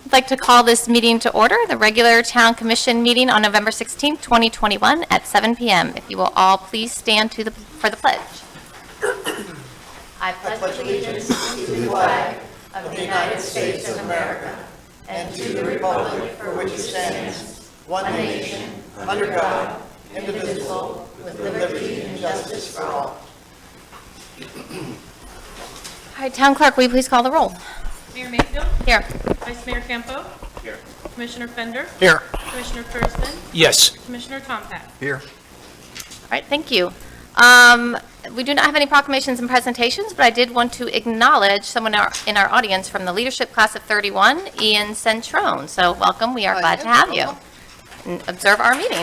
I'd like to call this meeting to order, the regular Town Commission meeting on November 16th, 2021 at 7 p.m. If you will all please stand for the pledge. I pledge allegiance to the flag of the United States of America and to the republic for which it stands, one nation, under God, indivisible, with liberty and justice for all. All right, Town Clerk, will you please call the roll? Mayor Mayfield? Here. Vice Mayor Campo? Here. Commissioner Fender? Here. Commissioner Thurston? Yes. Commissioner Tompak? Here. All right, thank you. We do not have any proclamations and presentations, but I did want to acknowledge someone in our audience from the leadership class of 31, Ian Centrone. So welcome, we are glad to have you. And observe our meeting.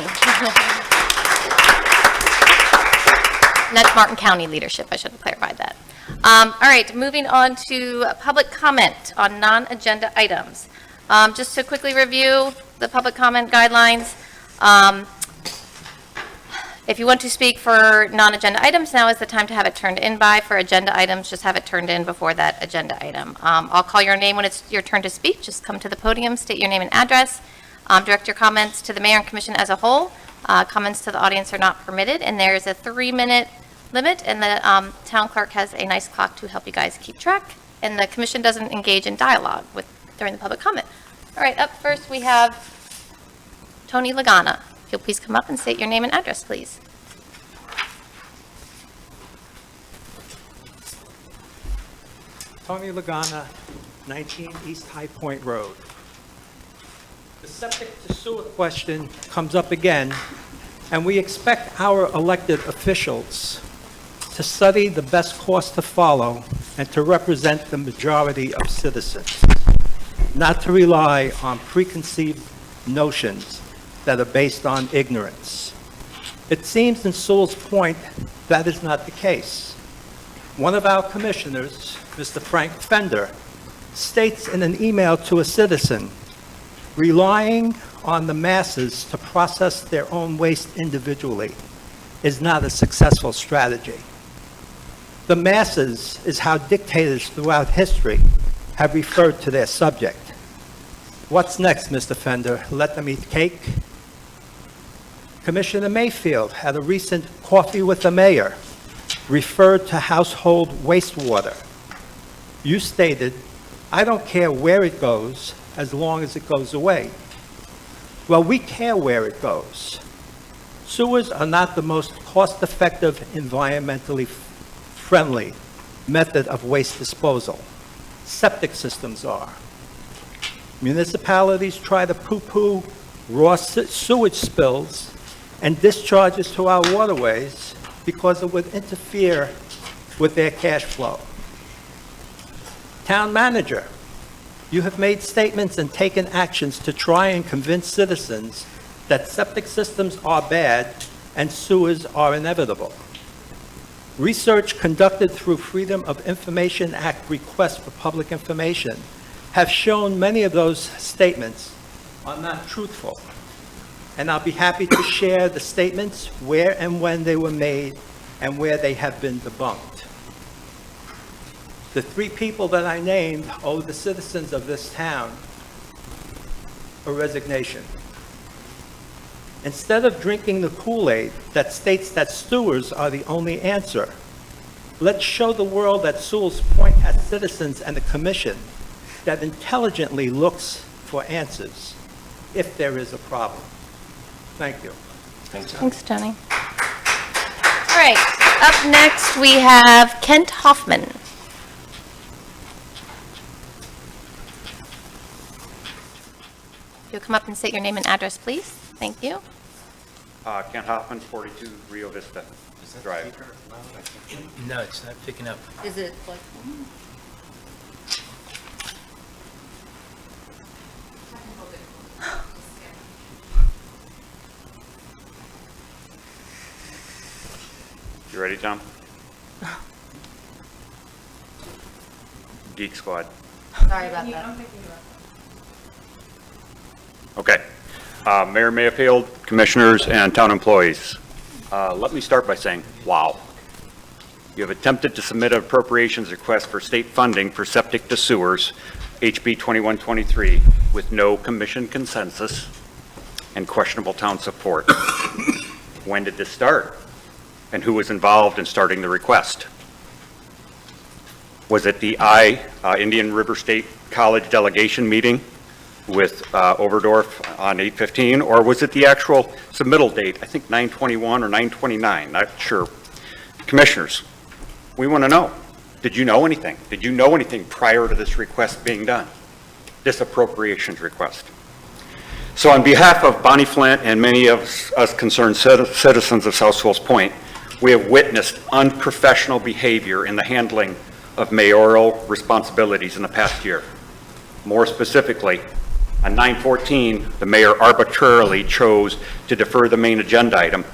And that's Martin County leadership, I should have clarified that. All right, moving on to public comment on non-agenda items. Just to quickly review the public comment guidelines. If you want to speak for non-agenda items, now is the time to have it turned in by. For agenda items, just have it turned in before that agenda item. I'll call your name when it's your turn to speak. Just come to the podium, state your name and address. Direct your comments to the mayor and commission as a whole. Comments to the audience are not permitted, and there is a 3-minute limit, and the town clerk has a nice clock to help you guys keep track, and the commission doesn't engage in dialogue during the public comment. All right, up first we have Tony Lagana. If you'll please come up and state your name and address, please. Tony Lagana, 19 East High Point Road. The septic to sewer question comes up again, and we expect our elected officials to study the best course to follow and to represent the majority of citizens, not to rely on preconceived notions that are based on ignorance. It seems in Sewalls Point that is not the case. One of our commissioners, Mr. Frank Fender, states in an email to a citizen, relying on the masses to process their own waste individually is not a successful strategy. The masses is how dictators throughout history have referred to their subject. What's next, Mr. Fender? Let them eat cake? Commissioner Mayfield, at a recent Coffee with the Mayor, referred to household wastewater. You stated, "I don't care where it goes as long as it goes away." Well, we care where it goes. Sewers are not the most cost-effective, environmentally friendly method of waste disposal. Septic systems are. Municipalities try to poo-poo raw sewage spills and discharges to our waterways because it would interfere with their cash flow. Town manager, you have made statements and taken actions to try and convince citizens that septic systems are bad and sewers are inevitable. Research conducted through Freedom of Information Act requests for public information have shown many of those statements are not truthful. And I'll be happy to share the statements, where and when they were made, and where they have been debunked. The 3 people that I named owe the citizens of this town a resignation. Instead of drinking the Kool-Aid that states that sewers are the only answer, let's show the world that Sewalls Point has citizens and a commission that intelligently looks for answers if there is a problem. Thank you. Thanks, Tony. All right, up next we have Kent Hoffman. You'll come up and state your name and address, please. Thank you. Kent Hoffman, 42 Rio Vista Drive. No, it's not picking up. Is it like? You ready, Tom? Geek Squad. Sorry about that. Okay. Mayor Mayfield, commissioners, and town employees. Let me start by saying, wow. You have attempted to submit an appropriations request for state funding for septic to sewers HB 2123 with no commission consensus and questionable town support. When did this start? And who was involved in starting the request? Was it the Indian River State College delegation meeting with Overdorf on 8/15, or was it the actual submittal date, I think 9/21 or 9/29, not sure. Commissioners, we want to know, did you know anything? Did you know anything prior to this request being done? This appropriations request. So on behalf of Bonnie Flint and many of us concerned citizens of South Sewalls Point, we have witnessed unprofessional behavior in the handling of mayoral responsibilities in the past year. More specifically, on 9/14, the mayor arbitrarily chose to defer the main agenda item,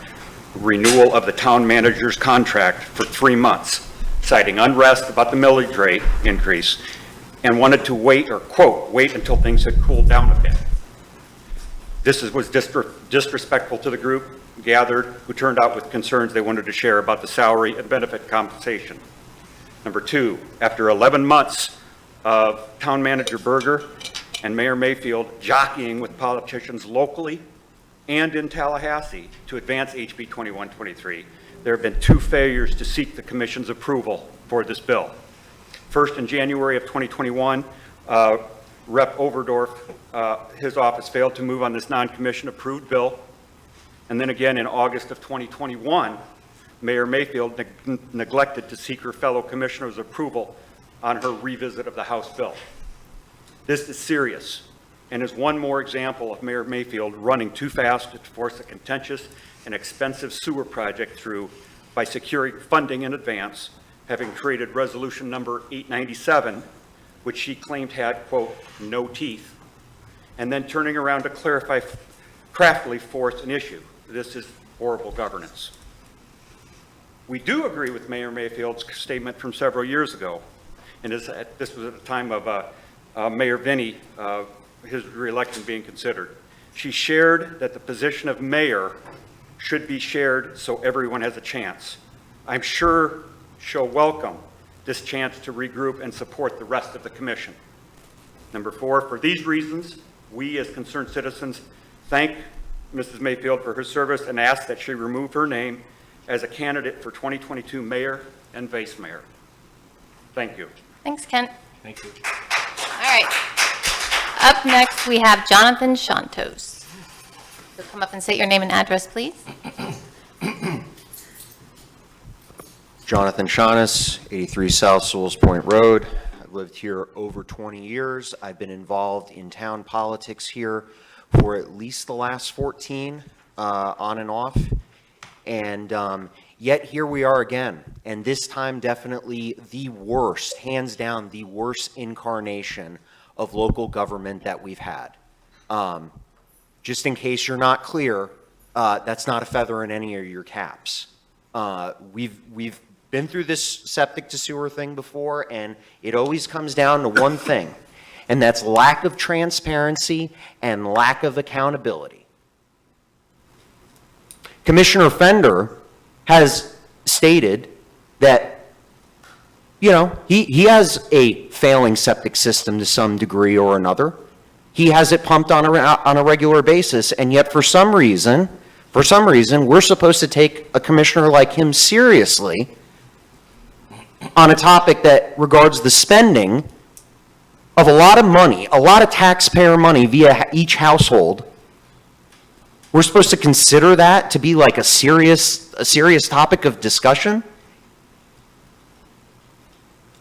renewal of the town manager's contract, for 3 months, citing unrest about the millage rate increase, and wanted to wait, or quote, wait until things had cooled down a bit. This was disrespectful to the group gathered, who turned out with concerns they wanted to share about the salary and benefit compensation. Number 2, after 11 months of Town Manager Berger and Mayor Mayfield jockeying with politicians locally and in Tallahassee to advance HB 2123, there have been 2 failures to seek the Commission's approval for this bill. First, in January of 2021, Rep. Overdorf, his office failed to move on this non-commission approved bill. And then again in August of 2021, Mayor Mayfield neglected to seek her fellow commissioners' approval on her revisit of the House bill. This is serious and is one more example of Mayor Mayfield running too fast to force a contentious and expensive sewer project through by securing funding in advance, having created resolution number 897, which she claimed had, quote, no teeth, and then turning around to clarify, craftily force an issue. This is horrible governance. We do agree with Mayor Mayfield's statement from several years ago, and this was at the time of Mayor Vinnie, his reelection being considered. She shared that the position of mayor should be shared so everyone has a chance. I'm sure she'll welcome this chance to regroup and support the rest of the commission. Number 4, for these reasons, we as concerned citizens thank Mrs. Mayfield for her service and ask that she remove her name as a candidate for 2022 mayor and vice mayor. Thank you. Thanks, Kent. Thank you. All right. Up next, we have Jonathan Shantos. So come up and state your name and address, please. Jonathan Shaughness, 83 South Sewalls Point Road. I've lived here over 20 years. I've been involved in town politics here for at least the last 14, on and off. And yet here we are again. And this time definitely the worst, hands down, the worst incarnation of local government that we've had. Just in case you're not clear, that's not a feather in any of your caps. We've been through this septic to sewer thing before, and it always comes down to one thing, and that's lack of transparency and lack of accountability. Commissioner Fender has stated that, you know, he has a failing septic system to some degree or another. He has it pumped on a regular basis, and yet for some reason, we're supposed to take a commissioner like him seriously on a topic that regards the spending of a lot of money, a lot of taxpayer money via each household. We're supposed to consider that to be like a serious topic of discussion.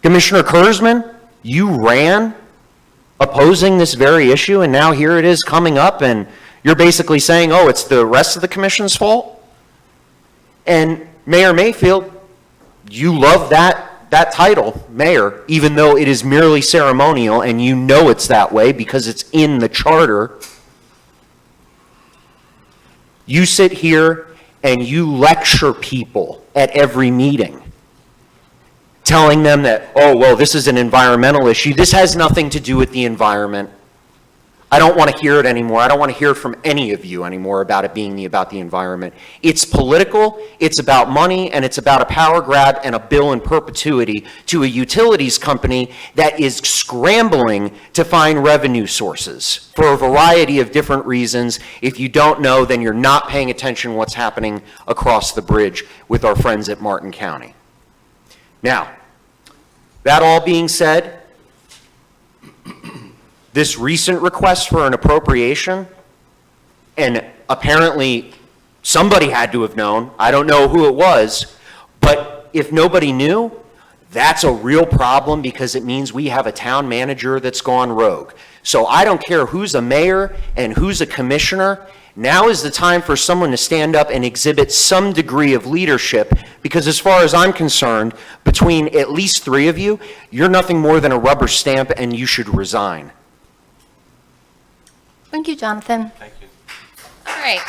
Commissioner Kurzman, you ran opposing this very issue, and now here it is coming up, and you're basically saying, oh, it's the rest of the commission's fault? And Mayor Mayfield, you love that title, mayor, even though it is merely ceremonial, and you know it's that way because it's in the charter. You sit here and you lecture people at every meeting, telling them that, oh, well, this is an environmental issue. This has nothing to do with the environment. I don't want to hear it anymore. I don't want to hear from any of you anymore about it being about the environment. It's political, it's about money, and it's about a power grab and a bill in perpetuity to a utilities company that is scrambling to find revenue sources for a variety of different reasons. If you don't know, then you're not paying attention to what's happening across the bridge with our friends at Martin County. Now, that all being said, this recent request for an appropriation, and apparently somebody had to have known, I don't know who it was, but if nobody knew, that's a real problem because it means we have a town manager that's gone rogue. So I don't care who's a mayor and who's a commissioner, now is the time for someone to stand up and exhibit some degree of leadership, because as far as I'm concerned, between at least 3 of you, you're nothing more than a rubber stamp and you should resign. Thank you, Jonathan. Thank you. All right.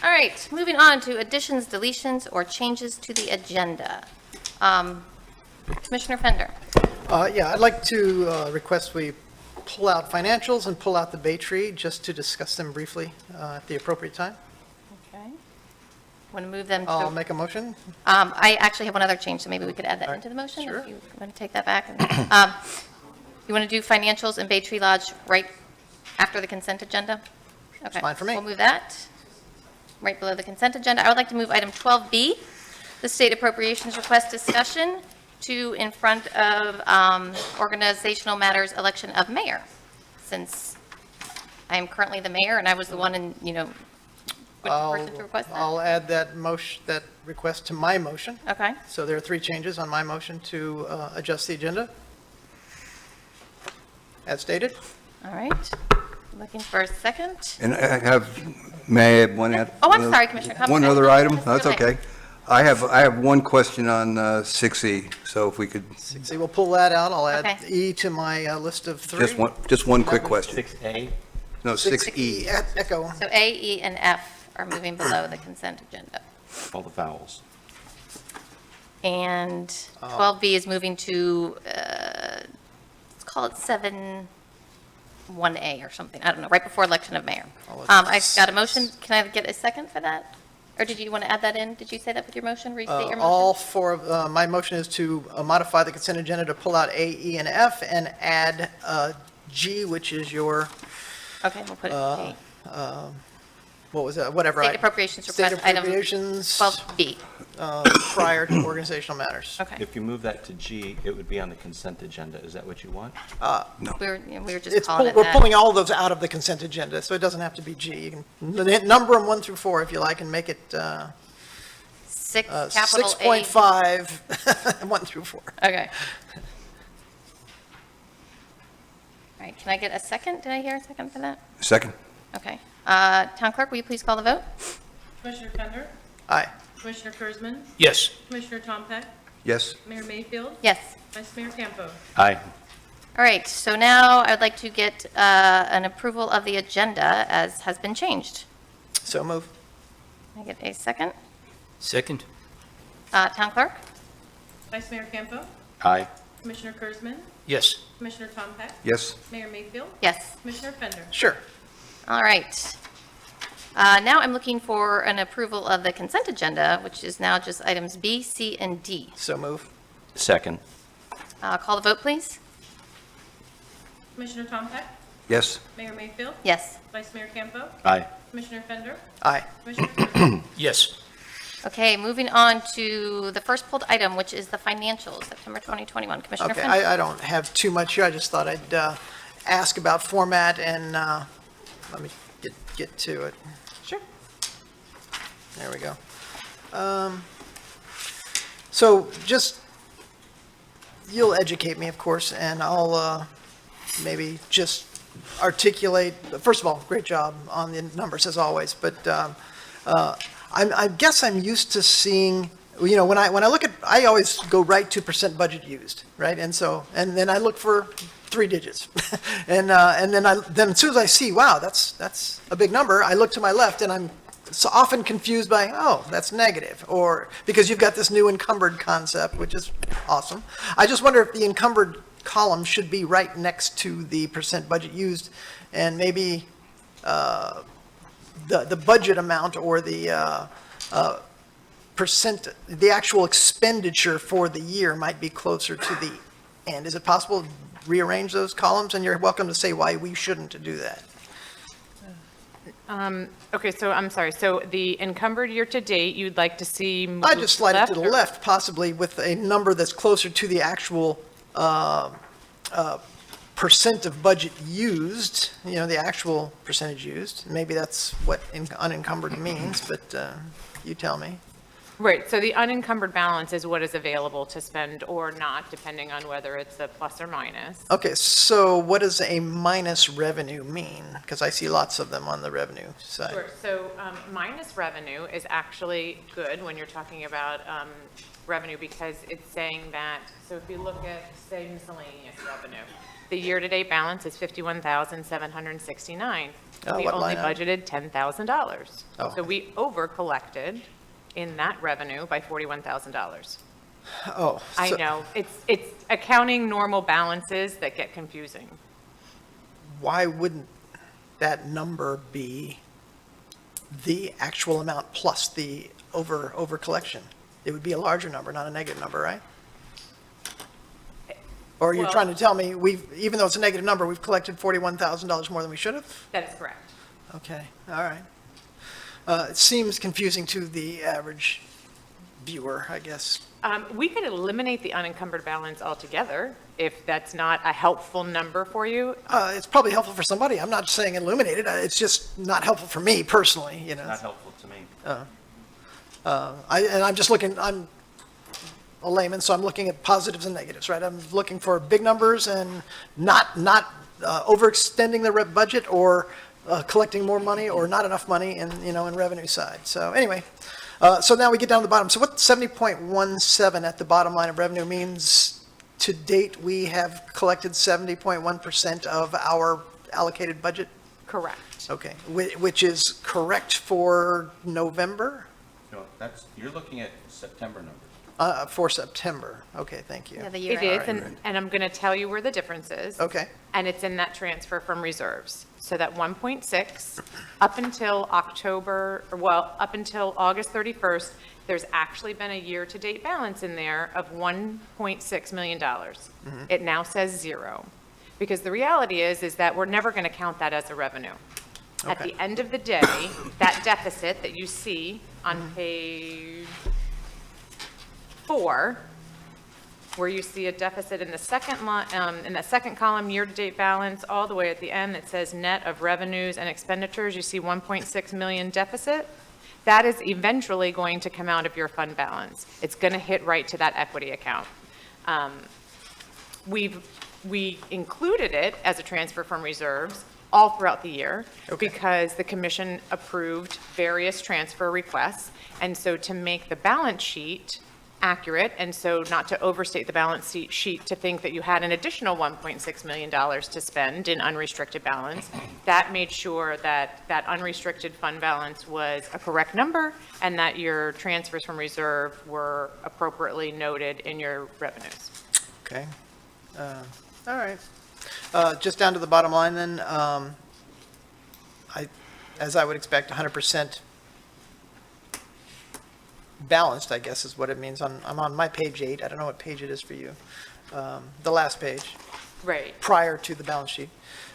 All right, moving on to additions, deletions, or changes to the agenda. Commissioner Fender. Yeah, I'd like to request we pull out financials and pull out the Bay Tree just to discuss them briefly at the appropriate time. Okay. Want to move them to? I'll make a motion. I actually have one other change, so maybe we could add that All right, into the motion. sure. If you want to take that back. You want to do financials and Bay Tree Lodge right after the consent agenda? Okay. fine for me. We'll move that right below the consent agenda. I would like to move item 12B, the state appropriations request discussion, to in front of organizational matters election of mayor, since I am currently the mayor and I was the one in, person to request that. I'll add that motion, that request to my motion. Okay. So there are 3 changes on my motion to adjust the agenda, as stated. All right. Looking for a second. And may I add one? Oh, I'm sorry, Commissioner Hoffman. One other item? That's That's okay. okay. I have one question on 6E, so if we could, So we'll pull that out. I'll add Okay. E to my list of 3. just one quick question. 6A? No, 6E. E, echo. So A, E, and F are moving below the consent agenda. All the vowels. And 12B is moving to, let's call it 7-1A or something. I don't know, right before election of mayor. I've got a motion. Can I get a second for that? Or did you want to add that in? Did you say that with your motion? Restate your All motion? 4 of, my motion is to modify the consent agenda to pull out A, E, and F and add G, which is your, Okay, we'll put it G. what was that, whatever. State appropriations State request, item appropriations 12B. prior to organizational matters. Okay. If you move that to G, it would be on the consent agenda. Is that what you want? We were just It's, calling it we're that. pulling all those out of the consent agenda, so it doesn't have to be G. You can number them 1 through 4 if you like, and make it 6, capital A. 6.5, 1 through 4. Okay. All right, can I get a second? Did I hear a second for that? Second. Okay. Town clerk, will you please call the vote? Commissioner Fender, Aye. Commissioner Kurzman, Yes. Commissioner Tompeck, Yes? Mayor Mayfield, Yes. Vice Mayor Campo. Aye. All right, so now I would like to get an approval of the agenda as has been changed. So move. Can I get a second? Second? Town clerk? Vice Mayor Campo, Aye. Commissioner Kurzman, Yes. Commissioner Tompeck, Yes? Mayor Mayfield, Yes. Commissioner Fender. Sure. All right. Now I'm looking for an approval of the consent agenda, which is now just items B, C, and D. So move. Second. Call the vote, please. Commissioner Tompeck, Yes? Mayor Mayfield, Yes. Vice Mayor Campo, Aye. Commissioner Fender, Aye. Commissioner Kurzman. Yes. Okay, moving on to the first pulled item, which is the financials, September 2021. Commissioner Okay, Fender? I don't have too much here. I just thought I'd ask about format and let me get to it. Sure. There we go. So just, you'll educate me, of course, and I'll maybe just articulate, first of all, great job on the numbers as always, but I guess I'm used to seeing, you know, when I look at, I always go right to percent budget used, right? And so, and then I look for 3 digits. And then as soon as I see, wow, that's a big number, I look to my left and I'm so often confused by, oh, that's negative, or because you've got this new encumbered concept, which is awesome. I just wonder if the encumbered column should be right next to the percent budget used, and maybe the budget amount or the percent, the actual expenditure for the year might be closer to the end. Is it possible to rearrange those columns? And you're welcome to say why we shouldn't do that. Okay, so I'm sorry, so the encumbered year-to-date, you'd like to see moved I just slide it to the or- left, possibly with a number that's closer to the actual percent of budget used, the actual percentage used. Maybe that's what unencumbered means, but you tell me. Right, so the unencumbered balance is what is available to spend or not, depending on whether it's a plus or minus. Okay, so what does a minus revenue mean? Because I see lots of them on the revenue side. Sure, so minus revenue is actually good when you're talking about revenue, because it's saying that, so if you look at, say, miscellaneous revenue, the year-to-date balance is $51,769. Oh, We what only line item? budgeted $10,000. Oh. So we over-collected in that revenue by $41,000. Oh. I so know, it's accounting normal balances that get confusing. Why wouldn't that number be the actual amount plus the over collection? It would be a larger number, not a negative number, right? Or you're Well- trying to tell me even though it's a negative number, we've collected $41,000 more than we should have? That is correct. Okay, all right. It seems confusing to the average viewer, I guess. We could eliminate the unencumbered balance altogether if that's not a helpful number for you. It's probably helpful for somebody. I'm not saying eliminate it. It's just not helpful for me personally, Not helpful to me. I'm just looking, I'm a layman, so I'm looking at positives and negatives, right? I'm looking for big numbers and not overextending the budget or collecting more money or not enough money in revenue side. So anyway, so now we get down to the bottom. So what 70.17 at the bottom line of revenue means, to date, we have collected 70.1% of our allocated budget? Correct. Okay, which is correct for November? No, you're looking at September numbers. For September. Okay, thank you. Yeah, the year It is, end. and I'm going to tell you where the difference is. Okay. And it's in that transfer from reserves. So that 1.6, up until up until August 31st, there's actually been a year-to-date balance in there of $1.6 million. It now says zero. Because the reality is that we're never going to count that as a revenue. At Okay. the end of the day, that deficit that you see on page 4, where you see a deficit in the second line, in the second column, year-to-date balance, all the way at the end, that says net of revenues and expenditures, you see 1.6 million deficit. That is eventually going to come out of your fund balance. It's going to hit right to that equity account. We included it as a transfer from reserves all throughout the year because the commission approved various transfer requests. And so to make the balance sheet accurate, and so not to overstate the balance sheet to think that you had an additional $1.6 million to spend in unrestricted balance, that made sure that that unrestricted fund balance was a correct number and that your transfers from reserve were appropriately noted in your revenues. Okay. All right. Just down to the bottom line then, as I would expect, 100% balanced, I guess is what it means. I'm on my page 8. I don't know what page it is for you. The last page, Right. prior to the balance sheet.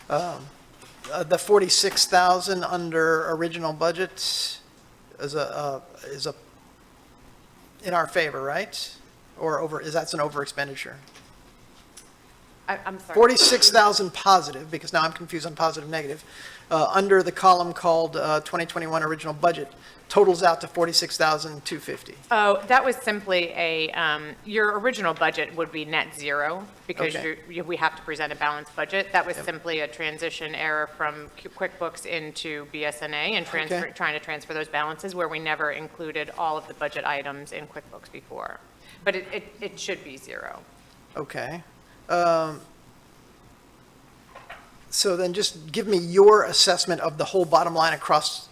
The 46,000 under original budget is in our favor, right? Or that's an over expenditure? I'm sorry. 46,000 positive, because now I'm confused on positive, negative, under the column called 2021 original budget, totals out to 46,250. Oh, that was simply your original budget would be net zero because Okay. we have to present a balanced budget. That was simply a transition error from QuickBooks into BSNA and Okay. trying to transfer those balances where we never included all of the budget items in QuickBooks before. But it should be zero. Okay. So then just give me your assessment of the whole bottom line across,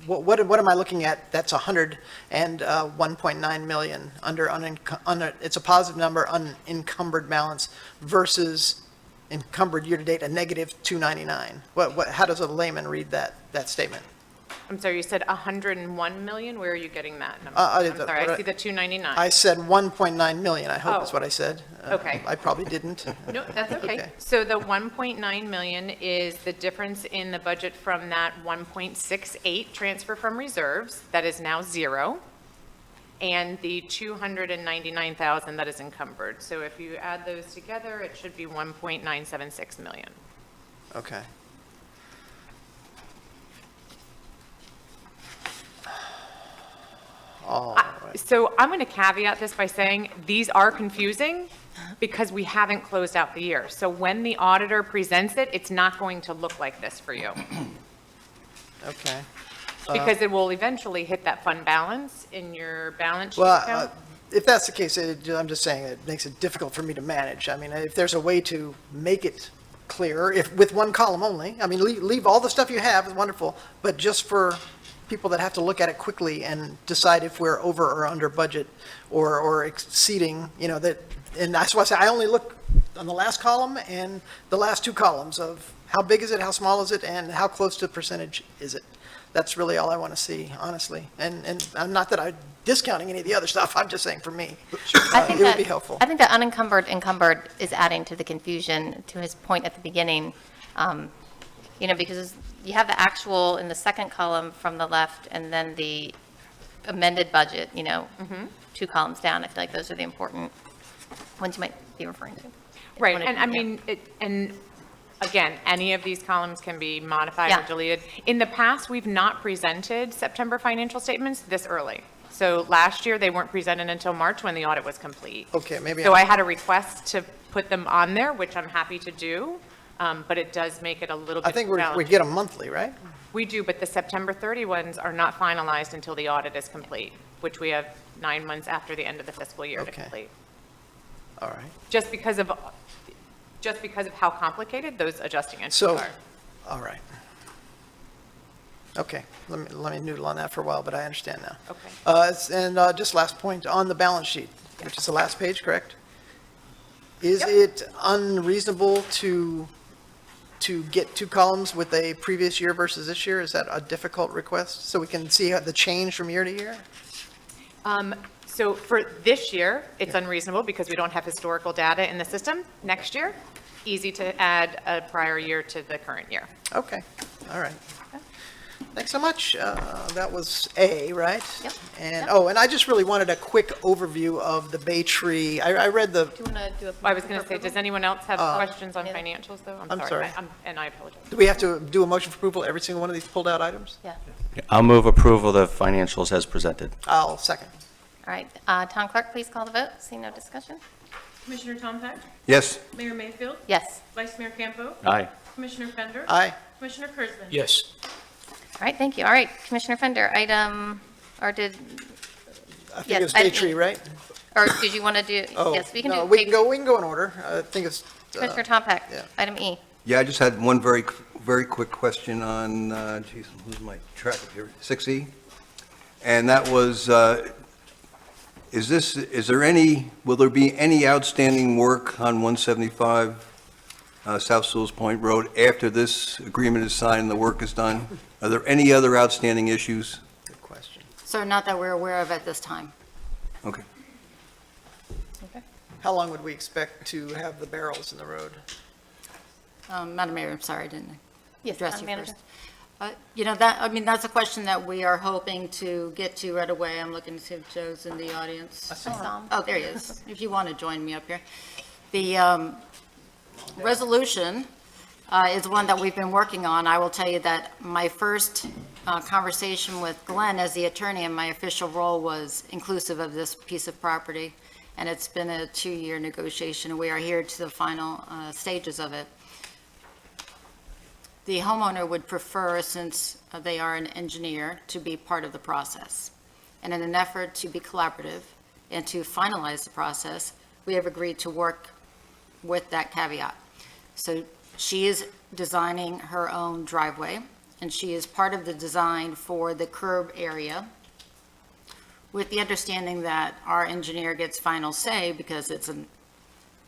what am I looking at? That's 101.9 million under, it's a positive number, unencumbered balance versus encumbered year-to-date, a negative 299. How does a layman read that statement? I'm sorry, you said 101 million? Where are you getting that number? I- I'm sorry, I see the 299. I said 1.9 million, I hope is Oh. what I said. Okay. I probably didn't. No, that's okay. Okay. So the 1.9 million is the difference in the budget from that 1.68 transfer from reserves, that is now zero, and the 299,000 that is encumbered. So if you add those together, it should be 1.976 million. Okay. All right. So I'm going to caveat this by saying these are confusing because we haven't closed out the year. So when the auditor presents it, it's not going to look like this for you. Okay. Because it will eventually hit that fund balance in your balance sheet Well, account. if that's the case, I'm just saying it makes it difficult for me to manage. I mean, if there's a way to make it clearer, if, with one column only, I mean, leave all the stuff you have, is wonderful, but just for people that have to look at it quickly and decide if we're over or under budget or exceeding, and that's why I say I only look on the last column and the last two columns of how big is it, how small is it, and how close to percentage is it. That's really all I want to see, honestly. And I'm not that I'm discounting any of the other stuff, I'm just saying for me, it would be helpful. I think that unencumbered, encumbered is adding to the confusion, to his point at the beginning, because you have the actual in the second column from the left, and then the amended budget, two columns down. I feel like those are the important ones you might be referring to. If you Right, wanna- and I yeah. mean, and again, any of these columns can be modified or Yeah. deleted. In the past, we've not presented September financial statements this early. So last year, they weren't presented until March when the audit was complete. Okay, maybe So I had a request to put them on there, which I'm happy to do, but it does make it a little bit I think we challenging. get them monthly, right? We do, but the September 30 ones are not finalized until the audit is complete, which we have 9 months after the end of the fiscal year to Okay. complete. All right. Just because of how complicated those adjusting entries So, are. all right. Okay, let me noodle on that for a while, but I understand now. Okay. And just last point, on the balance sheet, which is the last page, correct? Is Yep. it unreasonable to get two columns with a previous year versus this year? Is that a difficult request? So we can see how the change from year to year? So for this year, it's unreasonable because we don't have historical data in the system. Next year, easy to add a prior year to the current year. Okay, all right. Thanks so much. That was A, right? Yep. And, oh, and I just really wanted a quick overview of the Bay Tree. I read the, Do you want to do a? I was going to say, does anyone else have questions on yeah. financials, though? I'm sorry. And I apologize. do we have to do a motion for approval every single one of these pulled out items? Yeah. I'll move approval of financials as presented. I'll second. All right. Tom Clerk, please call the vote. See no discussion? Commissioner Tompak? Yes, Mayor Mayfield? Yes. Vice Mayor Campo? Aye. Commissioner Fender? Aye. Commissioner Kurzman? Yes. All right, thank you. All right, Commissioner Fender, I think Yes, it was Bay item E. Tree, right? or did you want to do, Oh, yes, we can no, do. we can go in order. I think it's, Commissioner Tompak, yeah. item E. yeah, I just had one very quick question on, geez, who's my track here, 6E? And that was, will there be any outstanding work on 175 South Sewalls Point Road after this agreement is signed and the work is done? Are there any other outstanding issues? good question. So not that we're aware of at this time. Okay. How long would we expect to have the barrels in the road? Madam Mayor, I'm sorry, I didn't Yes, address Town you Manager. first. That's a question that we are hoping to get to right away. I'm looking to see if Joe's in the audience. I saw him. Oh, there he is, if you want to join me up here. The resolution is one that we've been working on. I will tell you that my first conversation with Glenn as the attorney in my official role was inclusive of this piece of property, and it's been a 2-year negotiation. We are here to the final stages of it. The homeowner would prefer, since they are an engineer, to be part of the process. And in an effort to be collaborative and to finalize the process, we have agreed to work with that caveat. So she is designing her own driveway. and she is part of the design for the curb area, with the understanding that our engineer gets final say because it's an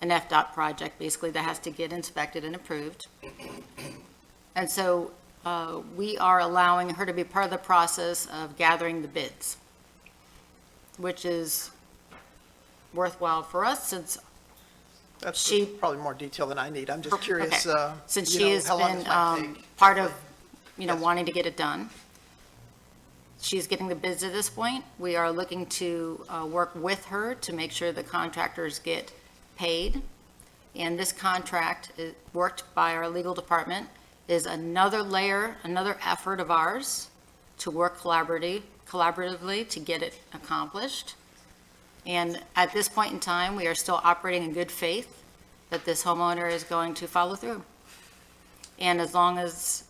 FDOT project, basically, that has to get inspected and approved. And so we are allowing her to be part of the process of gathering the bids, which is worthwhile for us since That's She- probably more detail than I need. I'm just curious, Okay. Since you she know, has how long been this might take. part of, Yes. wanting to get it done. She's getting the bids at this point. We are looking to work with her to make sure the contractors get paid. And this contract, worked by our legal department, is another layer, another effort of ours to work collaboratively to get it accomplished. And at this point in time, we are still operating in good faith that this homeowner is going to follow through. And as long as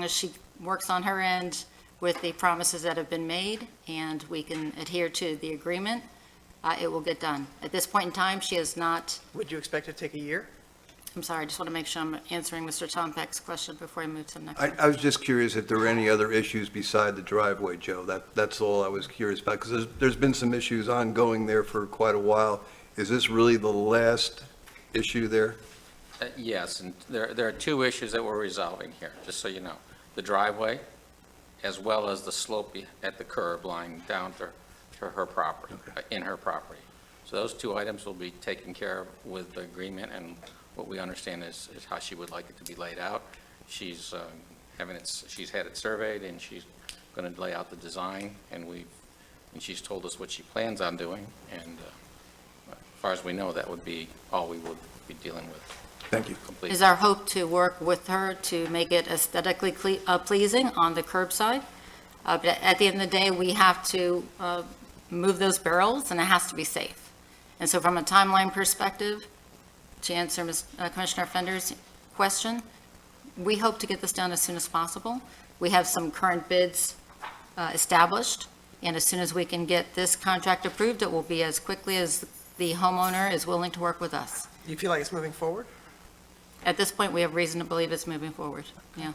she works on her end with the promises that have been made and we can adhere to the agreement, it will get done. At this point in time, she has not, Would you expect it to take a year? I'm sorry, I just want to make sure I'm answering Mr. Tom Peck's question before I move to the next one. I was just curious if there were any other issues beside the driveway, Joe. That's all I was curious about, because there's been some issues ongoing there for quite a while. Is this really the last issue there? Yes, and there are two issues that we're resolving here, just so you know. The driveway, as well as the slope at the curb line down to her property, in her property. So those two items will be taken care of with the agreement, and what we understand is how she would like it to be laid out. She's she's had it surveyed, and she's going to lay out the design, and she's told us what she plans on doing, and as far as we know, that would be all we would be dealing with. Thank you. Complete. Is our hope to work with her to make it aesthetically pleasing on the curbside. But at the end of the day, we have to move those barrels, and it has to be safe. And so from a timeline perspective, to answer Commissioner Fender's question, we hope to get this done as soon as possible. We have some current bids established, and as soon as we can get this contract approved, it will be as quickly as the homeowner is willing to work with us. Do you feel like it's moving forward? At this point, we have reason to believe it's moving forward, yeah.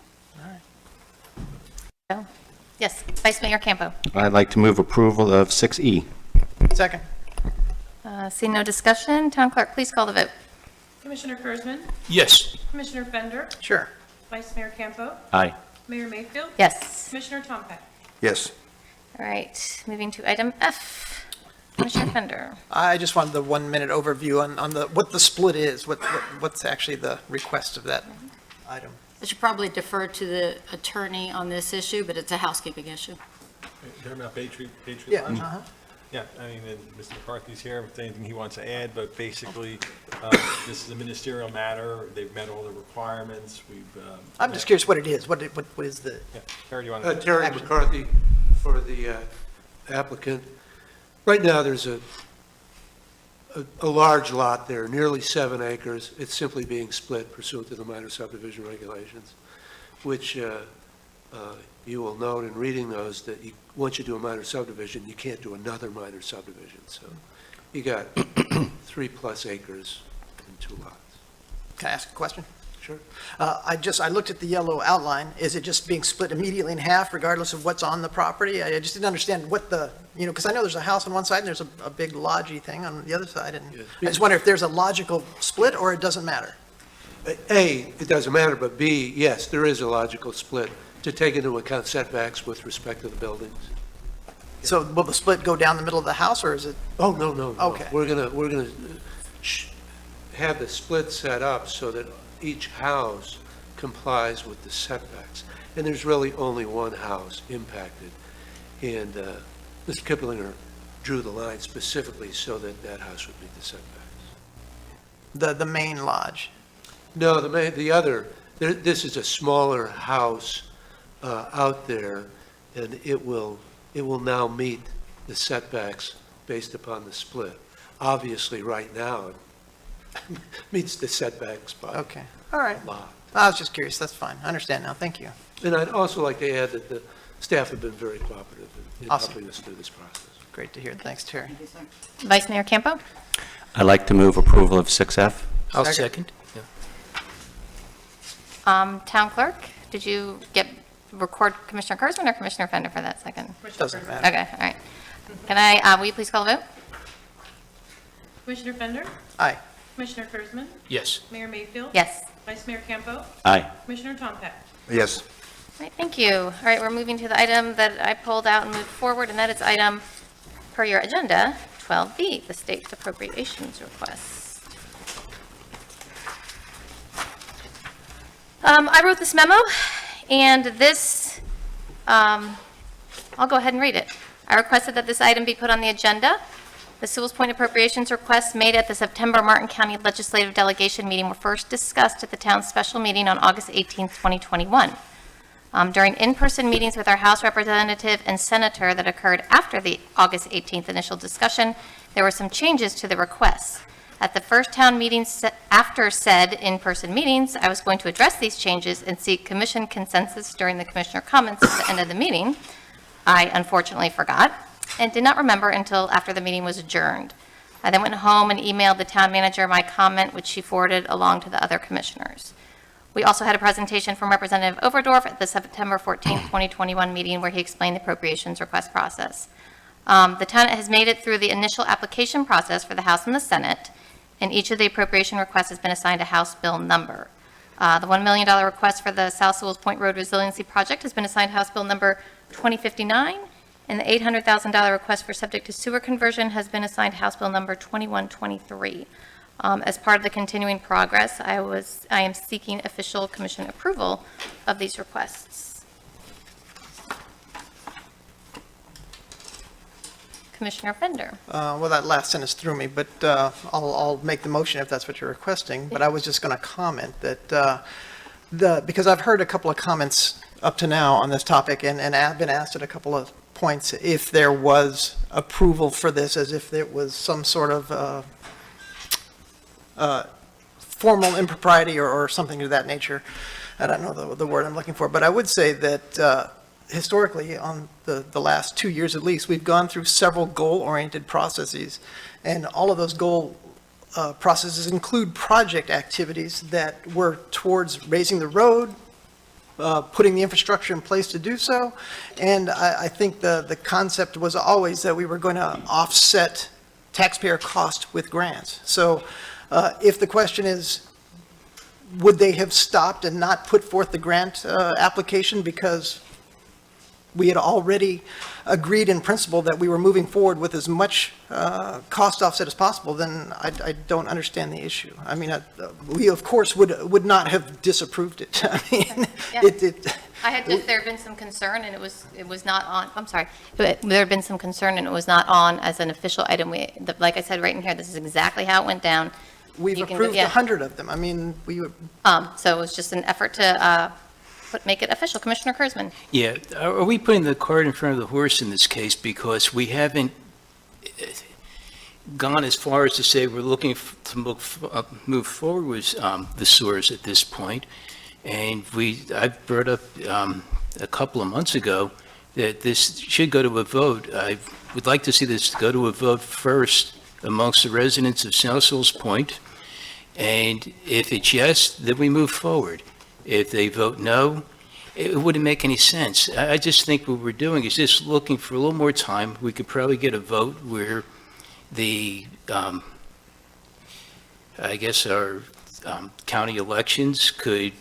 Yes, Vice Mayor Campo. I'd like to move approval of 6E. Second. Seeing no discussion, Town Clerk, please call the vote. Commissioner Kurzman, Yes. Commissioner Fender, Sure. Vice Mayor Campo, Aye. Mayor Mayfield, Yes. Commissioner Tom Peck. Yes. All right, moving to item F. Commissioner Fender. I just wanted the 1-minute overview on what the split is, what's actually the request of that item. I should probably defer to the attorney on this issue, but it's a housekeeping issue. Talking about Patriot Yeah, Lodge? uh-huh. Yeah, I mean, and Mr. McCarthy's here, if there's anything he wants to add, but basically, this is a ministerial matter, they've met all the requirements, we've. I'm just curious what it is, what is the, Yeah, Terry, do you want to? Terry Action. McCarthy for the applicant. Right now, there's a large lot there, nearly 7 acres. It's simply being split pursuant to the minor subdivision regulations, which you will note in reading those that once you do a minor subdivision, you can't do another minor subdivision. So you got 3+ acres and 2 lots. can I ask a question? Sure. I looked at the yellow outline. Is it just being split immediately in half regardless of what's on the property? I just didn't understand what because I know there's a house on one side and there's a big lodgy thing on the other side. And Yes. I just wonder if there's a logical split or it doesn't matter. A, it doesn't matter, but B, yes, there is a logical split to take into account setbacks with respect to the buildings. So will the split go down the middle of the house or is it? Oh, no, no, no. Okay. We're gonna have the split set up so that each house complies with the setbacks. And there's really only one house impacted. And Mr. Kiplinger drew the line specifically so that that house would meet the setbacks. The main lodge? No, this is a smaller house out there, and it will now meet the setbacks based upon the split. Obviously, right now, it meets the setbacks by Okay, all right. a lot. I was just curious, that's fine. I understand now, thank you. And I'd also like to add that the staff have been very cooperative in Awesome. helping us through this process. Great to hear, thanks, Terry. Thank you, sir. Vice Mayor Campo. I'd like to move approval of 6F. I'll Second. second. Yeah. Town Clerk, did you record Commissioner Kurzman or Commissioner Fender for that second? Doesn't matter. Okay, all right. Can I, will you please call the vote? Commissioner Fender? Aye. Commissioner Kurzman? Yes. Mayor Mayfield? Yes. Vice Mayor Campo? Aye. Commissioner Tompak? Yes. All right, thank you. All right, we're moving to the item that I pulled out and moved forward, and that is item, per your agenda, 12B, the state's appropriations request. I wrote this memo, and this, I'll go ahead and read it. I requested that this item be put on the agenda. The Sewalls Point appropriations requests made at the September Martin County Legislative Delegation meeting were first discussed at the town's special meeting on August 18, 2021. During in-person meetings with our House representative and senator that occurred after the August 18th initial discussion, there were some changes to the requests. At the first town meeting after said in-person meetings, I was going to address these changes and seek commission consensus during the commissioner comments at the end of the meeting. I unfortunately forgot and did not remember until after the meeting was adjourned. I then went home and emailed the town manager my comment, which she forwarded along to the other commissioners. We also had a presentation from Representative Overdorf at the September 14, 2021 meeting where he explained the appropriations request process. The town has made it through the initial application process for the House and the Senate, and each of the appropriation requests has been assigned a House bill number. The $1 million request for the South Sewalls Point Road Resiliency Project has been assigned House Bill number 2059, and the $800,000 request for subject to sewer conversion has been assigned House Bill number 2123. As part of the continuing progress, I am seeking official commission approval of these requests. Commissioner Fender. Well, that last sentence threw me, but I'll make the motion if that's what you're requesting. But I was just going to comment that because I've heard a couple of comments up to now on this topic, and I've been asked at a couple of points if there was approval for this, as if it was some sort of formal impropriety or something of that nature. I don't know the word I'm looking for, but I would say that historically, on the last 2 years at least, we've gone through several goal-oriented processes, and all of those goal processes include project activities that were towards raising the road, putting the infrastructure in place to do so, and I think the concept was always that we were going to offset taxpayer cost with grants. So if the question is, would they have stopped and not put forth the grant application because we had already agreed in principle that we were moving forward with as much cost offset as possible, then I don't understand the issue. I mean, we of course would not have disapproved it. I mean, Yeah. There had been some concern, and it was not on, I'm sorry, but there had been some concern, and it was not on as an official item. Like I said, right in here, this is exactly how it went down. We've You can- approved yeah. 100 of them. I mean, we would, So it was just an effort to make it official. Commissioner Kurzman. Yeah, are we putting the cart in front of the horse in this case? Because we haven't gone as far as to say we're looking to move forward with the sewers at this point. And I brought up a couple of months ago that this should go to a vote. I would like to see this go to a vote first amongst the residents of South Sewalls Point. And if it's yes, then we move forward. If they vote no, it wouldn't make any sense. I just think what we're doing is just looking for a little more time. We could probably get a vote where the, I guess our county elections could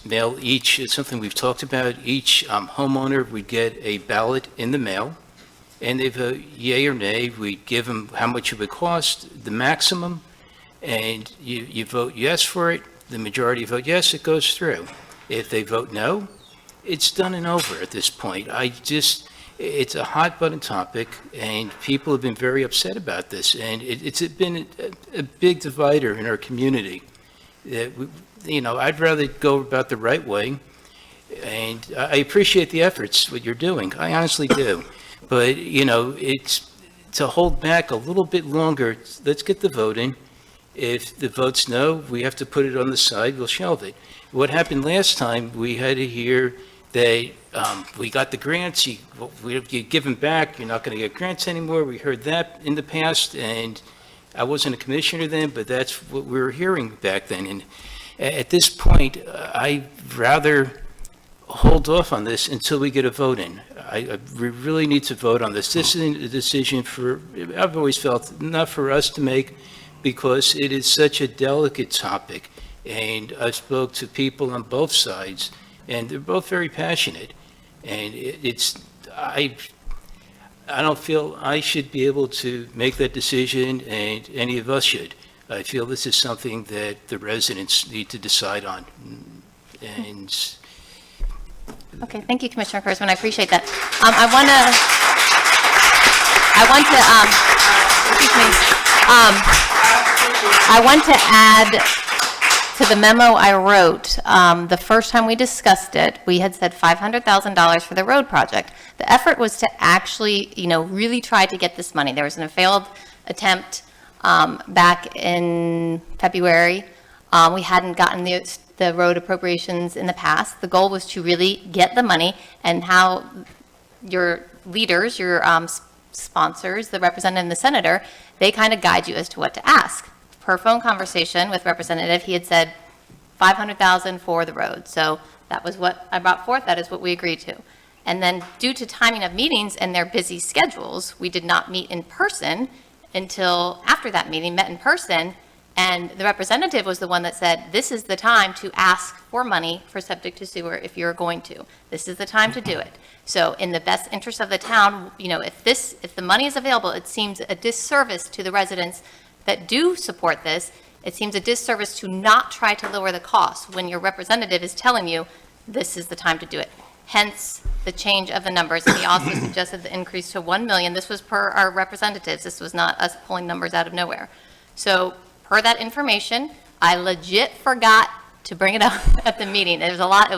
mail each, it's something we've talked about, each homeowner would get a ballot in the mail, and if a yay or nay, we'd give them how much it would cost, the maximum, and you vote yes for it, the majority vote yes, it goes through. If they vote no, it's done and over at this point. It's a hot button topic, and people have been very upset about this, and it's been a big divider in our community. I'd rather go about the right way, and I appreciate the efforts, what you're doing. I honestly do. But, it's to hold back a little bit longer, let's get the vote in. If the vote's no, we have to put it on the side, we'll shelve it. What happened last time, we had to hear that we got the grants, you give them back, you're not going to get grants anymore. We heard that in the past, and I wasn't a commissioner then, but that's what we were hearing back then. At this point, I'd rather hold off on this until we get a vote in. We really need to vote on this. This isn't a decision for, I've always felt, not for us to make, because it is such a delicate topic. And I spoke to people on both sides, and they're both very passionate. And I don't feel I should be able to make that decision, and any of us should. I feel this is something that the residents need to decide on. And Okay, thank you, Commissioner Kurzman, I appreciate that. I want to add to the memo I wrote, the first time we discussed it, we had said $500,000 for the road project. The effort was to actually, really try to get this money. There was a failed attempt back in February. We hadn't gotten the road appropriations in the past. The goal was to really get the money, and how your leaders, your sponsors, the representative and the senator, they kind of guide you as to what to ask. Per phone conversation with representative, he had said $500,000 for the road. So that was what I brought forth. That is what we agreed to. And then due to timing of meetings and their busy schedules, we did not meet in person until after that meeting, met in person. And the representative was the one that said, this is the time to ask for money for septic to sewer if you're going to. This is the time to do it. So in the best interest of the town, if the money is available, it seems a disservice to the residents that do support this. It seems a disservice to not try to lower the cost when your representative is telling you this is the time to do it. Hence the change of the numbers. And he also suggested the increase to 1 million. This was per our representatives. This was not us pulling numbers out of nowhere. So per that information, I legit forgot to bring it up at the meeting. There was a lot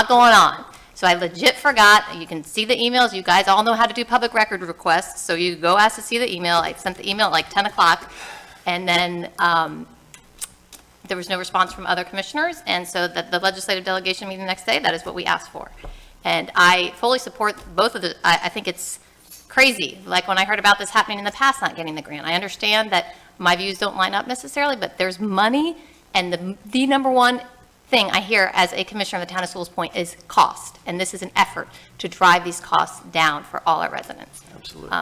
going on. So I legit forgot. You can see the emails. You guys all know how to do public record requests. So you go ask to see the email. I sent the email at like 10 o'clock. And then there was no response from other commissioners. And so the legislative delegation meeting the next day, that is what we asked for. And I fully support both of the, I think it's crazy. Like when I heard about this happening in the past, not getting the grant. I understand that my views don't line up necessarily, but there's money, and the number one thing I hear as a commissioner of the town of Sewalls Point is cost, and this is an effort to drive these costs down for all our residents. Absolutely.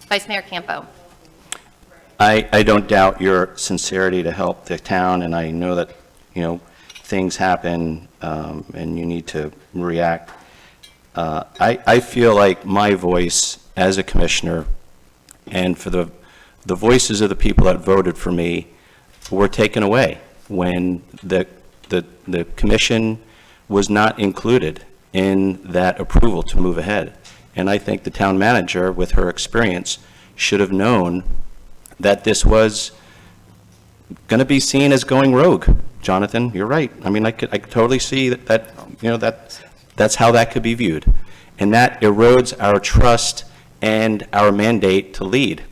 Vice Mayor Campo. I don't doubt your sincerity to help the town, and I know that, things happen, and you need to react. I feel like my voice as a commissioner, and for the voices of the people that voted for me, were taken away when the commission was not included in that approval to move ahead. And I think the town manager, with her experience, should have known that this was going to be seen as going rogue. Jonathan, you're right. I mean, I could totally see that's how that could be viewed. And that erodes our trust and our mandate to lead.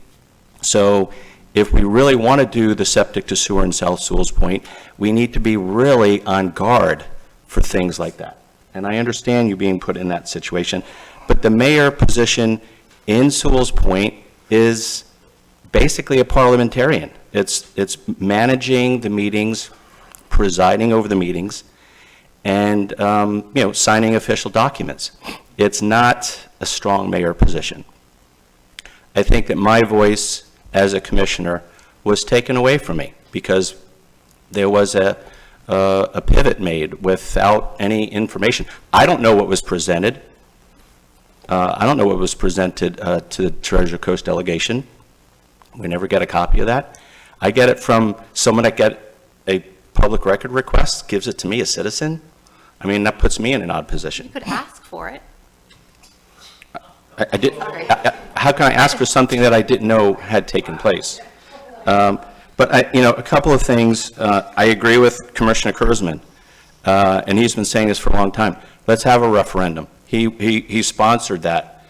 So if we really want to do the septic to sewer in South Sewalls Point, we need to be really on guard for things like that. And I understand you being put in that situation, but the mayor position in Sewalls Point is basically a parliamentarian. It's managing the meetings, presiding over the meetings, and signing official documents. It's not a strong mayor position. I think that my voice as a commissioner was taken away from me because there was a pivot made without any information. I don't know what was presented. I don't know what was presented to the Treasure Coast delegation. We never get a copy of that. I get it from someone that get a public record request, gives it to me, a citizen. I mean, that puts me in an odd position. You could ask for it. I did. How can I ask for something that I didn't know had taken place? But a couple of things. I agree with Commissioner Kurzman, and he's been saying this for a long time. Let's have a referendum. He sponsored that.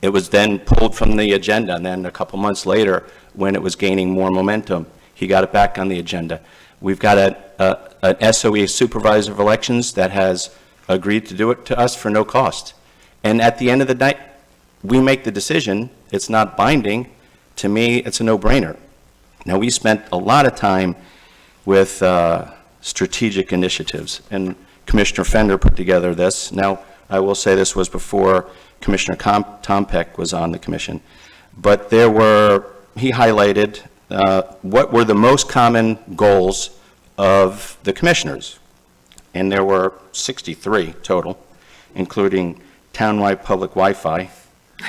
It was then pulled from the agenda, and then a couple months later, when it was gaining more momentum, he got it back on the agenda. We've got an SOE supervisor of elections that has agreed to do it to us for no cost. And at the end of the night, we make the decision. It's not binding. To me, it's a no-brainer. Now, we spent a lot of time with strategic initiatives. And Commissioner Fender put together this. Now, I will say this was before Commissioner Tom Peck was on the commission. But he highlighted what were the most common goals of the commissioners. And there were 63 total, including townwide public Wi-Fi.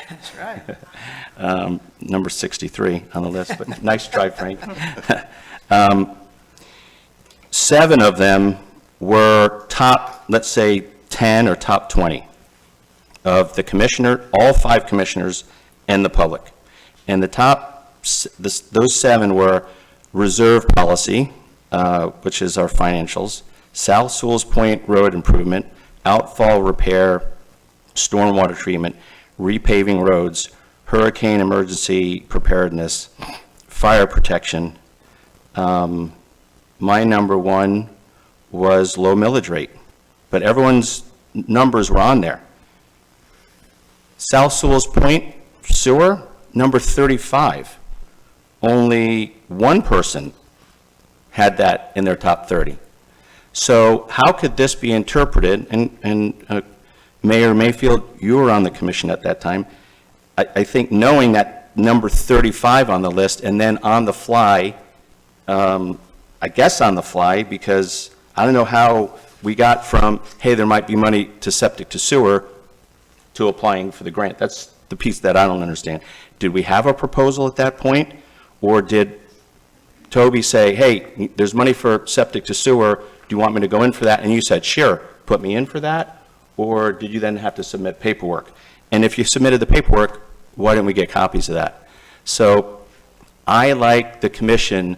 That's right. Number 63 on the list, but nice try, Frank. 7 of them were top, let's say, 10 or top 20 of the commissioner, all 5 commissioners, and the public. And the top, those 7 were reserve policy, which is our financials, South Sewalls Point Road improvement, outfall repair, stormwater treatment, repaving roads, hurricane emergency preparedness, fire protection. My number 1 was low millage rate, but everyone's numbers were on there. South Sewalls Point sewer, number 35. Only 1 person had that in their top 30. So how could this be interpreted, and Mayor Mayfield, you were on the commission at that time, I think knowing that number 35 on the list, and then on the fly, I guess on the fly, because I don't know how we got from, hey, there might be money to septic to sewer, to applying for the grant. That's the piece that I don't understand. Did we have a proposal at that point, or did Toby say, hey, there's money for septic to sewer, do you want me to go in for that? And you said, sure, put me in for that? Or did you then have to submit paperwork? And if you submitted the paperwork, why didn't we get copies of that? So I like the commission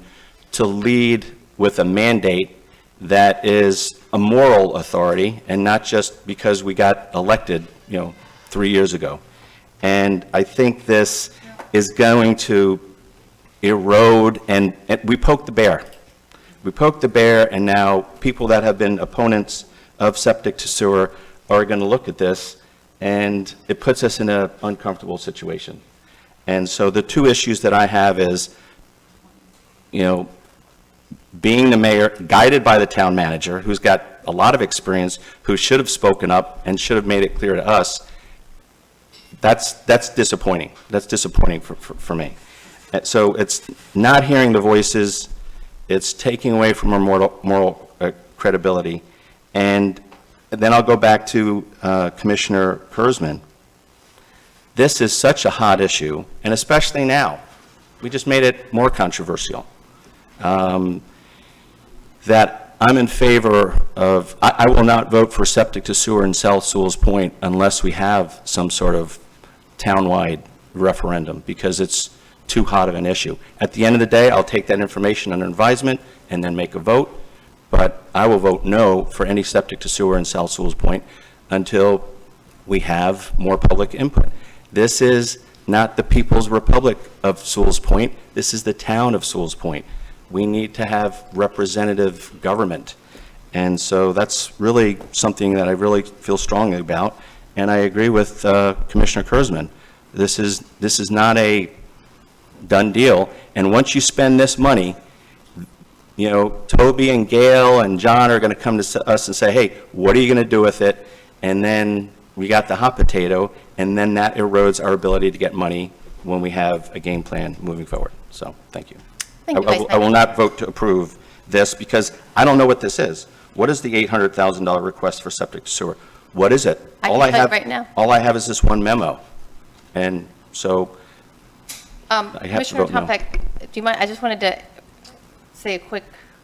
to lead with a mandate that is a moral authority and not just because we got elected, 3 years ago. And I think this is going to erode, and we poked the bear. We poked the bear, and now people that have been opponents of septic to sewer are going to look at this, and it puts us in an uncomfortable situation. And so the 2 issues that I have is, being the mayor, guided by the town manager, who's got a lot of experience, who should have spoken up and should have made it clear to us, that's disappointing. That's disappointing for me. And so it's not hearing the voices, it's taking away from our moral credibility. And then I'll go back to Commissioner Kurzman. This is such a hot issue, and especially now. We just made it more controversial. That I'm in favor of, I will not vote for septic to sewer in South Sewalls Point unless we have some sort of townwide referendum, because it's too hot of an issue. At the end of the day, I'll take that information under advisement and then make a vote, but I will vote no for any septic to sewer in South Sewalls Point until we have more public input. This is not the People's Republic of Sewalls Point, this is the town of Sewalls Point. We need to have representative government. And so that's really something that I really feel strongly about. And I agree with Commissioner Kurzman. This is not a done deal. And once you spend this money, Toby and Gail and John are going to come to us and say, hey, what are you going to do with it? And then we got the hot potato, and then that erodes our ability to get money when we have a game plan moving forward. So, thank you. Thank you, Vice Mayor. I will not vote to approve this because I don't know what this is. What is the $800,000 request for septic sewer? What is it? I can tell you right now. All I have is this one memo. And so I have to Commissioner vote no. Tompeck, do you mind, I just wanted to say a quick,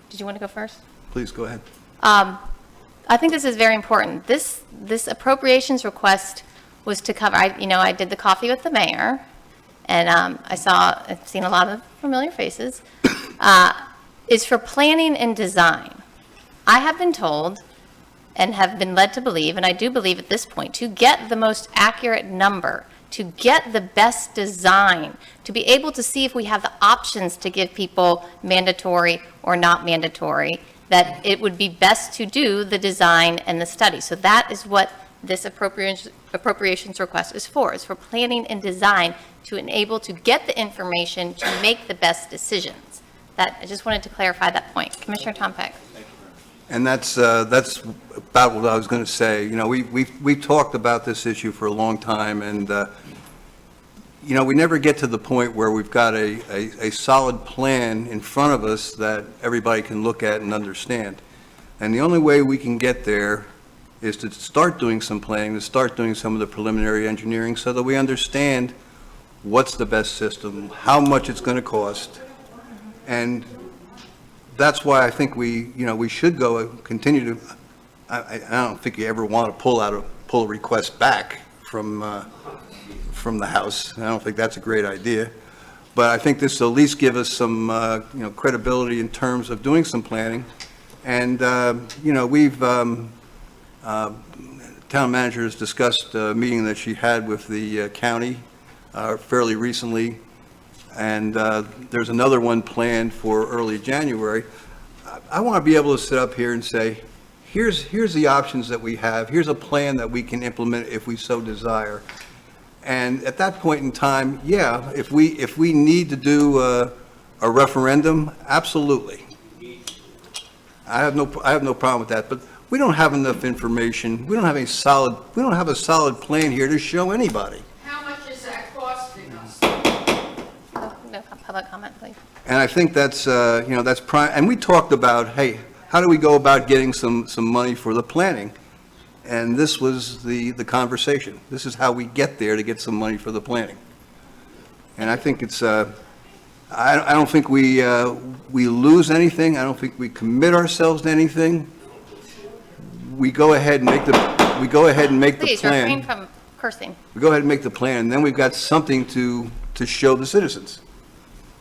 did you want to go first? Please, go ahead. I think this is very important. This appropriations request was to cover, I did the coffee with the mayor, and I've seen a lot of familiar faces, is for planning and design. I have been told and have been led to believe, and I do believe at this point, to get the most accurate number, to get the best design, to be able to see if we have the options to give people mandatory or not mandatory, that it would be best to do the design and the study. So that is what this appropriations request is for planning and design, to enable to get the information to make the best decisions. I just wanted to clarify that point. Commissioner Tom Peck. And that's about what I was going to say. You know, we've talked about this issue for a long time, and, you know, we never get to the point where we've got a solid plan in front of us that everybody can look at and understand. And the only way we can get there is to start doing some planning, to start doing some of the preliminary engineering so that we understand what's the best system, how much it's going to cost. And that's why I think we should go, continue to, I don't think you ever want to pull a request back from the House. I don't think that's a great idea. But I think this will at least give us some, credibility in terms of doing some planning. And, we've, town manager has discussed a meeting that she had with the county fairly recently, and there's another one planned for early January. I want to be able to sit up here and say, here's the options that we have, here's a plan that we can implement if we so desire. And at that point in time, yeah, if we need to do a referendum, absolutely. I have no problem with that, but we don't have enough information. We don't have a solid plan here to show anybody. How much is that costing us? No public comment, please. And I think that's, that's prime, and we talked about, hey, how do we go about getting some money for the planning? And this was the conversation. This is how we get there to get some money for the planning. And I think it's, I don't think we lose anything. I don't think we commit ourselves to anything. We go ahead and make the Please refrain plan. from cursing. We go ahead and make the plan, and then we've got something to show the citizens.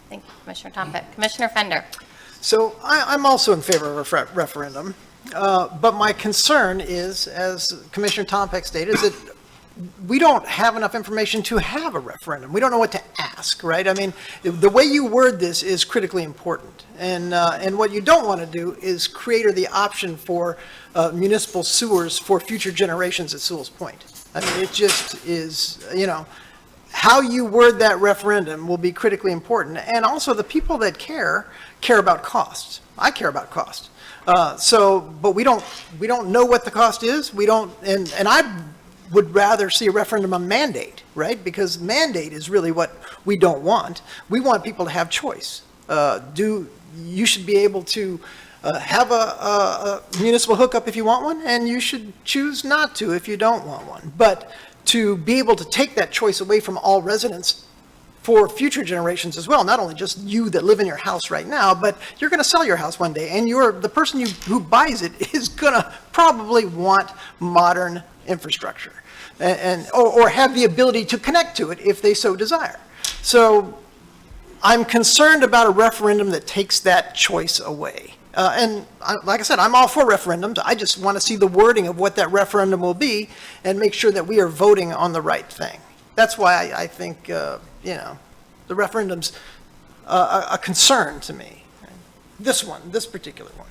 Thank you, Commissioner Tom Peck. Commissioner Fender. So I'm also in favor of a referendum, but my concern is, as Commissioner Tom Peck stated, is that we don't have enough information to have a referendum. We don't know what to ask, right? I mean, the way you word this is critically important. And what you don't want to do is create the option for municipal sewers for future generations at Sewalls Point. I mean, it just is, how you word that referendum will be critically important. And also the people that care about costs. I care about cost. But we don't know what the cost is. We don't, and I would rather see a referendum on mandate, right? Because mandate is really what we don't want. We want people to have choice. You should be able to have a municipal hookup if you want one, and you should choose not to if you don't want one. But to be able to take that choice away from all residents for future generations as well, not only just you that live in your house right now, but you're going to sell your house one day, and the person who buys it is going to probably want modern infrastructure or have the ability to connect to it if they so desire. So I'm concerned about a referendum that takes that choice away. Like I said, I'm all for referendums. I just want to see the wording of what that referendum will be and make sure that we are voting on the right thing. That's why I think, the referendum's a concern to me. This particular one.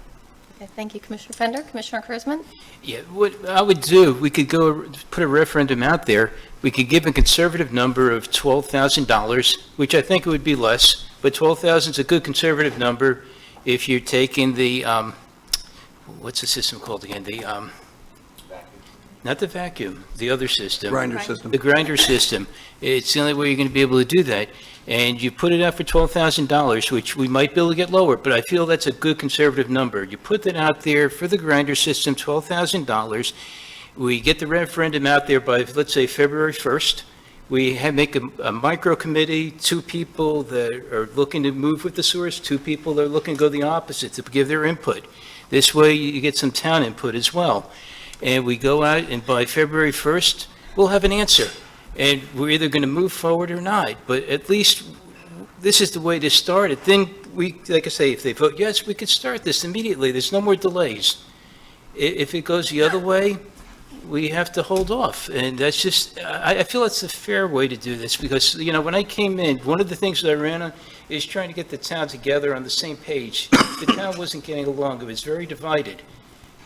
Okay, thank you, Commissioner Fender. Commissioner Kurzman? Yeah, what I would do, we could go put a referendum out there. We could give a conservative number of $12,000, which I think it would be less, but 12,000 is a good conservative number if you're taking the, what's the system called again? The, not the vacuum, the other system. Grinder system. The grinder system. It's the only way you're going to be able to do that. And you put it out for $12,000, which we might be able to get lower, but I feel that's a good conservative number. You put that out there for the grinder system, $12,000. We get the referendum out there by, let's say, February 1st. We make a micro committee, 2 people that are looking to move with the source, 2 people that are looking to go the opposite to give their input. This way you get some town input as well. And we go out, and by February 1st, we'll have an answer. And we're either going to move forward or not, but at least this is the way to start it. Then like I say, if they vote yes, we could start this immediately. There's no more delays. If it goes the other way, we have to hold off. And that's just, I feel it's a fair way to do this because, when I came in, one of the things that I ran on is trying to get the town together on the same page. The town wasn't getting along. It was very divided.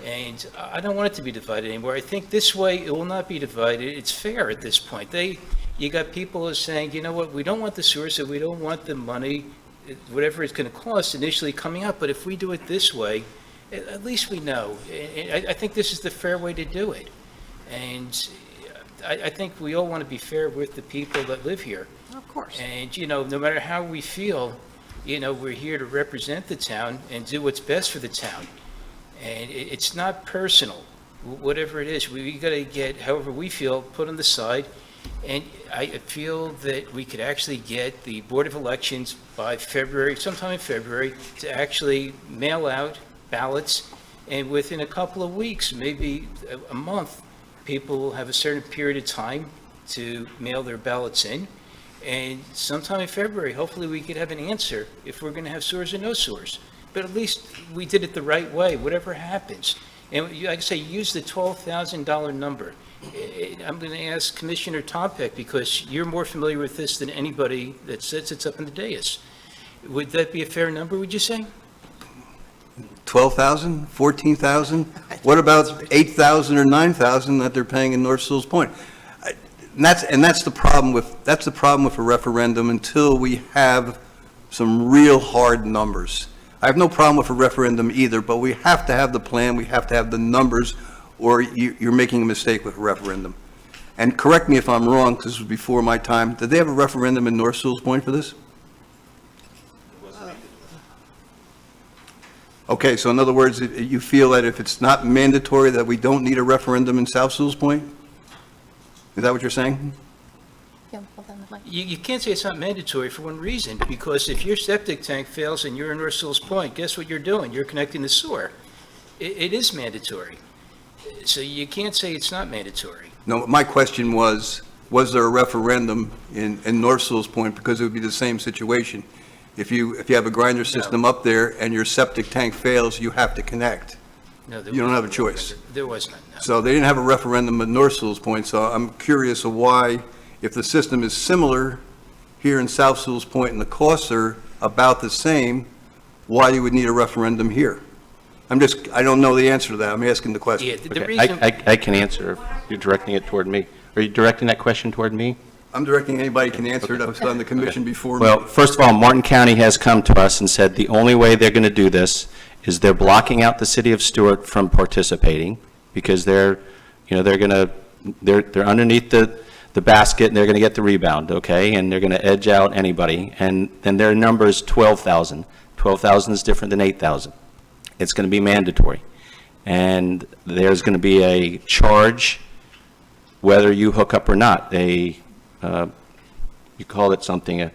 And I don't want it to be divided anymore. I think this way it will not be divided. It's fair at this point. You got people who are saying, you know what, we don't want the sewer, so we don't want the money whatever it's going to cost initially coming up, but if we do it this way, at least we know. And I think this is the fair way to do it. And I think we all want to be fair with the people that live here. Of course. And, no matter how we feel, we're here to represent the town and do what's best for the town. And it's not personal, whatever it is. We got to get, however we feel, put on the side. And I feel that we could actually get the Board of Elections by February, sometime in February, to actually mail out ballots. And within a couple of weeks, maybe a month, people will have a certain period of time to mail their ballots in. And sometime in February, hopefully we could have an answer if we're going to have sewers or no sewers. But at least we did it the right way, whatever happens. And like I say, use the $12,000 number. I'm going to ask Commissioner Tompeck, because you're more familiar with this than anybody that sits up in the dais. Would that be a fair number, would you say? 12,000, 14,000? What about 8,000 or 9,000 that they're paying in North Sewells Point? And that's the problem with a referendum until we have some real hard numbers. I have no problem with a referendum either, but we have to have the plan, we have to have the numbers, or you're making a mistake with a referendum. And correct me if I'm wrong, because this was before my time, did they have a referendum in North Sewells Point for this? Okay, so in other words, you feel that if it's not mandatory, that we don't need a referendum in South Sewells Point? Is that what you're saying? Yeah, hold on the mic. You can't say it's not mandatory for one reason, because if your septic tank fails and you're in North Sewells Point, guess what you're doing? You're connecting the sewer. It is mandatory. So you can't say it's not mandatory. No, my question was there a referendum in North Sewells Point, because it would be the same situation. If you have a grinder system up there and your septic tank fails, you have to connect. No, You don't have a choice. There was none, no. So they didn't have a referendum at North Sewells Point, so I'm curious of why, if the system is similar here in South Sewells Point and the costs are about the same, why you would need a referendum here? I don't know the answer to that. I'm asking the question. Yeah, the Okay, reason, I can answer if you're directing it toward me. Are you directing that question toward me? I'm directing anybody can answer it. I was on the commission before me. Well, first of all, Martin County has come to us and said the only way they're going to do this is they're blocking out the city of Stewart from participating, because they're underneath the basket and they're going to get the rebound, okay? And they're going to edge out anybody. And then their number is 12,000. 12,000 is different than 8,000. It's going to be mandatory. And there's going to be a charge whether you hook up or not. You call it something,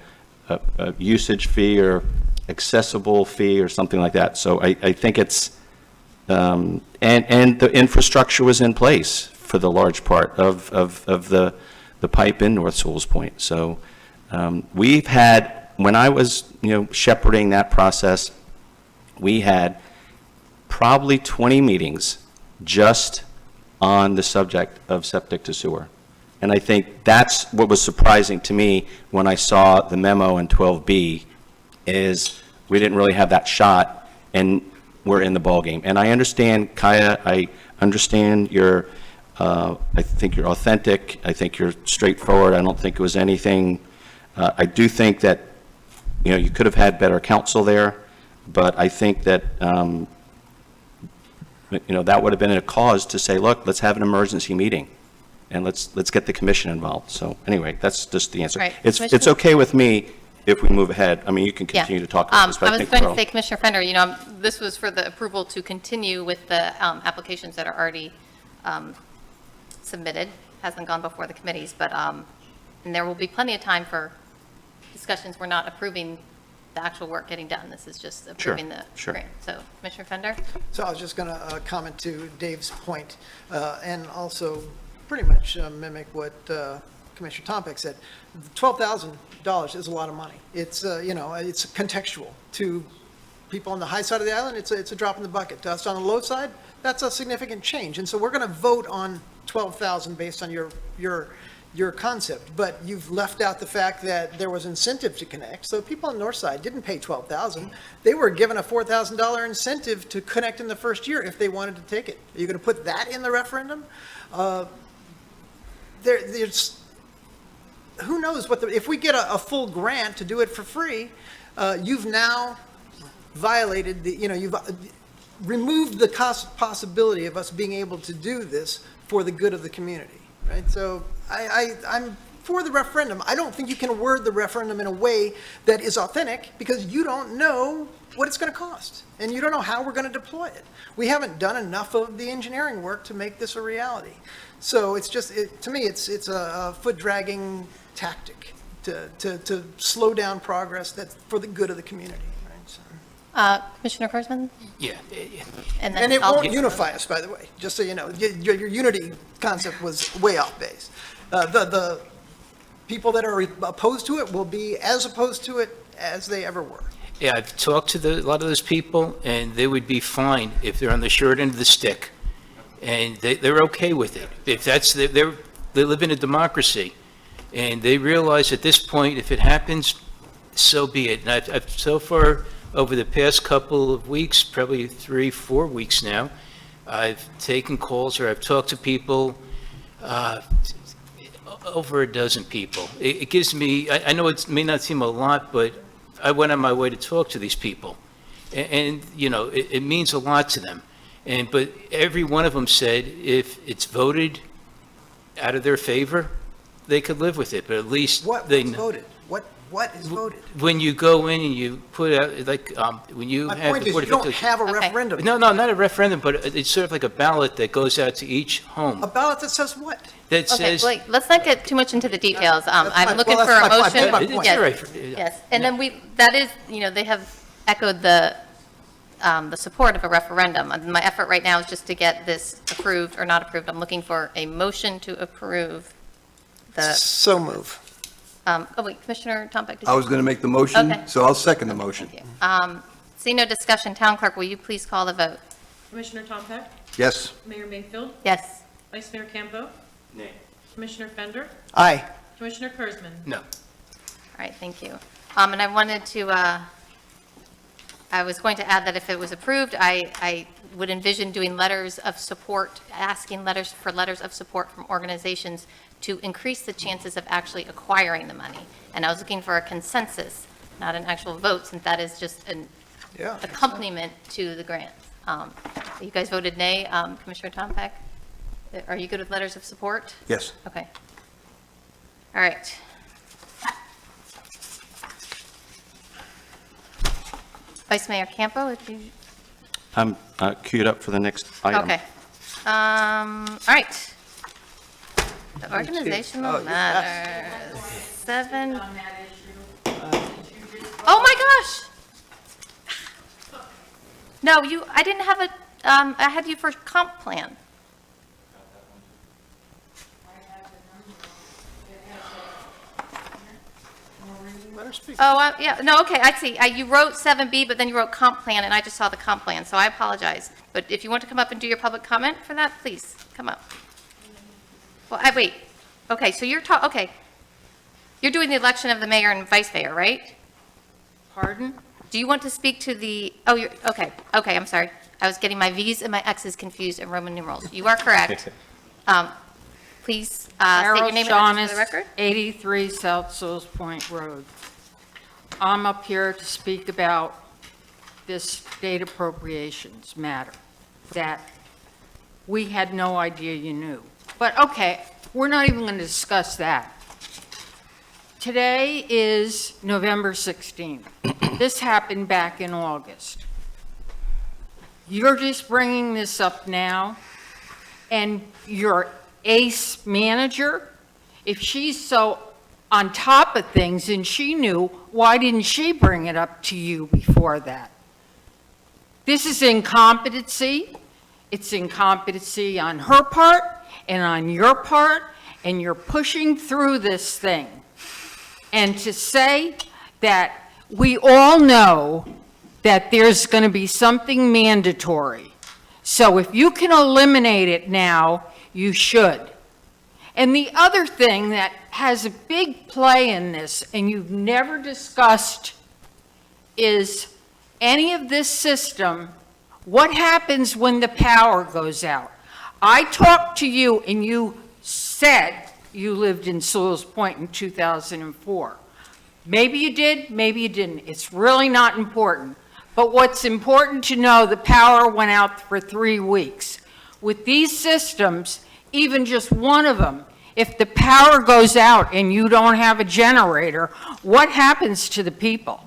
a usage fee or accessible fee or something like that. So I think it's, and the infrastructure was in place for the large part of the pipe in North Sewells Point. So we've had, when I was, shepherding that process, we had probably 20 meetings just on the subject of septic to sewer. And I think that's what was surprising to me when I saw the memo in 12B, is we didn't really have that shot, and we're in the ballgame. And I understand, Kaya, I understand I think you're authentic, I think you're straightforward, I don't think it was anything, I do think that, you could have had better counsel there, but I think that, that would have been a cause to say, look, let's have an emergency meeting, and let's get the commission involved. So anyway, that's just the answer. Right. It's Commissioner- okay with me if we move ahead. I mean, you can Yeah. continue to talk about this, but I I was think going we're to all... say, Commissioner Fender, this was for the approval to continue with the applications that are already submitted. Hasn't gone before the committees, but, and there will be plenty of time for discussions. We're not approving the actual work getting done. This is just approving the sure. grant. So, Commissioner Fender? So I was just going to comment to Dave's point, and also pretty much mimic what Commissioner Tompeck said. $12,000 is a lot of money. It's, it's contextual. To people on the high side of the island, it's a drop in the bucket. To us on the low side, that's a significant change. And so we're going to vote on $12,000 based on your concept, but you've left out the fact that there was incentive to connect. So people on the north side didn't pay $12,000. They were given a $4,000 incentive to connect in the first year if they wanted to take it. Are you going to put that in the referendum? There's, who knows if we get a full grant to do it for free, you've now violated you've removed the possibility of us being able to do this for the good of the community, right? So I'm for the referendum. I don't think you can word the referendum in a way that is authentic because you don't know what it's going to cost, and you don't know how we're going to deploy it. We haven't done enough of the engineering work to make this a reality. So it's just, to me, it's a foot-dragging tactic to slow down progress that's for the good of the community, right? So. Commissioner Kurzman? Yeah. And then And it I'll- won't unify us, by the way, just so you know. Your unity concept was way off base. The people that are opposed to it will be as opposed to it as they ever were. Yeah, I've talked to a lot of those people, and they would be fine if they're on the short end of the stick, and they're okay with it. If that's, they live in a democracy, and they realize at this point, if it happens, so be it. And I've so far, over the past couple of weeks, probably 3-4 weeks now, I've taken calls or I've talked to people, over a dozen people. It gives me, I know it may not seem a lot, but I went on my way to talk to these people. And you know, it means a lot to them. But every one of them said if it's voted out of their favor, they could live with it, but at least they What's know. voted? What is voted? When you go in and you put out, like, when you My have point the is, Board you of don't Appeals- have a Okay. referendum. No, not a referendum, but it's sort of like a ballot that goes out to each home A ballot that says what? that Okay, says. wait, let's not get too much into the details. That's I'm fine. looking Well, for a that's my motion. point. It's Yes, all right. yes. And then that is, they have echoed the support of a referendum. And my effort right now is just to get this approved or not approved. I'm looking for a motion to approve the, So move. oh wait, Commissioner Tombeck. did I you- was going to make the motion, Okay. so I'll second the motion. Thank you. See no discussion. Town Clerk, will you please call the vote? Commissioner Tombeck? Yes. Mayor Mayfield? Yes. Vice Mayor Campo? Nay. Commissioner Fender? Aye. Commissioner Kurzman? No. All right, thank you. And I wanted to, I was going to add that if it was approved, I would envision doing letters of support, asking letters of support from organizations to increase the chances of actually acquiring the money. And I was looking for a consensus, not an actual vote, since that is just an Yeah. accompaniment to the grant. You guys voted nay. Commissioner Tombeck, are you good with letters of support? Yes. Okay. All right. Vice Mayor Campo, if you, I'm queued up for the next item. okay. All right. The organizational Oh, you're fast. matters, 7. Oh, my gosh! No, I didn't have I had you for comp plan. Let her speak. Oh, yeah, no, okay, I see. You wrote 7B, but then you wrote comp plan, and I just saw the comp plan, so I apologize. But if you want to come up and do your public comment for that, please, come up. Well, wait, okay, so okay. You're doing the election of the mayor and vice mayor, right? Pardon? Do you want to speak to okay, I'm sorry. I was getting my V's and my X's confused in Roman numerals. You are correct. Please state your name and address for the record. 83 South Sewalls Point Road. I'm up here to speak about this state appropriations matter that we had no idea you knew. But okay, we're not even going to discuss that. Today is November 16th. This happened back in August. You're just bringing this up now, and your ace manager, if she's so on top of things and she knew, why didn't she bring it up to you before that? This is incompetency. It's incompetency on her part and on your part, and you're pushing through this thing. And to say that we all know that there's going to be something mandatory. So if you can eliminate it now, you should. And the other thing that has a big play in this, and you've never discussed, is any of this system, what happens when the power goes out? I talked to you, and you said you lived in Sewalls Point in 2004. Maybe you did, maybe you didn't. It's really not important. But what's important to know, the power went out for 3 weeks. With these systems, even just one of them, if the power goes out and you don't have a generator, what happens to the people?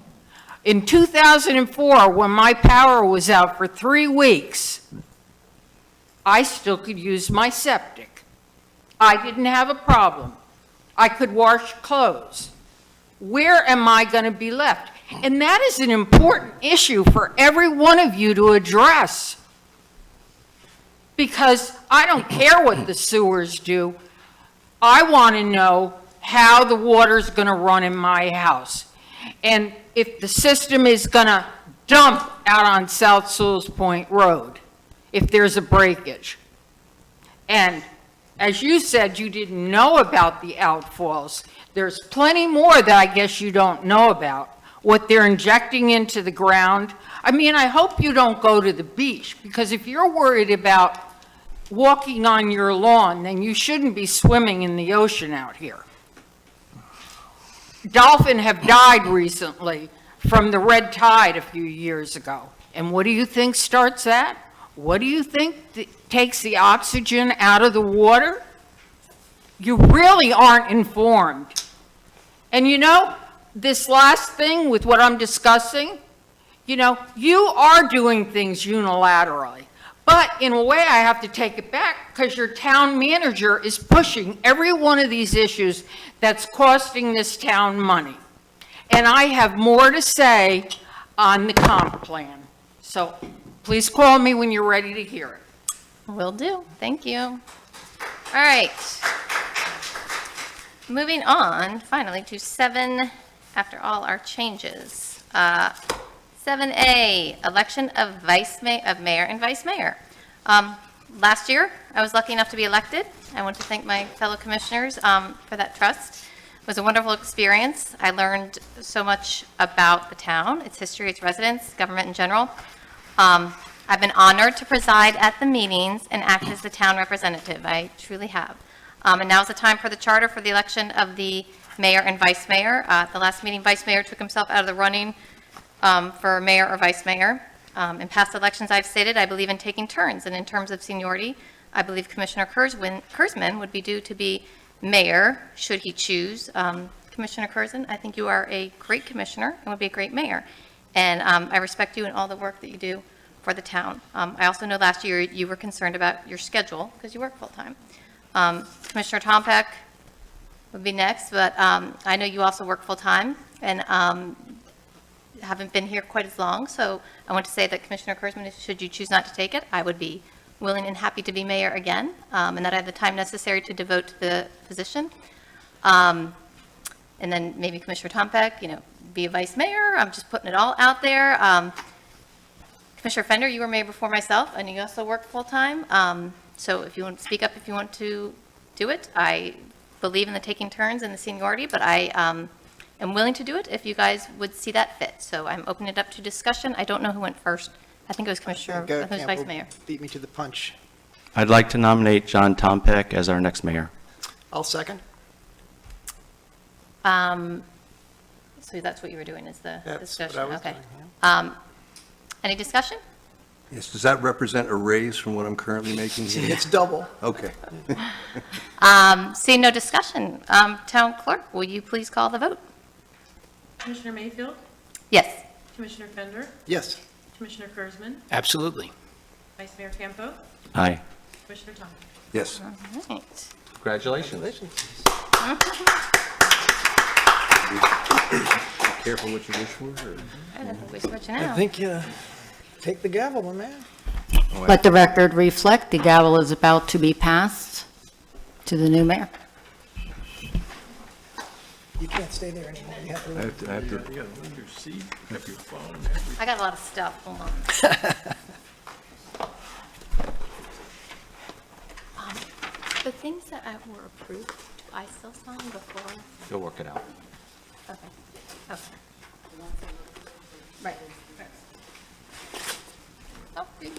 In 2004, when my power was out for 3 weeks, I still could use my septic. I didn't have a problem. I could wash clothes. Where am I going to be left? And that is an important issue for every one of you to address. Because I don't care what the sewers do. I want to know how the water's going to run in my house. And if the system is going to dump out on South Sewalls Point Road, if there's a breakage. And as you said, you didn't know about the outfalls. There's plenty more that I guess you don't know about. What they're injecting into the ground. I mean, I hope you don't go to the beach, because if you're worried about walking on your lawn, then you shouldn't be swimming in the ocean out here. Dolphins have died recently from the red tide a few years ago. And what do you think starts that? What do you think takes the oxygen out of the water? You really aren't informed. And you know, this last thing with what I'm discussing, you know, you are doing things unilaterally. But in a way, I have to take it back, because your town manager is pushing every one of these issues that's costing this town money. And I have more to say on the comp plan. So please call me when you're ready to hear it. Will do. Thank you. All right. Moving on, finally, to 7, after all our changes. 7A, election of mayor and vice mayor. Last year, I was lucky enough to be elected. I want to thank my fellow commissioners for that trust. It was a wonderful experience. I learned so much about the town, its history, its residents, government in general. I've been honored to preside at the meetings and act as the town representative. I truly have. And now is the time for the charter for the election of the mayor and vice mayor. At the last meeting, vice mayor took himself out of the running for mayor or vice mayor. In past elections, I've stated I believe in taking turns, and in terms of seniority, I believe Commissioner Kurzman would be due to be mayor, should he choose. Commissioner Curzon, I think you are a great commissioner and would be a great mayor. And I respect you and all the work that you do for the town. I also know last year you were concerned about your schedule because you work full-time. Commissioner Tompeck would be next, but I know you also work full-time and haven't been here quite as long, so I want to say that Commissioner Kurzman, should you choose not to take it, I would be willing and happy to be mayor again, and that I have the time necessary to devote to the position. And then maybe Commissioner Tompeck, you know, be a vice mayor. I'm just putting it all out there. Commissioner Fender, you were mayor before myself, and you also work full-time. So if you want to speak up, if you want to do it, I believe in the taking turns and the seniority, but I am willing to do it if you guys would see that fit. So I'm opening it up to discussion. I don't know who went first. I think it was Commissioner, Go, who's vice mayor. Beat me to the punch. I'd like to nominate John Tompeck as our next mayor. I'll second. So that's what you were doing, is the That's discussion? what I was Okay. doing, Any discussion? Yes, does that represent a raise from what I'm currently making here? It's double. Okay. Seeing no discussion, Town Clerk, will you please call the vote? Commissioner Mayfield? Yes. Commissioner Fender? Yes. Commissioner Kurzman? Absolutely. Vice Mayor Campo? Aye. Commissioner Thomas? Yes. All right. Congratulations. Careful what you wish for, or? I don't think we're switching I out. think you take the gavel, my man. Let the record reflect, the gavel is about to be passed to the new mayor. You can't stay there anymore. You have to leave. You gotta leave your seat, have your phone, I got a lot of stuff, hold on. The things that were approved, do I still sign before? You'll work it out. Okay, okay. Right. Oh, great.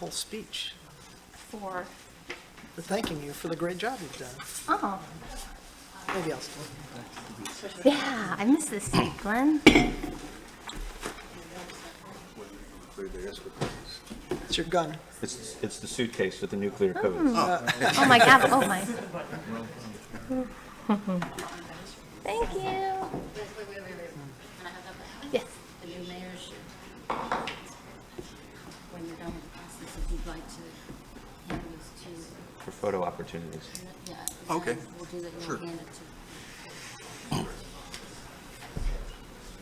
whole speech, For, for thanking you for the great job you've done. oh, Maybe I'll still. yeah, I miss this seat, Glenn. It's your gun. It's the suitcase with the nuclear codes. Oh, my God, oh, my. Thank you. Yes. The new mayor should, when you're done with the process, if you'd like to hand these to, For photo opportunities. yeah. Okay. We'll do that, Sure. you'll hand it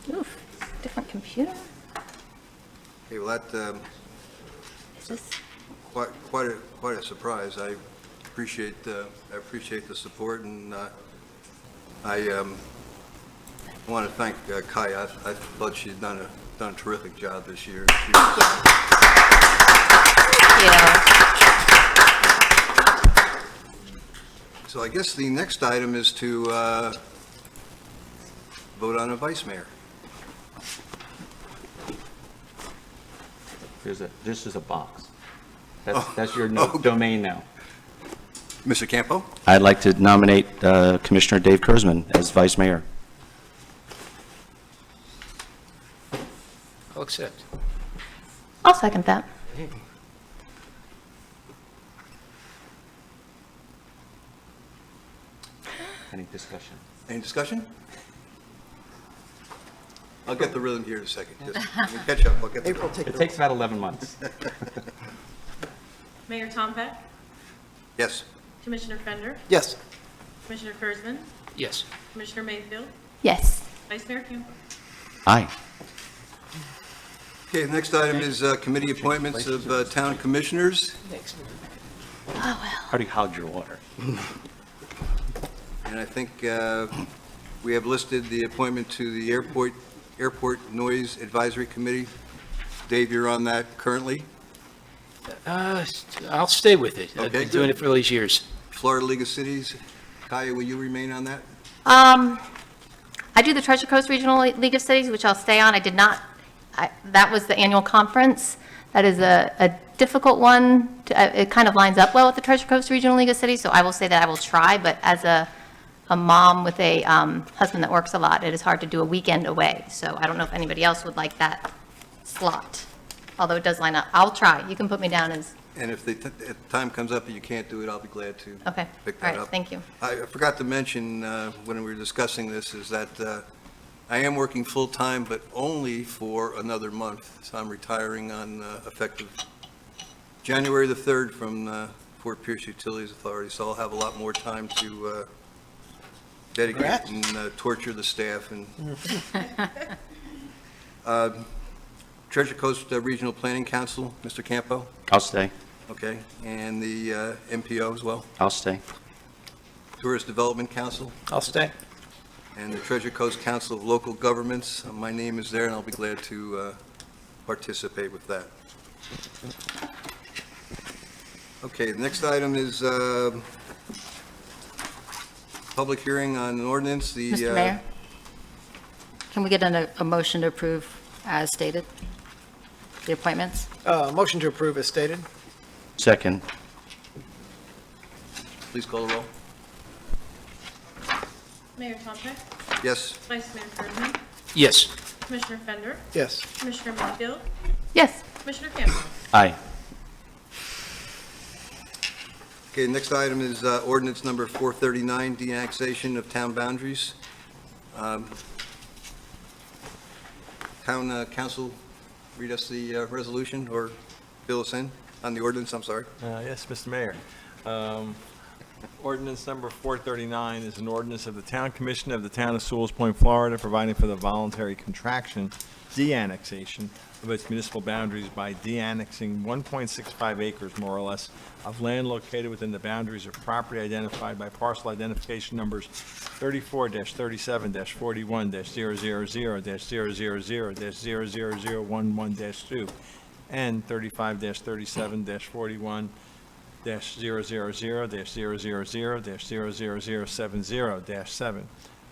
to. Oof, different computer? Okay, well, that, Is this? quite a surprise. I appreciate the support, and I want to thank Kaya. I thought she'd done a terrific job this year. She was- Yeah. So I guess the next item is to vote on a vice mayor. This is a box. Oh. That's your Oh. domain now. Mr. Campo? I'd like to nominate Commissioner Dave Kurzman as vice mayor. I'll accept. I'll second that. Any discussion? Any discussion? I'll get the rhythm here in a second. Just let me catch up. I'll get the April, take It the. takes about 11 months. Mayor Tom Peck, Yes. Commissioner Fender, Yes. Commissioner Kurzman, Yes. Commissioner Mayfield, Yes. Vice Mayor Campbell. Aye. Okay, the next item is committee appointments of town commissioners. Already hogged your water. And I think we have listed the appointment to the Airport Noise Advisory Committee. Dave, you're on that currently. I'll stay with it. I've Okay, been doing good. it for all these years. Florida League of Cities. Kaya, will you remain on that? I do the Treasure Coast Regional League of Cities, which I'll stay on. I did not, that was the annual conference. That is a difficult one. It kind of lines up well with the Treasure Coast Regional League of Cities, so I will say that I will try, but as a mom with a husband that works a lot, it is hard to do a weekend away. So I don't know if anybody else would like that slot, although it does line up. I'll try. You can put me down as, And if the time comes up and you can't do it, I'll be glad to okay. pick All that right, up. thank you. I forgot to mention when we were discussing this is that I am working full-time, but only for another month. So I'm retiring on effective January the 3rd from Fort Pierce Utilities Authority, so I'll have a lot more time to dedicate Congrats. and torture the staff. And Treasure Coast Regional Planning Council, Mr. Campo, I'll stay. okay, and the MPO as well, I'll stay. Tourist Development Council, I'll stay. and the Treasure Coast Council of Local Governments. My name is there, and I'll be glad to participate with that. Okay, the next item is public hearing on an ordinance, the... Mr. Mayor? Can we get a motion to approve as stated, the appointments? Motion to approve as stated. Second. Please call the roll. Mayor Tom Peck, Yes. Vice Mayor Kurzman, Yes. Commissioner Fender, Yes. Commissioner Mayfield, Yes. Commissioner Campbell. Aye. Okay, next item is ordinance number 439, deannexation of town boundaries. Town council, read us the resolution, or fill us in on the ordinance, I'm sorry. Yes, Mr. Mayor. Ordinance number 439 is an ordinance of the Town Commission of the Town of Sewalls Point, Florida, providing for the voluntary contraction, deannexation of its municipal boundaries by deannexing 1.65 acres, more or less, of land located within the boundaries of property identified by parcel identification numbers 34-37-41-000-000-00011-2 and 35-37-41-000-000-00070-7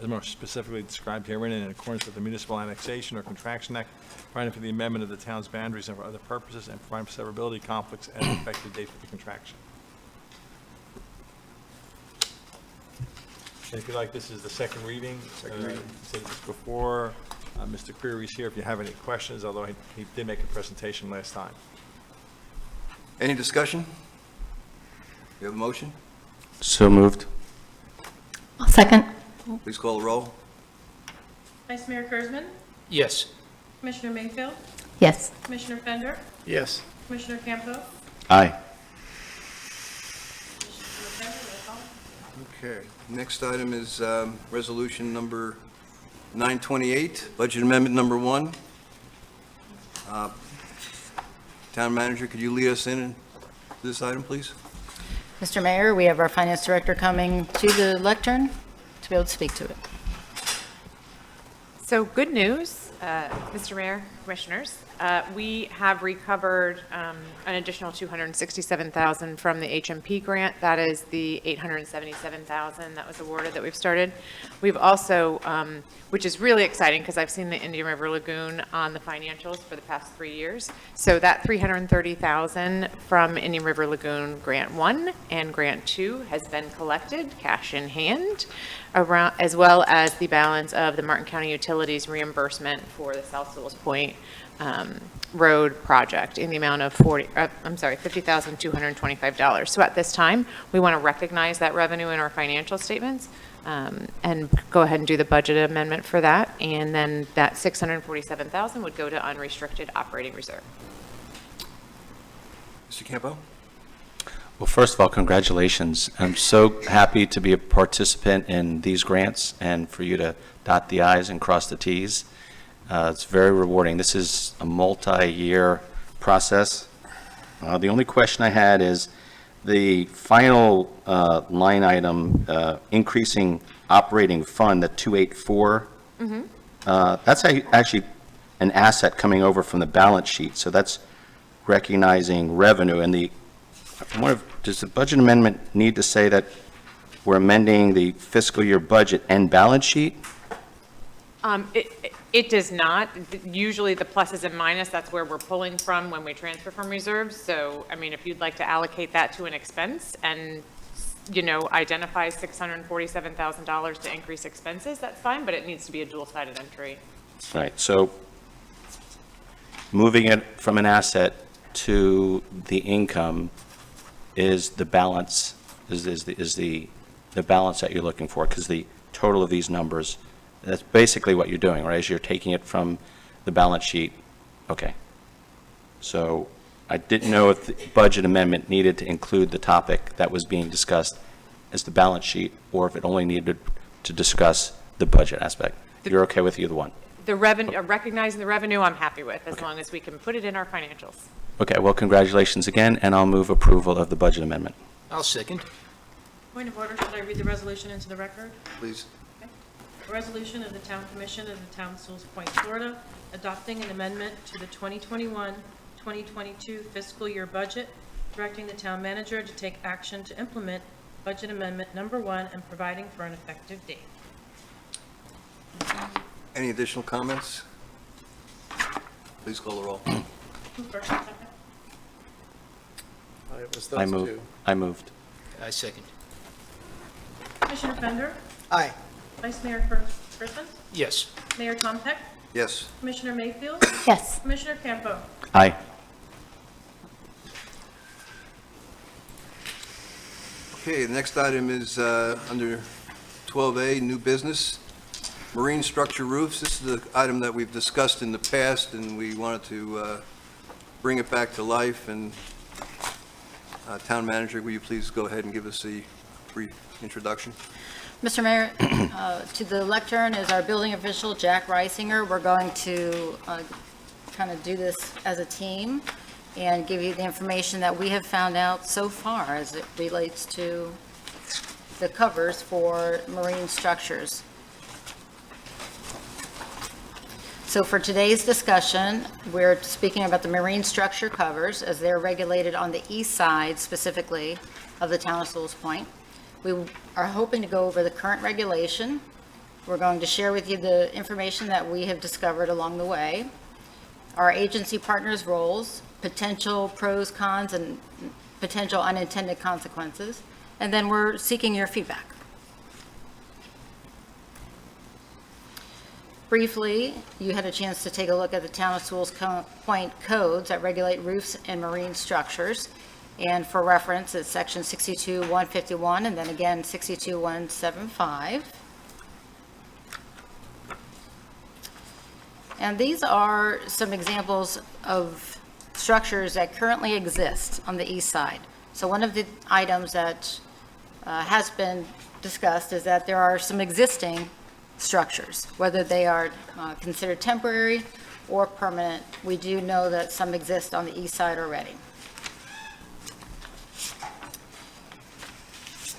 as more specifically described herein in accordance with the Municipal Annexation or Contraction Act, providing for the amendment of the town's boundaries and for other purposes, and providing for severability conflicts and an effective date for the contraction. And if you like, this is the second reading. Said this before. Mr. Creary's here if you have any questions, although he did make a presentation last time. Any discussion? You have a motion? So moved. I'll second. Please call the roll. Vice Mayor Kurzman, Yes. Commissioner Mayfield, Yes. Commissioner Fender, Yes. Commissioner Campo. Aye. Commissioner Fender, roll call. Okay. Next item is resolution number 928, budget amendment number 1. Town manager, could you lead us in this item, please? Mr. Mayor, we have our finance director coming to the lectern to be able to speak to it. So good news, Mr. Mayor, Commissioners. We have recovered an additional $267,000 from the HMP grant. That is the $877,000 that was awarded that we've started. We've also, which is really exciting because I've seen the Indian River Lagoon on the financials for the past 3 years. So that $330,000 from Indian River Lagoon Grant 1 and Grant 2 has been collected, cash in hand, around, as well as the balance of the Martin County Utilities reimbursement for the South Sewalls Point road project in the amount of $50,225. So at this time, we want to recognize that revenue in our financial statements and go ahead and do the budget amendment for that. And then that $647,000 would go to unrestricted operating reserve. Mr. Campo? Well, first of all, congratulations. I'm so happy to be a participant in these grants and for you to dot the i's and cross the t's. It's very rewarding. This is a multi-year process. The only question I had is the final line item, increasing operating fund, the 284. That's actually an asset coming over from the balance sheet, so that's recognizing revenue. And does the budget amendment need to say that we're amending the fiscal year budget and balance sheet? It does not. Usually the pluses and minus, that's where we're pulling from when we transfer from reserves. So, I mean, if you'd like to allocate that to an expense and, you know, identify $647,000 to increase expenses, that's fine, but it needs to be a dual-sided entry. Right, so moving it from an asset to the income is the balance, is the balance that you're looking for, because the total of these numbers, that's basically what you're doing, right? Is you're taking it from the balance sheet. Okay. So I didn't know if the budget amendment needed to include the topic that was being discussed as the balance sheet, or if it only needed to discuss the budget aspect. You're okay with either one? The revenue, recognizing the revenue, I'm happy with, as long as we can put it in our financials. Okay, well, congratulations again, and I'll move approval of the budget amendment. I'll second. Point of order, should I read the resolution into the record? Please. A resolution of the Town Commission of the Town of Sewalls Point, Florida, adopting an amendment to the 2021-2022 fiscal year budget, directing the town manager to take action to implement budget amendment number 1 and providing for an effective date. Any additional comments? Please call the roll. Who first and second? It was I those moved. two. I moved. I second. Commissioner Fender, Aye. Vice Mayor Griffin, Yes. Mayor Tom Peck, Yes. Commissioner Mayfield, Yes. Commissioner Campo. Aye. Okay, the next item is under 12A, new business, marine structure roofs. This is the item that we've discussed in the past, and we wanted to bring it back to life. And Town Manager, will you please go ahead and give us a brief introduction? Mr. Mayor, to the lectern is our building official, Jack Reisinger. We're going to kind of do this as a team and give you the information that we have found out so far as it relates to the covers for marine structures. So for today's discussion, we're speaking about the marine structure covers as they're regulated on the east side specifically of the town of Sewalls Point. We are hoping to go over the current regulation, We're going to share with you the information that we have discovered along the way, our agency partners' roles, potential pros, cons, and potential unintended consequences, and then we're seeking your feedback. Briefly, you had a chance to take a look at the Town of Sewalls Point codes that regulate roofs and marine structures. And for reference, it's section 62-151, and then again 62-175. And these are some examples of structures that currently exist on the east side. So one of the items that has been discussed is that there are some existing structures, whether they are considered temporary or permanent. We do know that some exist on the east side already.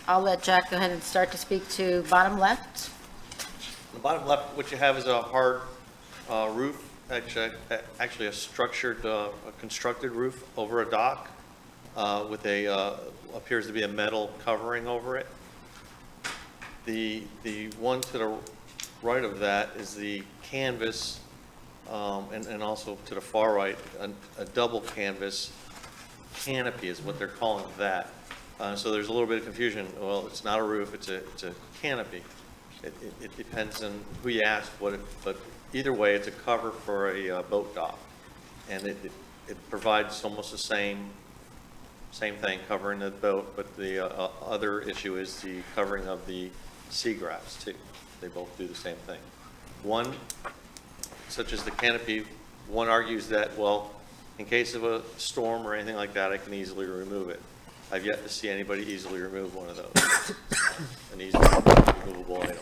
I'll let Jack go ahead and start to speak to bottom left. The bottom left, what you have is a hard roof, actually a structured, a constructed roof over a dock with a, appears to be a metal covering over it. The one to the right of that is the canvas, and also to the far right, a double canvas canopy is what they're calling that. So there's a little bit of confusion. Well, it's not a roof, it's a canopy. It depends on who you ask, but either way, it's a cover for a boat dock. And it provides almost the same thing, covering the boat, but the other issue is the covering of the seagrass too. They both do the same thing. One, such as the canopy, one argues that, well, in case of a storm or anything like that, I can easily remove it. I've yet to see anybody easily remove one of those, an easily removable item.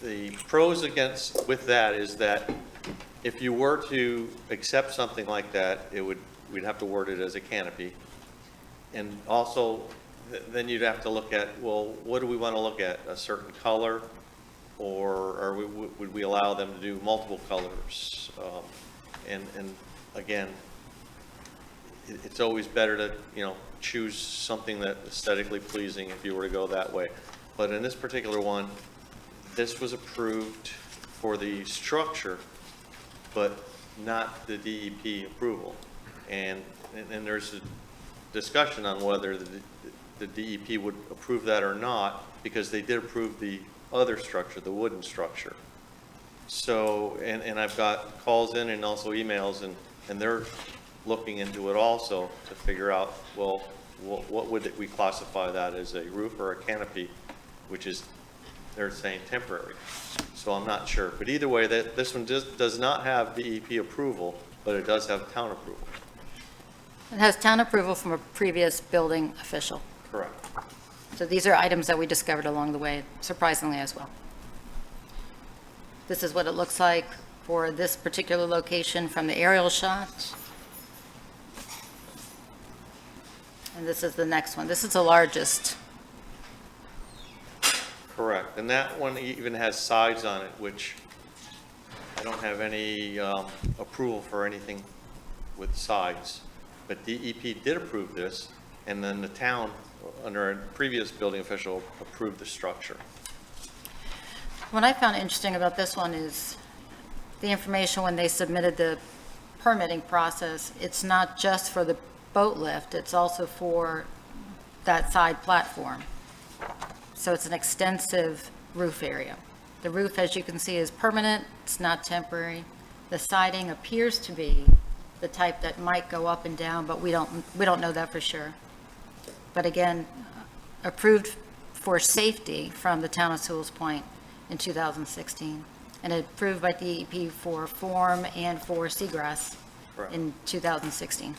The pros against with that is that if you were to accept something like that, we'd have to word it as a canopy. And also, then you'd have to look at, well, what do we want to look at? A certain color, or would we allow them to do multiple colors? And again, it's always better to, choose something that's aesthetically pleasing if you were to go that way. But in this particular one, this was approved for the structure, but not the DEP approval. And there's a discussion on whether the DEP would approve that or not, because they did approve the other structure, the wooden structure. So, and I've got calls in and also emails, and they're looking into it also to figure out, well, what would we classify that as, a roof or a canopy, which is, they're saying temporary. So I'm not sure. But either way, this one does not have DEP approval, but it does have town approval. It has town approval from a previous building official. Correct. So these are items that we discovered along the way, surprisingly as well. This is what it looks like for this particular location from the aerial shot. And this is the next one. This is the largest. Correct. And that one even has sides on it, which I don't have any approval for anything with sides. But DEP did approve this, and then the town, under a previous building official, approved the structure. What I found interesting about this one is the information when they submitted the permitting process. It's not just for the boat lift, it's also for that side platform. So it's an extensive roof area. The roof, as you can see, is permanent, it's not temporary. The siding appears to be the type that might go up and down, but we don't know that for sure. But again, approved for safety from the town of Sewalls Point in 2016, and approved by DEP for form and for seagrass Correct. in 2016.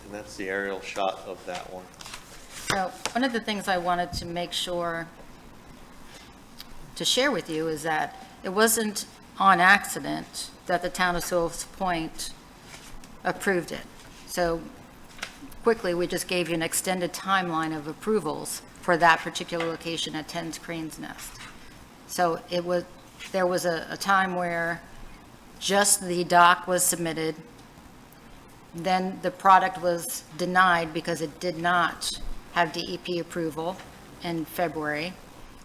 And that's the aerial shot of that one. So one of the things I wanted to make sure to share with you is that it wasn't on accident that the town of Sewalls Point approved it. So quickly, we just gave you an extended timeline of approvals for that particular location at 10 Crane's Nest. So there was a time where just the dock was submitted, then the product was denied because it did not have DEP approval in February.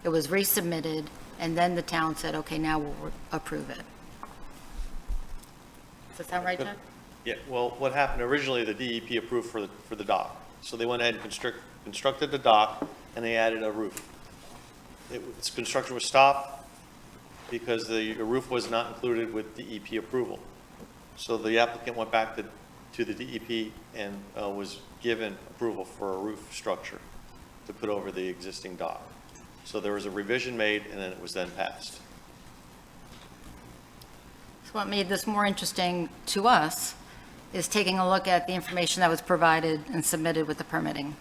It was resubmitted, and then the town said, okay, now we'll approve it. Does that sound right, John? Yeah, well, what happened originally, the DEP approved for the dock. So they went ahead and constructed the dock, and they added a roof. Its construction was stopped because the roof was not included with DEP approval. So the applicant went back to the DEP and was given approval for a roof structure to put over the existing dock. So there was a revision made, and then it was then passed. So what made this more interesting to us is taking a look at the information that was provided and submitted with the permitting.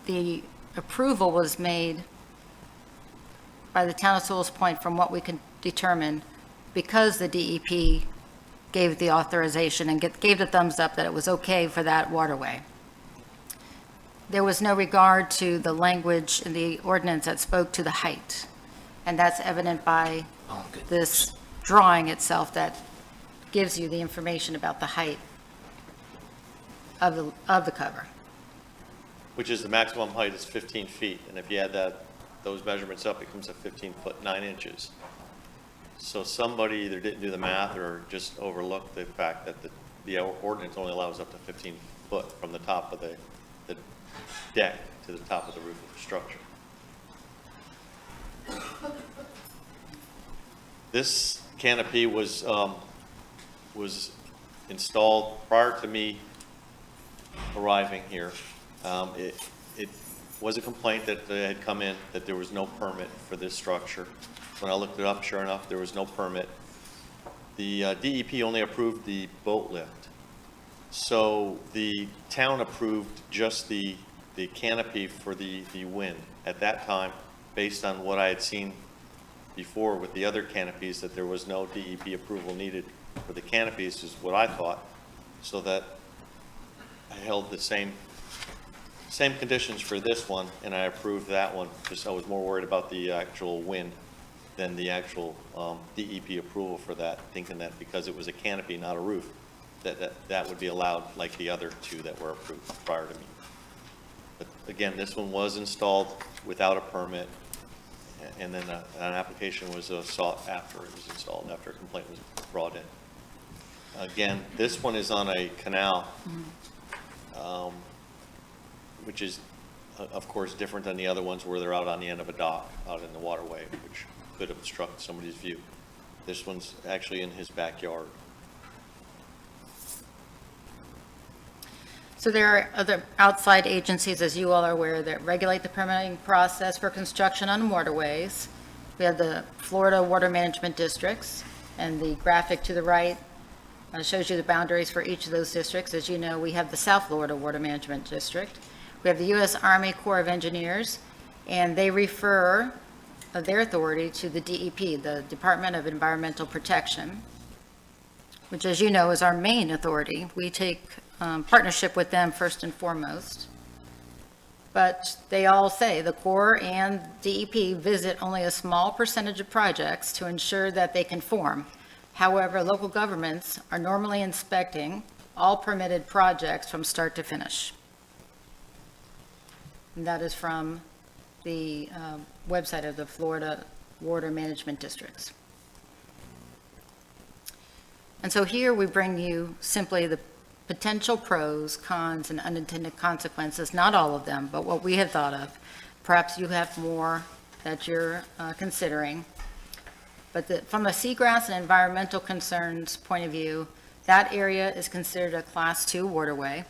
The approval was made by the town of Sewalls Point, from what we could determine, because the DEP gave the authorization and gave the thumbs up that it was okay for that waterway. There was no regard to the language in the ordinance that spoke to the height, and that's evident by this drawing itself that gives you the information about the height of the cover. Which is the maximum height is 15 feet, and if you add those measurements up, it comes to 15 foot 9 inches. So somebody either didn't do the math or just overlooked the fact that the ordinance only allows up to 15 foot from the top of the deck to the top of the roof of the structure. This canopy was installed prior to me arriving here. It was a complaint that had come in that there was no permit for this structure. When I looked it up, sure enough, there was no permit. The DEP only approved the boat lift. So the town approved just the canopy for the wind. At that time, based on what I had seen before with the other canopies, that there was no DEP approval needed for the canopies, is what I thought, so that I held the same conditions for this one, and I approved that one, because I was more worried about the actual wind than the actual DEP approval for that, thinking that because it was a canopy, not a roof, that would be allowed like the other two that were approved prior to me. But again, this one was installed without a permit, and then an application was sought after it was installed, after a complaint was brought in. Again, this one is on a canal, which is, of course, different than the other ones where they're out on the end of a dock, out in the waterway, which could obstruct somebody's view. This one's actually in his backyard. So there are other outside agencies, as you all are aware, that regulate the permitting process for construction on waterways. We have the Florida Water Management Districts, and the graphic to the right shows you the boundaries for each of those districts. As you know, we have the South Florida Water Management District. We have the U.S. Army Corps of Engineers, and they refer their authority to the DEP, the Department of Environmental Protection, which, as you know, is our main authority. We take partnership with them first and foremost. But they all say the Corps and DEP visit only a small percentage of projects to ensure that they conform. However, local governments are normally inspecting all permitted projects from start to finish. And that is from the website of the Florida Water Management Districts. And so here we bring you simply the potential pros, cons, and unintended consequences, not all of them, but what we have thought of. Perhaps you have more that you're considering. But from a seagrass and environmental concerns point of view, that area is considered a Class 2 waterway.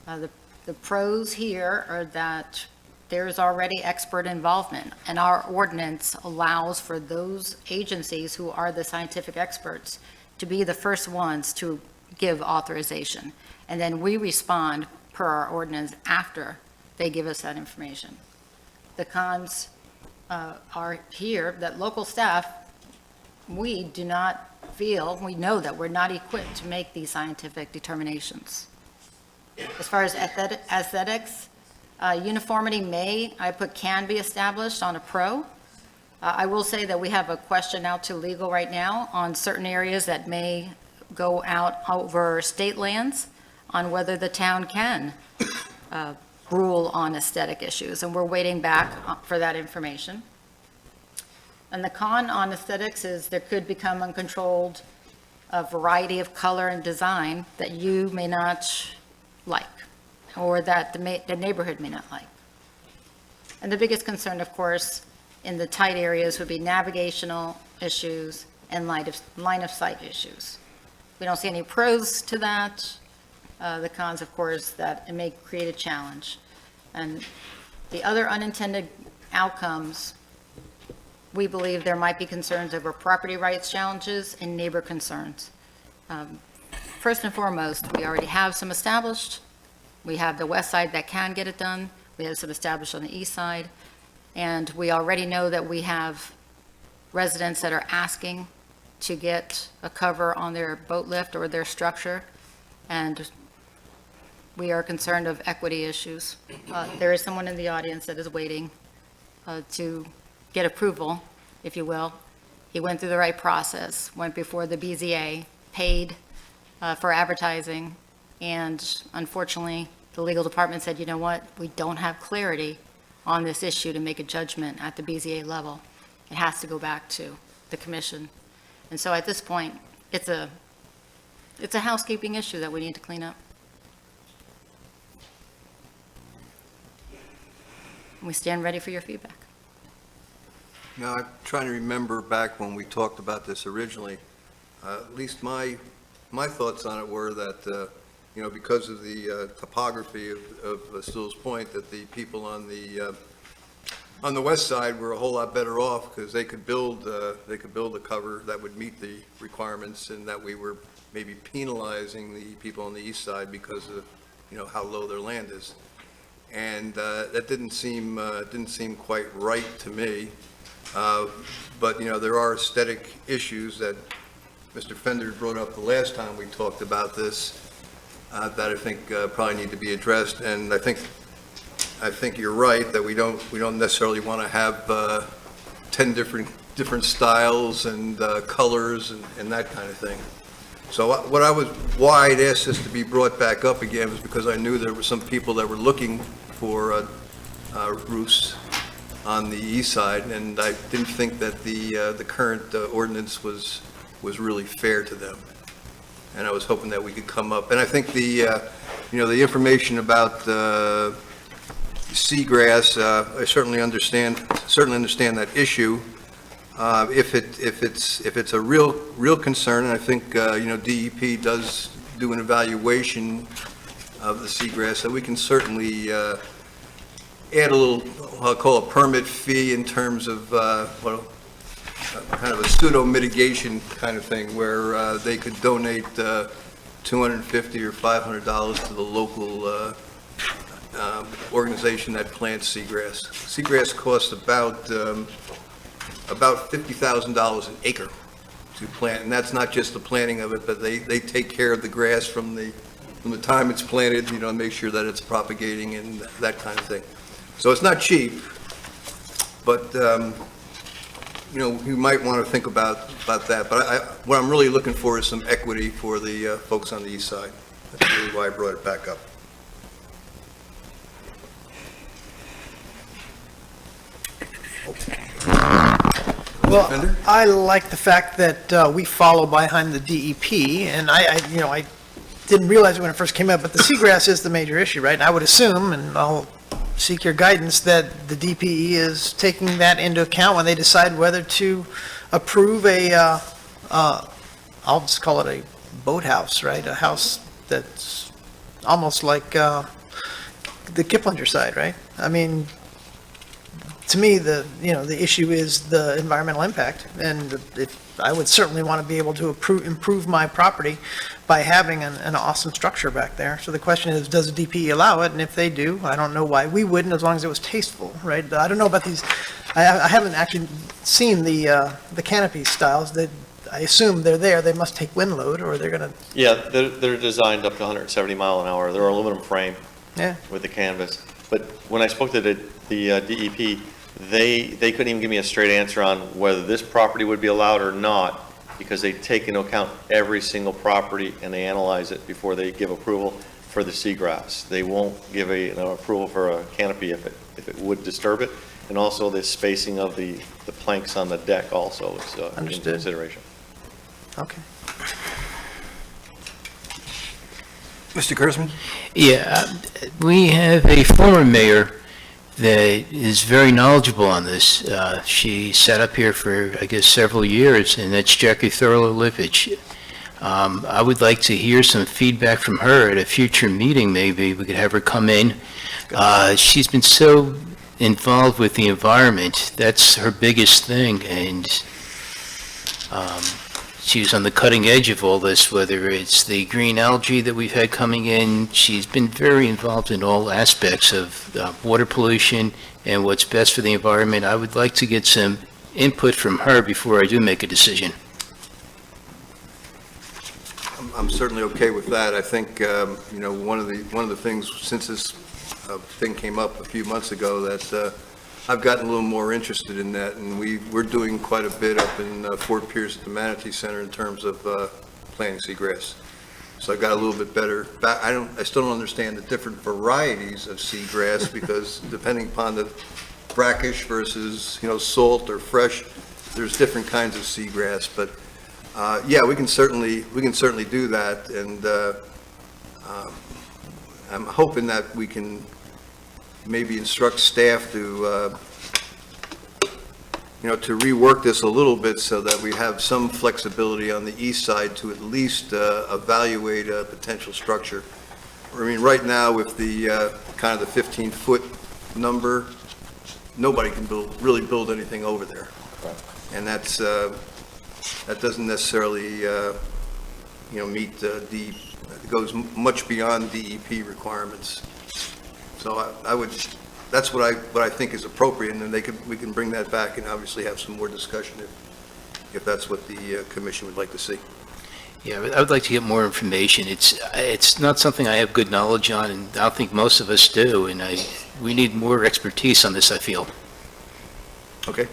The pros here are that there is already expert involvement, and our ordinance allows for those agencies who are the scientific experts to be the first ones to give authorization. And then we respond per our ordinance after they give us that information. The cons are here that local staff, we do not feel, we know that we're not equipped to make these scientific determinations. As far as aesthetics, uniformity can be established on a pro. I will say that we have a question out to legal right now on certain areas that may go out over state lands on whether the town can rule on aesthetic issues, and we're waiting back for that information. And the con on aesthetics is there could become uncontrolled a variety of color and design that you may not like, or that the neighborhood may not like. And the biggest concern, of course, in the tight areas would be navigational issues and line of sight issues. We don't see any pros to that. The cons, of course, that it may create a challenge. And the other unintended outcomes, we believe there might be concerns over property rights challenges and neighbor concerns. First and foremost, we already have some established. We have the west side that can get it done. We have some established on the east side. And we already know that we have residents that are asking to get a cover on their boat lift or their structure. And we are concerned of equity issues. There is someone in the audience that is waiting to get approval, if you will. He went through the right process, went before the BZA, paid for advertising, and unfortunately, the legal department said, you know what, we don't have clarity on this issue to make a judgment at the BZA level. It has to go back to the commission. And so at this point, it's a housekeeping issue that we need to clean up. We stand ready for your feedback. Now, I'm trying to remember back when we talked about this originally, at least my thoughts on it were that, because of the topography of Sewalls Point, that the people on the west side were a whole lot better off because they could build a cover that would meet the requirements, and that we were maybe penalizing the people on the east side because of, how low their land is. And that didn't seem quite right to me. But, there are aesthetic issues that Mr. Fender brought up the last time we talked about this that I think probably need to be addressed. And I think you're right that we don't necessarily want to have 10 different styles and colors and that kind of thing. So why I'd asked this to be brought back up again was because I knew there were some people that were looking for roofs on the east side, and I didn't think that the current ordinance was really fair to them. And I was hoping that we could come up. And I think the information about seagrass, I certainly understand that issue. If it's a real concern, and I think DEP does do an evaluation of the seagrass, that we can certainly add a little, I'll call a permit fee in terms of kind of a pseudo mitigation kind of thing, where they could donate $250 or $500 to the local organization that plants seagrass. Seagrass costs about $50,000 an acre to plant, and that's not just the planting of it, but they take care of the grass from the time it's planted, make sure that it's propagating and that kind of thing. So it's not cheap, but you might want to think about that. But what I'm really looking for is some equity for the folks on the east side. That's really why I brought it back up. Well, I like the fact that we follow behind the DEP, and I didn't realize it when it first came up, but the seagrass is the major issue, right? And I would assume, and I'll seek your guidance, that the DPE is taking that into account when they decide whether to approve I'll just call it a boathouse, right? A house that's almost like the Kiplinger side, right? I mean, to me, the issue is the environmental impact, and I would certainly want to be able to improve my property by having an awesome structure back there. So the question is, does the DPE allow it? And if they do, I don't know why we wouldn't, as long as it was tasteful, right? I don't know about these. I haven't actually seen the canopy styles. That I assume they're there. They must take wind load, or they're gonna. Yeah, they're designed up to 170 mile an hour. They're aluminum frame. Yeah. With the canvas. But when I spoke to the DEP, they couldn't even give me a straight answer on whether this property would be allowed or not, because they take into account every single property and they analyze it before they give approval. for the seagrass. They won't give an approval for a canopy if it would disturb it. And also the spacing of the planks on the deck also is in Understood. consideration. Okay. Mr. Kurzman? Yeah, we have a former mayor that is very knowledgeable on this. She sat up here for, I guess, several years, and that's Jackie Thurlow-Lipich. I would like to hear some feedback from her at a future meeting, maybe. We could have her come in. She's been so involved with the environment. That's her biggest thing, and she's on the cutting edge of all this, whether it's the green algae that we've had coming in. She's been very involved in all aspects of water pollution and what's best for the environment. I would like to get some input from her before I do make a decision. I'm certainly okay with that. I think, one of the things, since this thing came up a few months ago, that I've gotten a little more interested in that, and we're doing quite a bit up in Fort Pierce at the Manatee Center in terms of planting seagrass. So I got a little bit better. I still don't understand the different varieties of seagrass because depending upon the brackish versus, salt or fresh, there's different kinds of seagrass. But yeah, we can certainly do that, and I'm hoping that we can maybe instruct staff to rework this a little bit so that we have some flexibility on the east side to at least evaluate a potential structure. I mean, right now with the kind of the 15-foot number, nobody can really build anything over there. And that doesn't necessarily, meet it goes much beyond DEP requirements. So that's what I think is appropriate, and then we can bring that back and obviously have some more discussion if that's what the commission would like to see. Yeah, I would like to get more information. It's not something I have good knowledge on, and I don't think most of us do, and we need more expertise on this, I feel. Okay?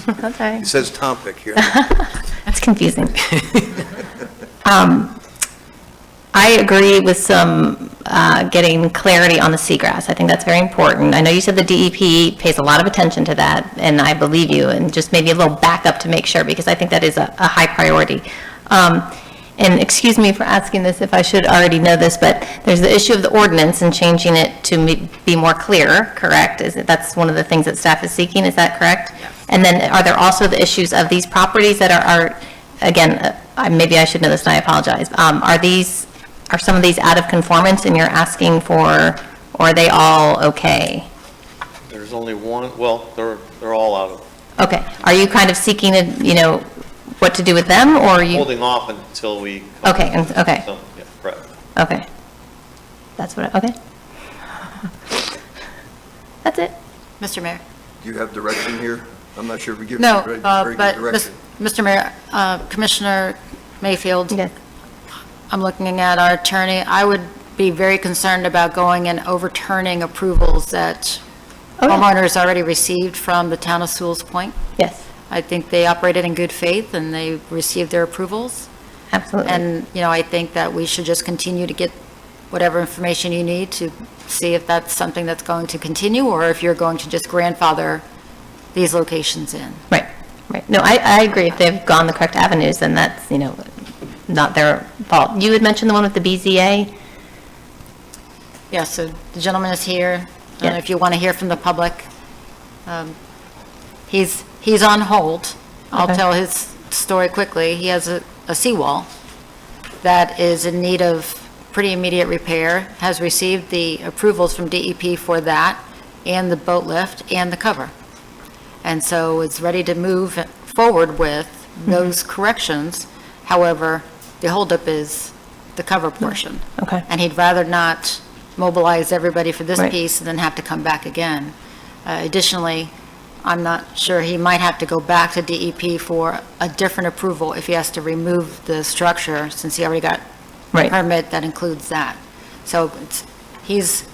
That's all right. It says Tompic here. That's confusing. I agree with some getting clarity on the seagrass. I think that's very important. I know you said the DEP pays a lot of attention to that, and I believe you, and just maybe a little backup to make sure, because I think that is a high priority. And excuse me for asking this if I should already know this, but there's the issue of the ordinance and changing it to be more clear, correct? That's one of the things that staff is seeking, is that correct? And then are there also the issues of these properties that are again, maybe I should know this and I apologize, are some of these out of conformance and you're asking for, or are they all okay? There's only one, well, they're all out of, Okay, are you kind of seeking, what to do with them, or are you? holding off until we. Okay, okay, So, yeah, correct. okay. That's okay. That's it. Mr. Mayor? Do you have direction here? I'm not sure we give No, very good but, direction. Mr. Mayor, Commissioner Mayfield? Yes. I'm looking at our attorney. I would be very concerned about going and overturning approvals that homeowners already received from the town of Sewalls Point. Yes, I think they operated in good faith and they received their approvals. absolutely. And, I think that we should just continue to get whatever information you need to see if that's something that's going to continue, or if you're going to just grandfather these locations in. Right. No, I agree. If they've gone the correct avenues, then that's, not their fault. You had mentioned the one with the BZA? Yeah, so the gentleman is here. Yeah. And if you want to hear from the public, he's on hold. I'll Okay. tell his story quickly. He has a seawall that is in need of pretty immediate repair, has received the approvals from DEP for that, and the boat lift, and the cover. And so it's ready to move forward with those corrections. However, the holdup is the cover portion. Okay. And he'd rather not mobilize everybody for this Right. piece and then have to come back again. Additionally, I'm not sure, he might have to go back to DEP for a different approval if he has to remove the structure, since he already got a Right. permit that includes that. So he's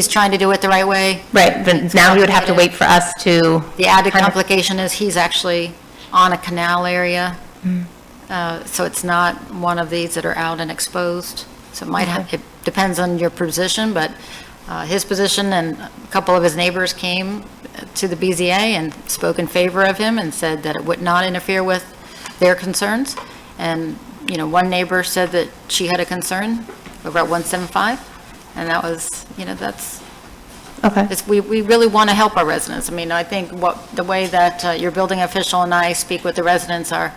trying to do it the right way. Right, but now he would have to wait for us to. The added kind of- complication is he's actually on a canal area, So it's not one of these that are out and exposed. So it might have, it depends on your position, but his position and a couple of his neighbors came to the BZA and spoke in favor of him and said that it would not interfere with their concerns. And, you know, one neighbor said that she had a concern over at 175, and that was, you know, that's, Okay. we really want to help our residents. I mean, I think the way that your building official and I speak with the residents are,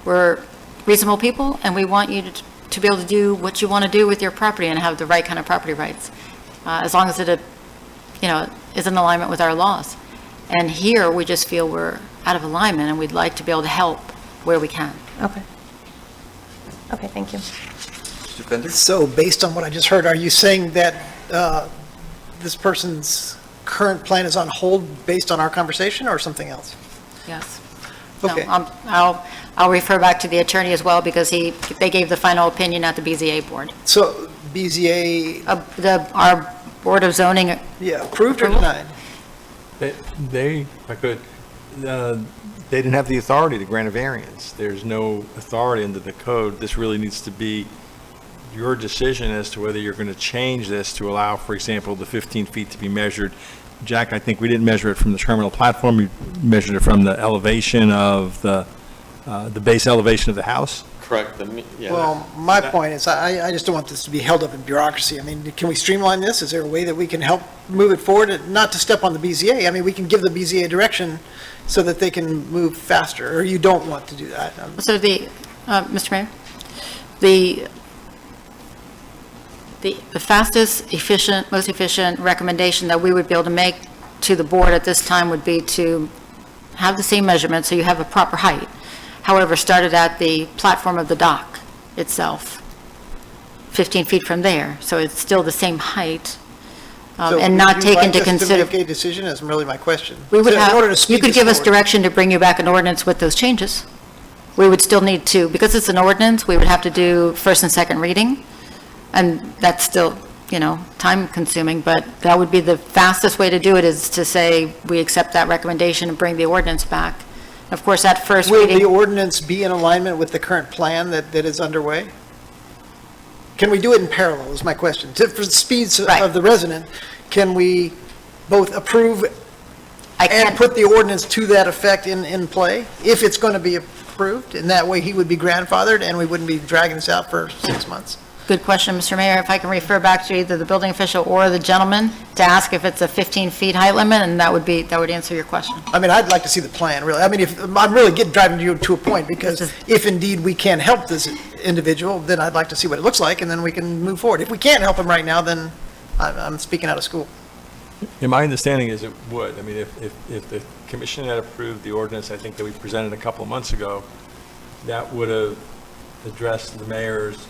we're reasonable people, and we want you to be able to do what you want to do with your property and have the right kind of property rights, as long as it, you know, is in alignment with our laws. And here, we just feel we're out of alignment, and we'd like to be able to help where we can. Okay. Okay, thank you. Mr. Fender? So based on what I just heard, are you saying that this person's current plan is on hold based on our conversation or something else? Yes. No, Okay. I'll refer back to the attorney as well, because they gave the final opinion at the BZA board. So BZA, Our Board of Zoning, yeah, approved or Approval? denied? They, if I could, they didn't have the authority to grant a variance. There's no authority under the code. This really needs to be your decision as to whether you're going to change this to allow, for example, the 15 feet to be measured. Jack, I think we didn't measure it from the terminal platform. We measured it from the elevation of the base elevation of the house. Correct, yeah. Well, my point is, I just don't want this to be held up in bureaucracy. I mean, can we streamline this? Is there a way that we can help move it forward, and not to step on the BZA? I mean, we can give the BZA direction so that they can move faster, or you don't want to do that? so Mr. Mayor, the fastest, efficient, most efficient recommendation that we would be able to make to the board at this time would be to have the same measurement, so you have a proper height. However, started at the platform of the dock itself, 15 feet from there, so it's still the same height, So and not would take you into like us to consider. make a decision is really my question. We would So in order to speed you could this give us forward- direction to bring you back an ordinance with those changes. We would still need to, because it's an ordinance, we would have to do first and second reading, and that's still, you know, time-consuming, but that would be the fastest way to do it, is to say, we accept that recommendation and bring the ordinance back. Of course, that first Will the reading, ordinance be in alignment with the current plan that is underway? Can we do it in parallel, is my question. For the speeds Right. of the resident, can we both approve I and can't, put the ordinance to that effect in play, if it's going to be approved? And that way, he would be grandfathered, and we wouldn't be dragging this out for 6 months. good question, Mr. Mayor, if I can refer back to either the building official or the gentleman to ask if it's a 15 feet height limit, and that would answer your question. I mean, I'd like to see the plan, really. I mean, I'm really driving you to a point, because if indeed we can help this individual, then I'd like to see what it looks like, and then we can move forward. If we can't help him right now, then I'm speaking out of school. Yeah, my understanding is it would. I mean, if the commission had approved the ordinance, I think that we presented a couple of months ago, that would have addressed the mayor's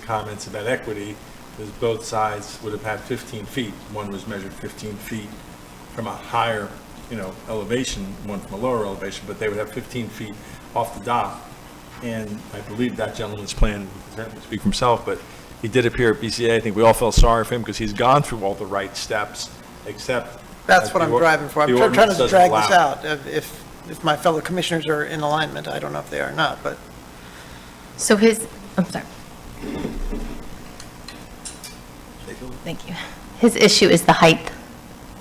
comments about equity, because both sides would have had 15 feet. One was measured 15 feet from a higher, you know, elevation, one from a lower elevation, but they would have 15 feet off the dock. And I believe that gentleman's plan, he can certainly speak for himself, but he did appear at BCA. I think we all felt sorry for him, because he's gone through all the right steps, except. That's what I'm driving for. I'm trying ordinance to doesn't drag this allow. out. If my fellow commissioners are in alignment, I don't know if they are or not, but So I'm sorry. Thank you. His issue is the height.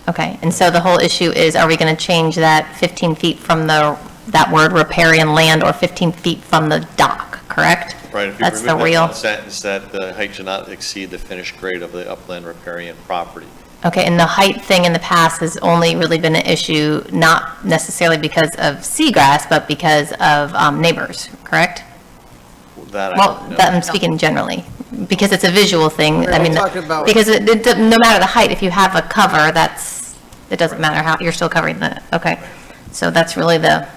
Okay, and so the whole issue is, are we going to change that 15 feet from that word riparian land, or 15 feet from the dock, correct? Right, if you That's the remove that real. one sentence, that the height should not exceed the finished grade of the upland riparian property. Okay, and the height thing in the past has only really been an issue, not necessarily because of seagrass, but because of neighbors, correct? That I Well, don't know. that I'm speaking generally, because it's a visual thing. We're I all mean, talking about- because no matter the height, if you have a cover, it doesn't matter how, you're still covering okay. So that's really I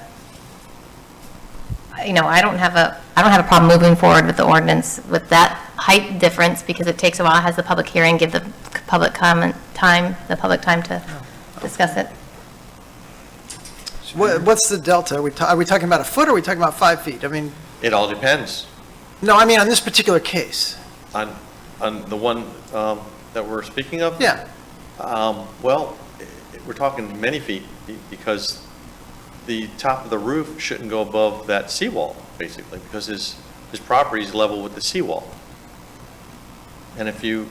don't have a problem moving forward with the ordinance with that height difference, because it takes a while, has the public hearing, give the public time to discuss it. what's the delta? Are we talking about a foot, or are we talking about 5 feet? I mean, It all depends no, I mean on this particular case. on the one that we're speaking of. Yeah. Well, we're talking many feet, because the top of the roof shouldn't go above that seawall, basically, because his property is level with the seawall. And if you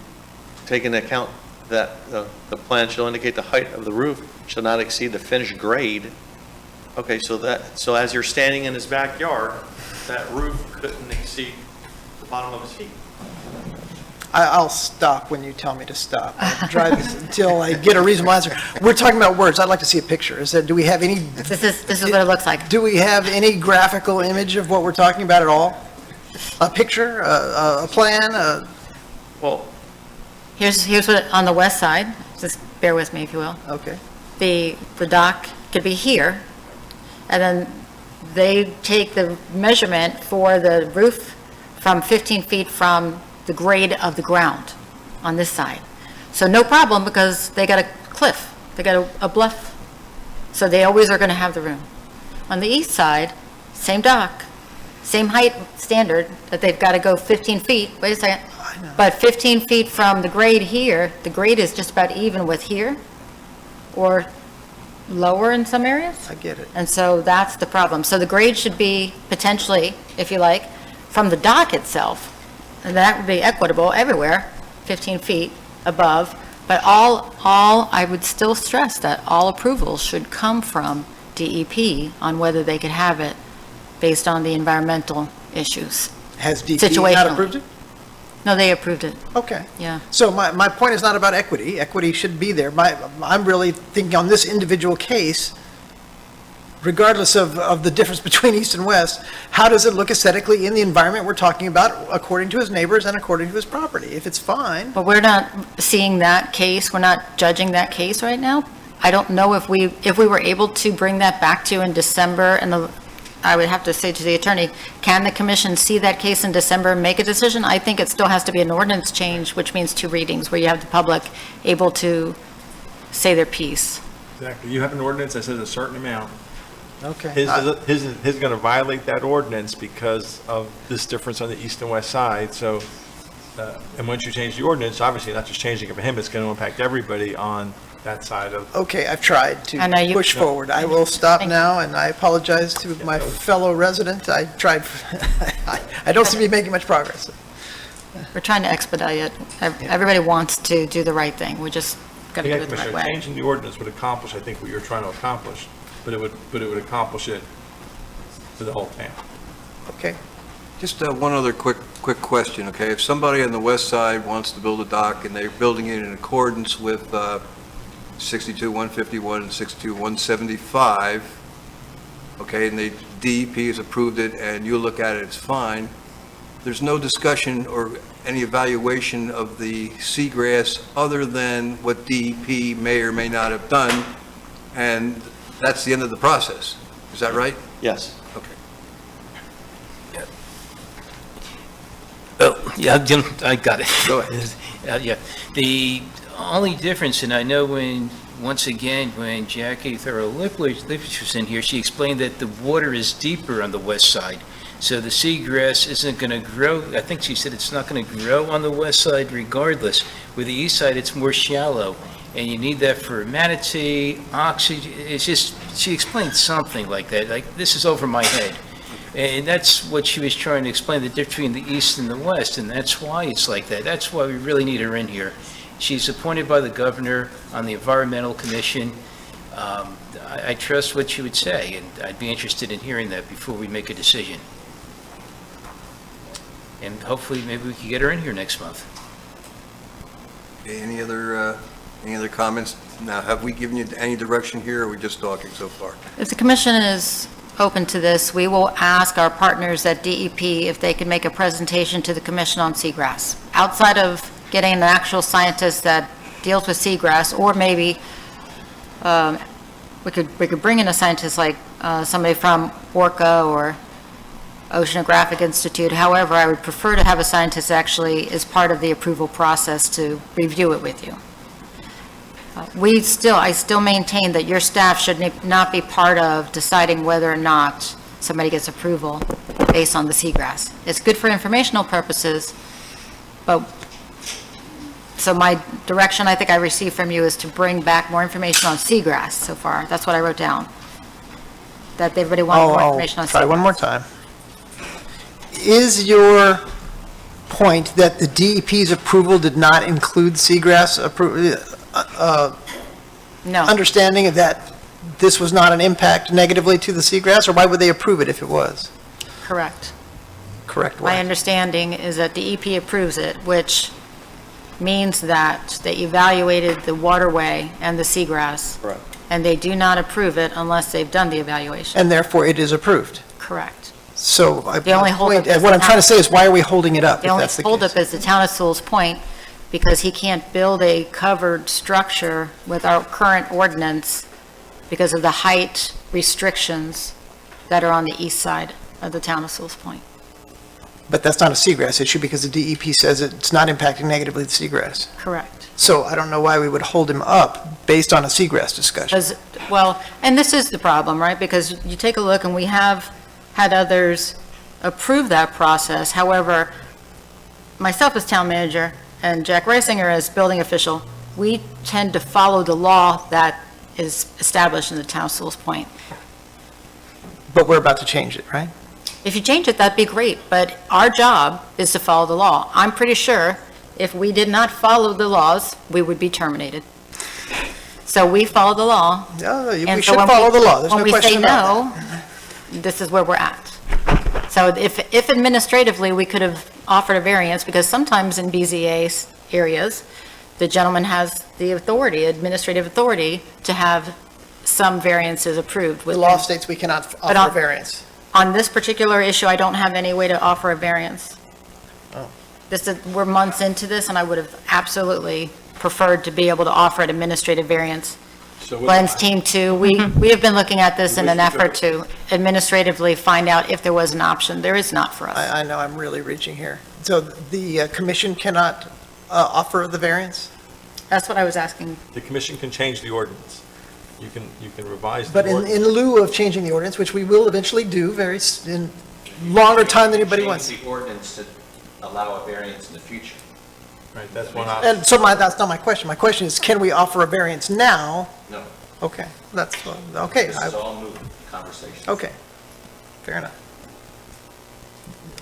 take into account that the plan shall indicate the height of the roof shall not exceed the finished grade, okay, so as you're standing in his backyard, that roof couldn't exceed the bottom of his feet. I'll stop when you tell me to stop. I'll drive this until I get a reasonable answer. We're talking about words. I'd like to see a picture. Do we have any, This is what it looks like. do we have any graphical image of what we're talking about at all? A picture, a plan, Well, Here's what, on the west side, just bear with me if you will. okay. The dock could be here, and then they take the measurement for the roof from 15 feet from the grade of the ground on this side. So no problem, because they got a cliff, they got a bluff, so they always are going to have the room. On the east side, same dock, same height standard, that they've got to go 15 feet, wait a second, but 15 feet from the grade here, the grade is just about even with here, or lower in some areas. I get it. And so that's the problem. So the grade should be potentially, if you like, from the dock itself, and that would be equitable everywhere, 15 feet above. But I would still stress that all approvals should come from DEP on whether they could have it based on the environmental issues. Has DP not Situationally. approved it? No, they approved it, Okay. yeah. So my point is not about equity. Equity should be there. I'm really thinking on this individual case, regardless of the difference between east and west, how does it look aesthetically in the environment we're talking about according to his neighbors and according to his property? If it's fine, But we're not seeing that case, we're not judging that case right now. I don't know if we were able to bring that back to you in December, and I would have to say to the attorney, can the commission see that case in December and make a decision? I think it still has to be an ordinance change, which means 2 readings, where you have the public able to say their piece. Exactly. You have an ordinance that says a certain amount. okay. His is going to violate that ordinance because of this difference on the east and west side, so, and once you change the ordinance, obviously not just changing it for him, it's going to impact everybody on that side of. Okay, I've tried I know to you- push forward. I will stop Thank now, and I apologize to my fellow resident. I tried, I don't seem to be making much progress. We're trying to expedite it. Everybody wants to do the right thing, we just got to do Yeah, it the right Commissioner, way. changing the ordinance would accomplish, I think, what you're trying to accomplish, but it would accomplish it for the whole town. Okay. Just one other quick question, okay? If somebody on the west side wants to build a dock and they're building it in accordance with 62-151 and 62-175, okay, and the DEP has approved it and you look at it, it's fine, there's no discussion or any evaluation of the seagrass other than what DEP may or may not have done, and that's the end of the process. Is that right? yes. Okay. Oh, yeah, I got it. Go ahead. Yeah, the only difference, and I know once again, when Jackie Thorough-Liplich was in here, she explained that the water is deeper on the west side, so the seagrass isn't going to grow. I think she said it's not going to grow on the west side regardless. With the east side, it's more shallow, and you need that for manatee, oxygen. It's just, she explained something like that, like, this is over my head. And that's what she was trying to explain, the difference between the east and the west, and that's why it's like that. That's why we really need her in here. She's appointed by the governor on the Environmental Commission. I trust what she would say, and I'd be interested in hearing that before we make a decision. And hopefully, maybe we can get her in here next month. Okay, any other comments? Now, have we given you any direction here, or are we just talking so far? If the commission is open to this, we will ask our partners at DEP if they can make a presentation to the commission on seagrass. Outside of getting an actual scientist that deals with seagrass, or maybe we could bring in a scientist like somebody from Orca or Oceanographic Institute. However, I would prefer to have a scientist that actually is part of the approval process to review it with you. I still maintain that your staff should not be part of deciding whether or not somebody gets approval based on the seagrass. It's good for informational purposes, but, so my direction I think I received from you is to bring back more information on seagrass so far. That's what I wrote down. that everybody wanted more I'll information on try one seagrass. more time. Is your point that the DEP's approval did not include seagrass No, understanding of that this was not an impact negatively to the seagrass, or why would they approve it if it was? correct. Correct My way. understanding is that the EP approves it, which means that they evaluated the waterway and the seagrass. Correct. And they do not approve it unless they've done the evaluation. And therefore, it is approved. Correct. So The only holdup is what I'm the trying to say is, why are we holding it up The if only that's the case? holdup is the town of Sewell's Point, because he can't build a covered structure with our current ordinance because of the height restrictions that are on the east side of the town of Sewell's Point. But that's not a seagrass issue because the DEP says it's not impacting negatively the seagrass. Correct. So I don't know why we would hold him up based on a seagrass discussion. Because, well, and this is the problem, right? Because you take a look, and we have had others approve that process. However, myself as town manager and Jack Reisinger as building official, we tend to follow the law that is established in the town of Sewell's Point. But we're about to change it, right? If you change it, that'd be great, but our job is to follow the law. I'm pretty sure if we did not follow the laws, we would be terminated. So we follow the law. No, we And so should when follow the law. There's no When we question say about that. no, this is where we're at. So if administratively, we could have offered a variance, because sometimes in BZA areas, the gentleman has the authority, administrative authority, to have some variances approved. The law states we cannot offer a on- variance. On this particular issue, I don't have any way to offer a variance. Oh. We're months into this, and I would have absolutely preferred to be able to offer an administrative variance. So what- Glenn's team too, we have been looking at this in an effort to administratively find out if there was an option. There is not for us. I know I'm really reaching here. So the commission cannot offer the variance? That's what I was asking. The commission can change the ordinance. You can revise the But in ordinance. lieu of changing the ordinance, which we will eventually do in longer time than anybody wants. Change the ordinance to allow a variance in the future. Right, that's one option. And so that's not my question. My question is, can we offer a variance now? No, Okay, that's, okay. this is all moot conversation. Okay, fair enough.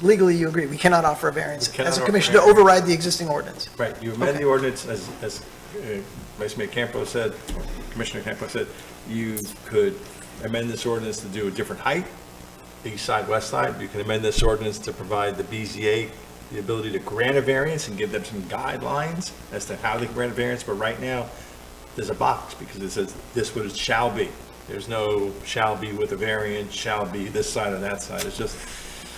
Legally, you agree, we cannot offer a variance We cannot as a offer commission to a variance. override the existing ordinance. Right, you amend Okay. the ordinance, as Vice Mayor Campo said, or Commissioner Campo said, you could amend this ordinance to do a different height, east side, west side. You can amend this ordinance to provide the BZA the ability to grant a variance and give them some guidelines as to how they can grant a variance, but right now, there's a box, because it says this what it shall be. There's no shall be with a variance, shall be this side or that side, it's just,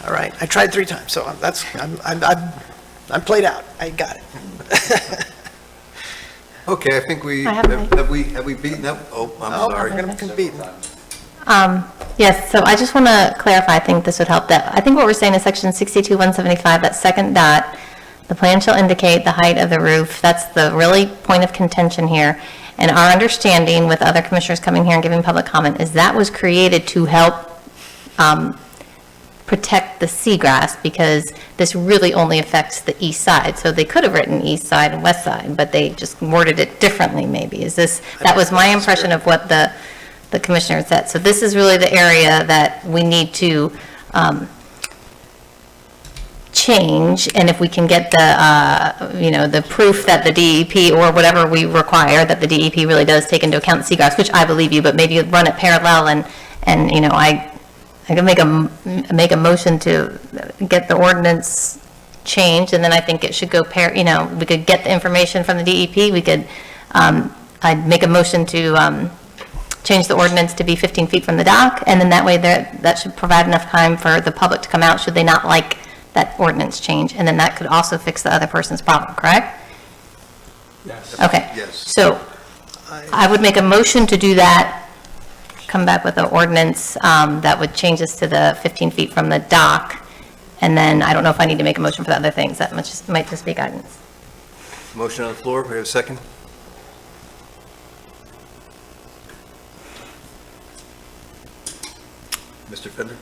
All right, I tried 3 times, so I'm played out, I got it. Okay, I think I have have we beaten up? Oh, I'm Oh, sorry. we're gonna compete. Yes, so I just want to clarify, I think this would help, that, I think what we're saying is section 62-175, that second dot, the plan shall indicate the height of the roof, that's the really point of contention here. And our understanding with other commissioners coming here and giving public comment is that was created to help protect the seagrass, because this really only affects the east side. So they could have written east side and west side, but they just worded it differently maybe. That was my impression of what the commissioner said. So this is really the area that we need to change, and if we can get the proof that the DEP, or whatever we require, that the DEP really does take into account seagrass, which I believe you, but maybe you run it parallel, and I can make a motion to get the ordinance changed, and then I think it should go we could get the information from the DEP, we could, I'd make a motion to change the ordinance to be 15 feet from the dock, and then that way that should provide enough time for the public to come out should they not like that ordinance change, and then that could also fix the other person's problem, correct? yes. Okay. Yes. So I would make a motion to do that, come back with an ordinance that would change us to the 15 feet from the dock, and then I don't know if I need to make a motion for the other things, that might just be guidance. Motion on the floor, we have a second? Mr. Fender?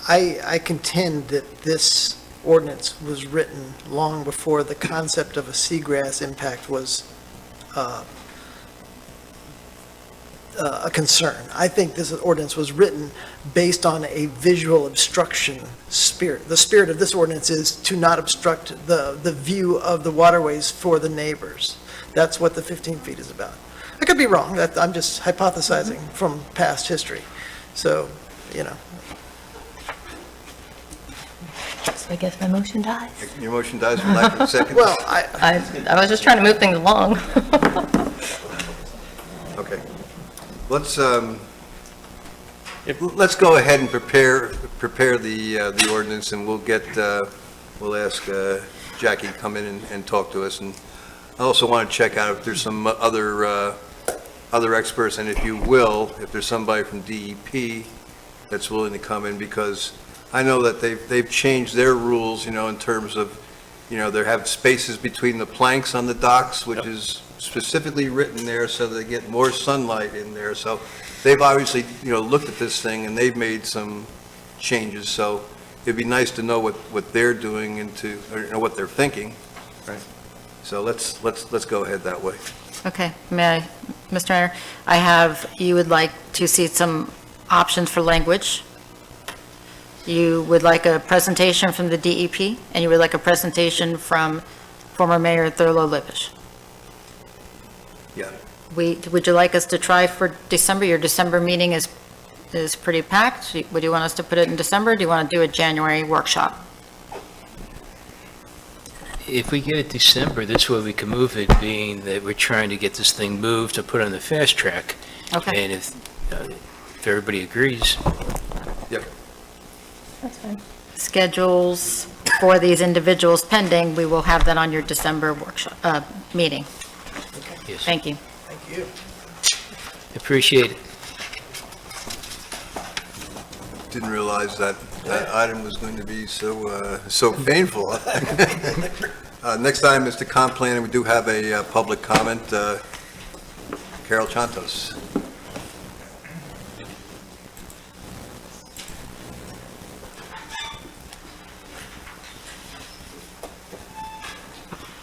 I contend that this ordinance was written long before the concept of a seagrass impact was a concern. I think this ordinance was written based on a visual obstruction spirit. The spirit of this ordinance is to not obstruct the view of the waterways for the neighbors. That's what the 15 feet is about. I could be wrong, I'm just hypothesizing from past history. So, you know. So I guess my motion dies. Your motion dies for lack of a second? Well, I was just trying to move things along. Okay. Let's go ahead and prepare the ordinance, and we'll ask Jackie to come in and talk to us. And I also want to check out if there's some other experts, and if you will, if there's somebody from DEP that's willing to come in, because I know that they've changed their rules, in terms of, they have spaces between the planks on the docks, which is specifically written there so they get more sunlight in there. So they've obviously, looked at this thing and they've made some changes. So it'd be nice to know what they're doing or what they're thinking. Right. So let's go ahead that way. Okay, may I, Mr. Mayor, you would like to see some options for language. You would like a presentation from the DEP, and you would like a presentation from former Mayor Thurlow Lippisch. Yeah. Would you like us to try for December? Your December meeting is pretty packed. Would you want us to put it in December, or do you want to do a January workshop? If we get it December, this way we can move it, being that we're trying to get this thing moved to put on the fast track. Okay. And if everybody agrees. Yep. That's fine. Schedules for these individuals pending, we will have that on your December workshop, meeting. Yes. Thank you. thank you. Appreciate it. Didn't realize that item was going to be so painful. Next item is the comp plan, and we do have a public comment. Carol Chantos.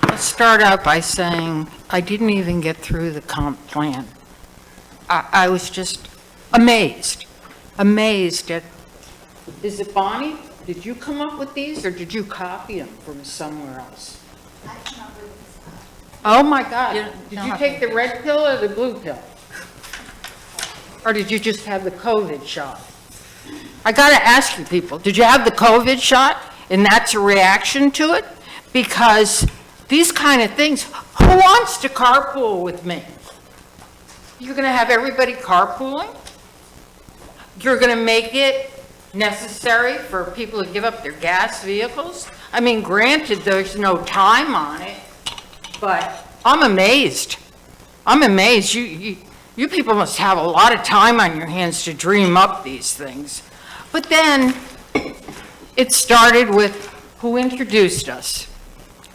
Let's start out by saying I didn't even get through the comp plan. I was just amazed at, is it Bonnie? Did you come up with these, or did you copy them from somewhere else? Oh, my God. Did you take the red pill or the blue pill? Or did you just have the COVID shot? I got to ask you people, did you have the COVID shot, and that's a reaction to it? Because these kind of things, who wants to carpool with me? You're going to have everybody carpooling? You're going to make it necessary for people to give up their gas vehicles? I mean, granted, there's no time on it, but I'm amazed. I'm amazed. You people must have a lot of time on your hands to dream up these things. But then it started with who introduced us?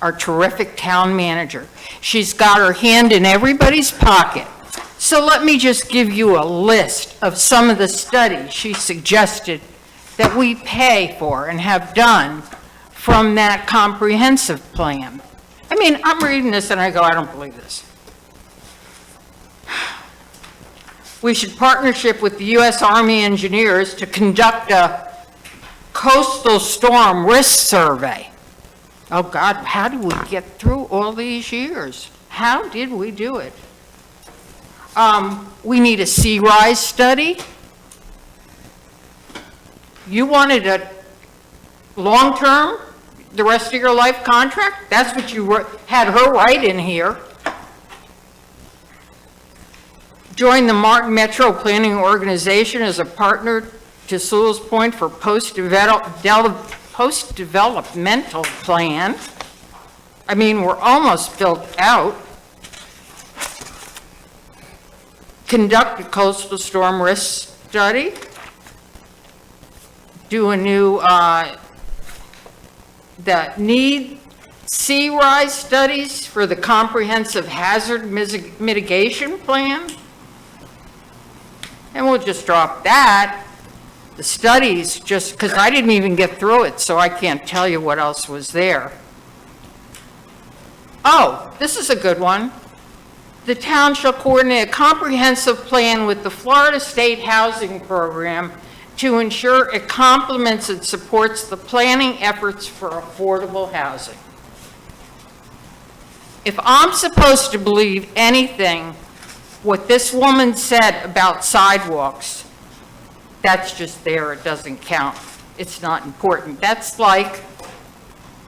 Our terrific town manager. She's got her hand in everybody's pocket. So let me just give you a list of some of the studies she suggested that we pay for and have done from that comprehensive plan. I mean, I'm reading this and I go, I don't believe this. We should partnership with the U.S. Army engineers to conduct a coastal storm risk survey. Oh, God, how did we get through all these years? How did we do it? We need a sea rise study. You wanted a long-term, the rest of your life contract? That's what you had her write in here. Join the Martin Metro Planning Organization as a partner to Sewalls Point for post-developmental plan. I mean, we're almost built out. Conduct a coastal storm risk study. Do a new, need sea rise studies for the comprehensive hazard mitigation plan. And we'll just drop that. The studies, just because I didn't even get through it, so I can't tell you what else was there. Oh, this is a good one. the town shall coordinate a comprehensive plan with the Florida State Housing Program to ensure it complements and supports the planning efforts for affordable housing. If I'm supposed to believe anything, what this woman said about sidewalks, that's just there, it doesn't count. It's not important. That's like,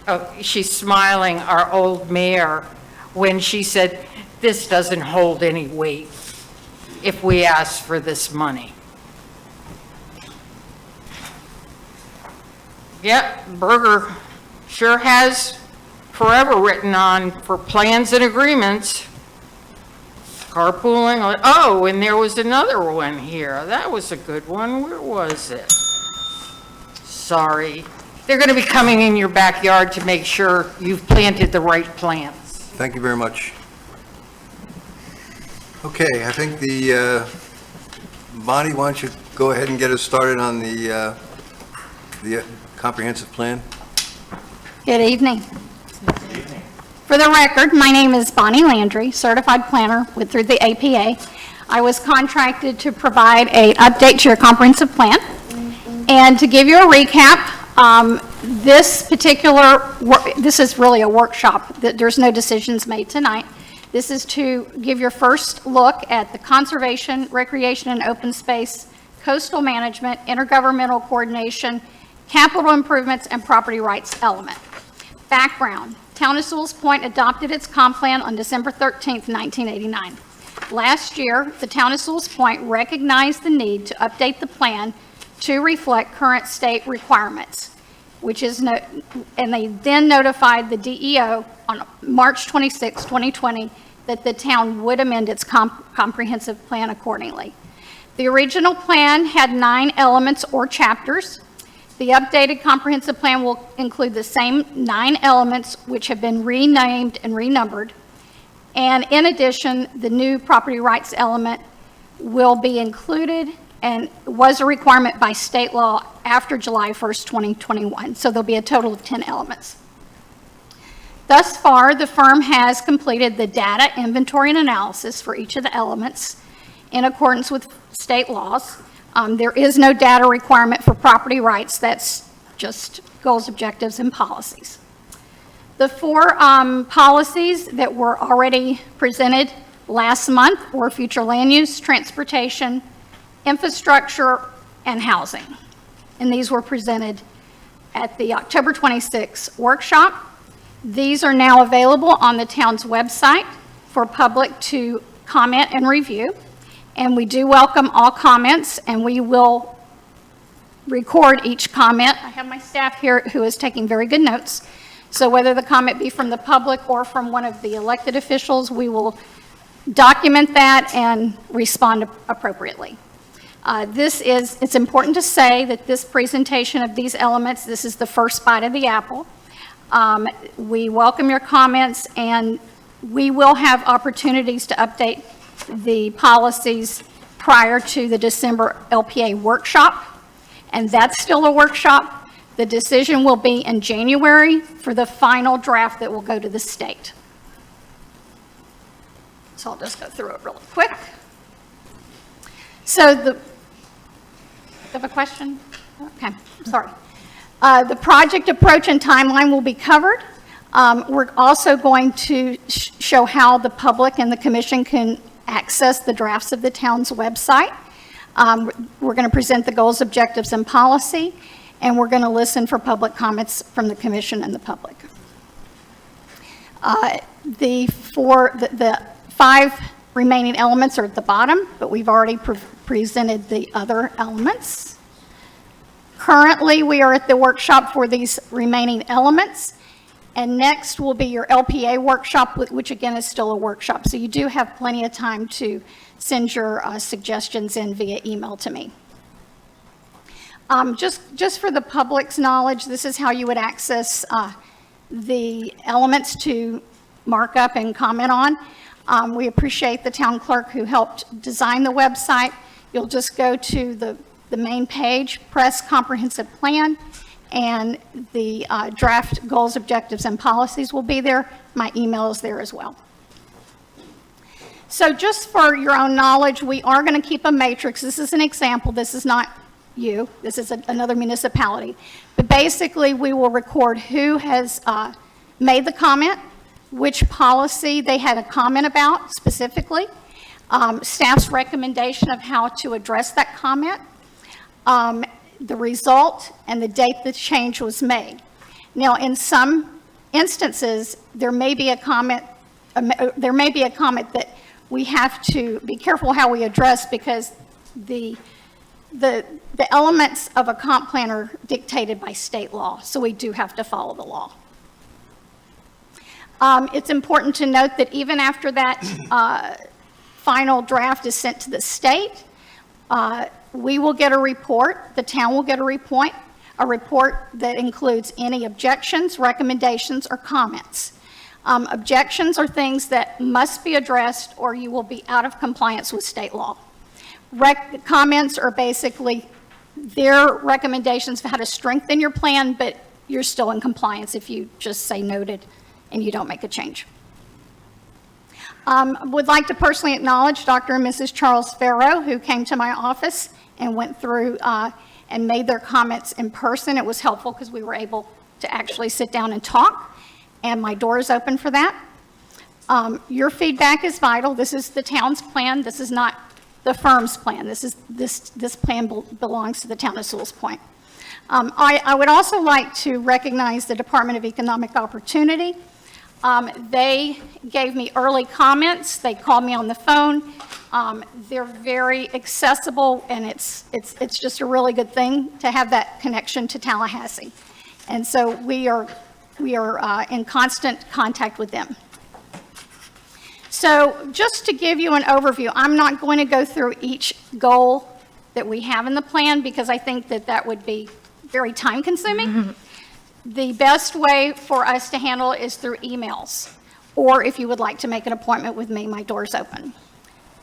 oh, she's smiling, our old mayor, when she said, this doesn't hold any weight if we ask for this money. Yep, Berger sure has forever written on for plans and agreements. Carpooling, oh, and there was another one here. That was a good one. Where was it? Sorry. They're going to be coming in your backyard to make sure you've planted the right plants. Thank you very much. Okay, I think Bonnie, why don't you go ahead and get us started on the comprehensive plan? Good evening. For the record, my name is Bonnie Landry, certified planner through the APA. I was contracted to provide an update to your comprehensive plan. And to give you a recap, this is really a workshop. There's no decisions made tonight. This is to give your first look at the conservation, recreation and open space, coastal management, intergovernmental coordination, capital improvements, and property rights element. Background. Town of Sewalls Point adopted its comp plan on December 13th, 1989. Last year, the Town of Sewalls Point recognized the need to update the plan to reflect current state requirements, and they then notified the DEO on March 26, 2020, that the town would amend its comprehensive plan accordingly. The original plan had 9 elements or chapters. The updated comprehensive plan will include the same 9 elements, which have been renamed and renumbered. And in addition, the new property rights element will be included and was a requirement by state law after July 1st, 2021. So there'll be a total of 10 elements. Thus far, the firm has completed the data inventory and analysis for each of the elements in accordance with state laws. There is no data requirement for property rights. That's just goals, objectives, and policies. The 4 policies that were already presented last month were future land use, transportation, infrastructure, and housing. And these were presented at the October 26th workshop. These are now available on the town's website for public to comment and review. And we do welcome all comments, and we will record each comment. I have my staff here who is taking very good notes. So whether the comment be from the public or from one of the elected officials, we will document that and respond appropriately. It's important to say that this presentation of these elements, this is the first bite of the apple. We welcome your comments, and we will have opportunities to update the policies prior to the December LPA workshop, and that's still a workshop. The decision will be in January for the final draft that will go to the state. So I'll just go through it really quick. So you have a question? Okay, sorry. The project approach and timeline will be covered. We're also going to show how the public and the commission can access the drafts of the town's website. We're going to present the goals, objectives, and policy, and we're going to listen for public comments from the commission and the public. The 5 remaining elements are at the bottom, but we've already presented the other elements. Currently, we are at the workshop for these remaining elements. And next will be your LPA workshop, which again is still a workshop. So you do have plenty of time to send your suggestions in via email to me. Just for the public's knowledge, this is how you would access the elements to mark up and comment on. We appreciate the town clerk who helped design the website. You'll just go to the main page, press comprehensive plan, and the draft goals, objectives, and policies will be there. My email is there as well. So just for your own knowledge, we are going to keep a matrix. This is an example. This is not you. This is another municipality. But basically, we will record who has made the comment, which policy they had a comment about specifically, staff's recommendation of how to address that comment, the result, and the date the change was made. Now, in some instances, there may be a comment that we have to be careful how we address because the elements of a comp plan are dictated by state law, so we do have to follow the law. It's important to note that even after that final draft is sent to the state, we will get a report, the town will get a report that includes any objections, recommendations, or comments. Objections are things that must be addressed or you will be out of compliance with state law. Comments are basically their recommendations for how to strengthen your plan, but you're still in compliance if you just say noted and you don't make a change. Would like to personally acknowledge Dr. and Mrs. Charles Farrow, who came to my office and went through and made their comments in person. It was helpful because we were able to actually sit down and talk, and my door is open for that. Your feedback is vital. This is the town's plan. This is not the firm's plan. This plan belongs to the town of Sewalls Point. I would also like to recognize the Department of Economic Opportunity. They gave me early comments. They called me on the phone. They're very accessible, and it's just a really good thing to have that connection to Tallahassee. And so we are in constant contact with them. So just to give you an overview, I'm not going to go through each goal that we have in the plan because I think that would be very time-consuming. The best way for us to handle it is through emails, or if you would like to make an appointment with me, my door's open.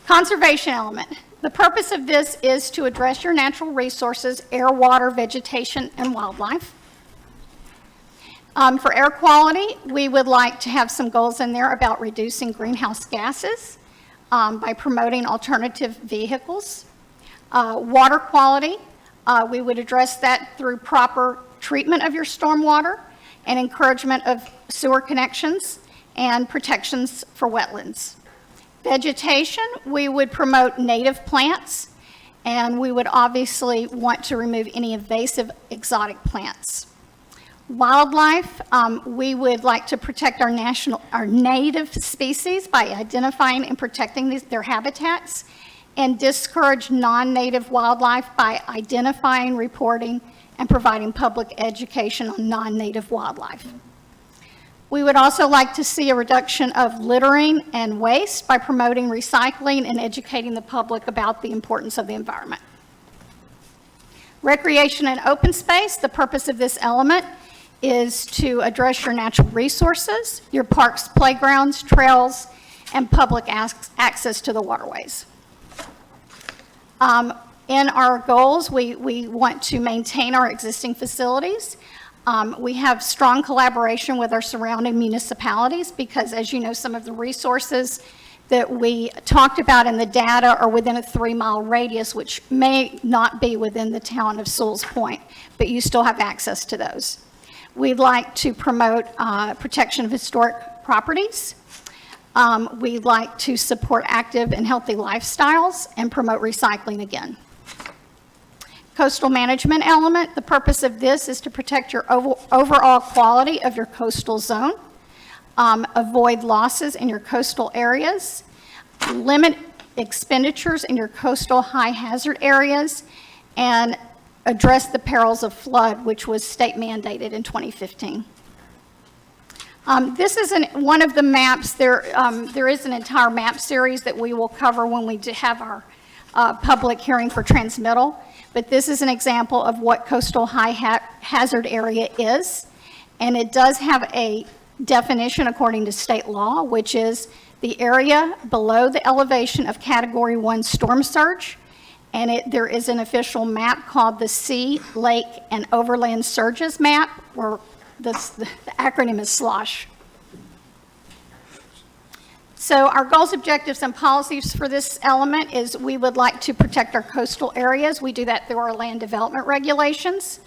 Conservation element. The purpose of this is to address your natural resources, air, water, vegetation, and wildlife. For air quality, we would like to have some goals in there about reducing greenhouse gases by promoting alternative vehicles. Water quality, we would address that through proper treatment of your stormwater and encouragement of sewer connections and protections for wetlands. Vegetation, we would promote native plants, and we would obviously want to remove any invasive exotic plants. Wildlife, we would like to protect our native species by identifying and protecting their habitats, and discourage non-native wildlife by identifying, reporting, and providing public education on non-native wildlife. We would also like to see a reduction of littering and waste by promoting recycling and educating the public about the importance of the environment. Recreation and open space, the purpose of this element is to address your natural resources, your parks, playgrounds, trails, and public access to the waterways. In our goals, we want to maintain our existing facilities. We have strong collaboration with our surrounding municipalities because, as you know, some of the resources that we talked about in the data are within a 3-mile radius, which may not be within the town of Sewalls Point, but you still have access to those. We'd like to promote protection of historic properties. We'd like to support active and healthy lifestyles and promote recycling again. Coastal management element, the purpose of this is to protect your overall quality of your coastal zone, avoid losses in your coastal areas, limit expenditures in your coastal high hazard areas, and address the perils of flood, which was state mandated in 2015. This is one of the maps. There is an entire map series that we will cover when we have our public hearing for transmittal. But this is an example of what coastal high hazard area is. And it does have a definition according to state law, which is the area below the elevation of Category 1 storm surge. And there is an official map called the Sea, Lake, and Overland Surges Map, where the acronym is SLOSH. So our goals, objectives, and policies for this element is we would like to protect our coastal areas. We do that through our land development regulations.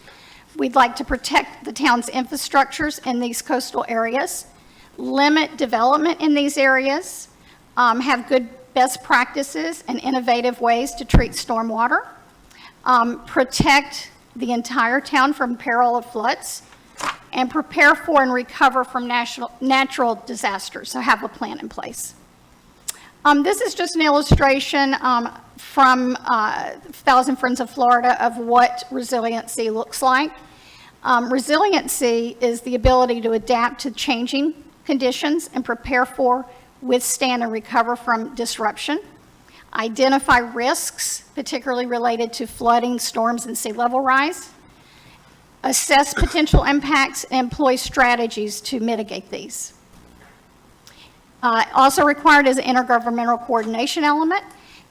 We'd like to protect the town's infrastructures in these coastal areas, limit development in these areas, have good best practices and innovative ways to treat stormwater, protect the entire town from peril of floods, and prepare for and recover from natural disasters, so have a plan in place. This is just an illustration from 1,000 Friends of Florida of what resiliency looks like. Resiliency is the ability to adapt to changing conditions and prepare for, withstand, and recover from disruption. Identify risks, particularly related to flooding, storms, and sea level rise. Assess potential impacts and employ strategies to mitigate these. Also required is an intergovernmental coordination element.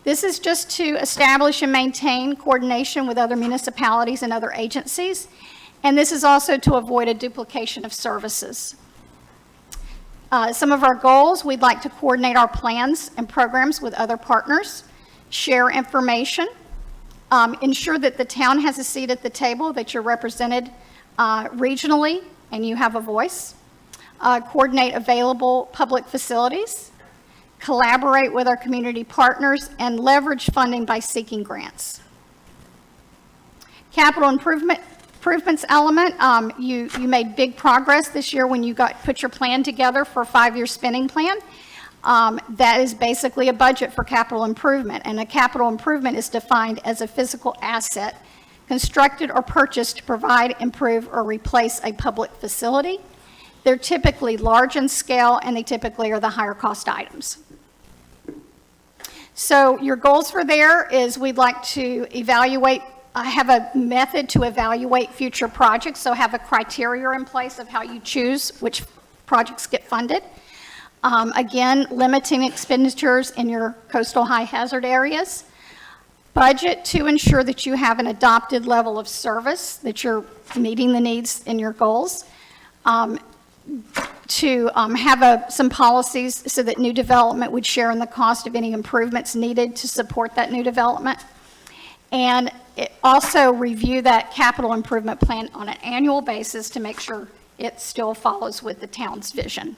This is just to establish and maintain coordination with other municipalities and other agencies. And this is also to avoid a duplication of services. Some of our goals, we'd like to coordinate our plans and programs with other partners, share information, ensure that the town has a seat at the table, that you're represented regionally and you have a voice, coordinate available public facilities, collaborate with our community partners, and leverage funding by seeking grants. Capital improvements element, you made big progress this year when you put your plan together for a 5-year spending plan. That is basically a budget for capital improvement, and a capital improvement is defined as a physical asset constructed or purchased to provide, improve, or replace a public facility. They're typically large in scale, and they typically are the higher cost items. So your goals for there is we'd like to evaluate, have a method to evaluate future projects, so have a criteria in place of how you choose which projects get funded. Again, limiting expenditures in your coastal high hazard areas. Budget to ensure that you have an adopted level of service, that you're meeting the needs in your goals. To have some policies so that new development would share in the cost of any improvements needed to support that new development. And also review that capital improvement plan on an annual basis to make sure it still follows with the town's vision.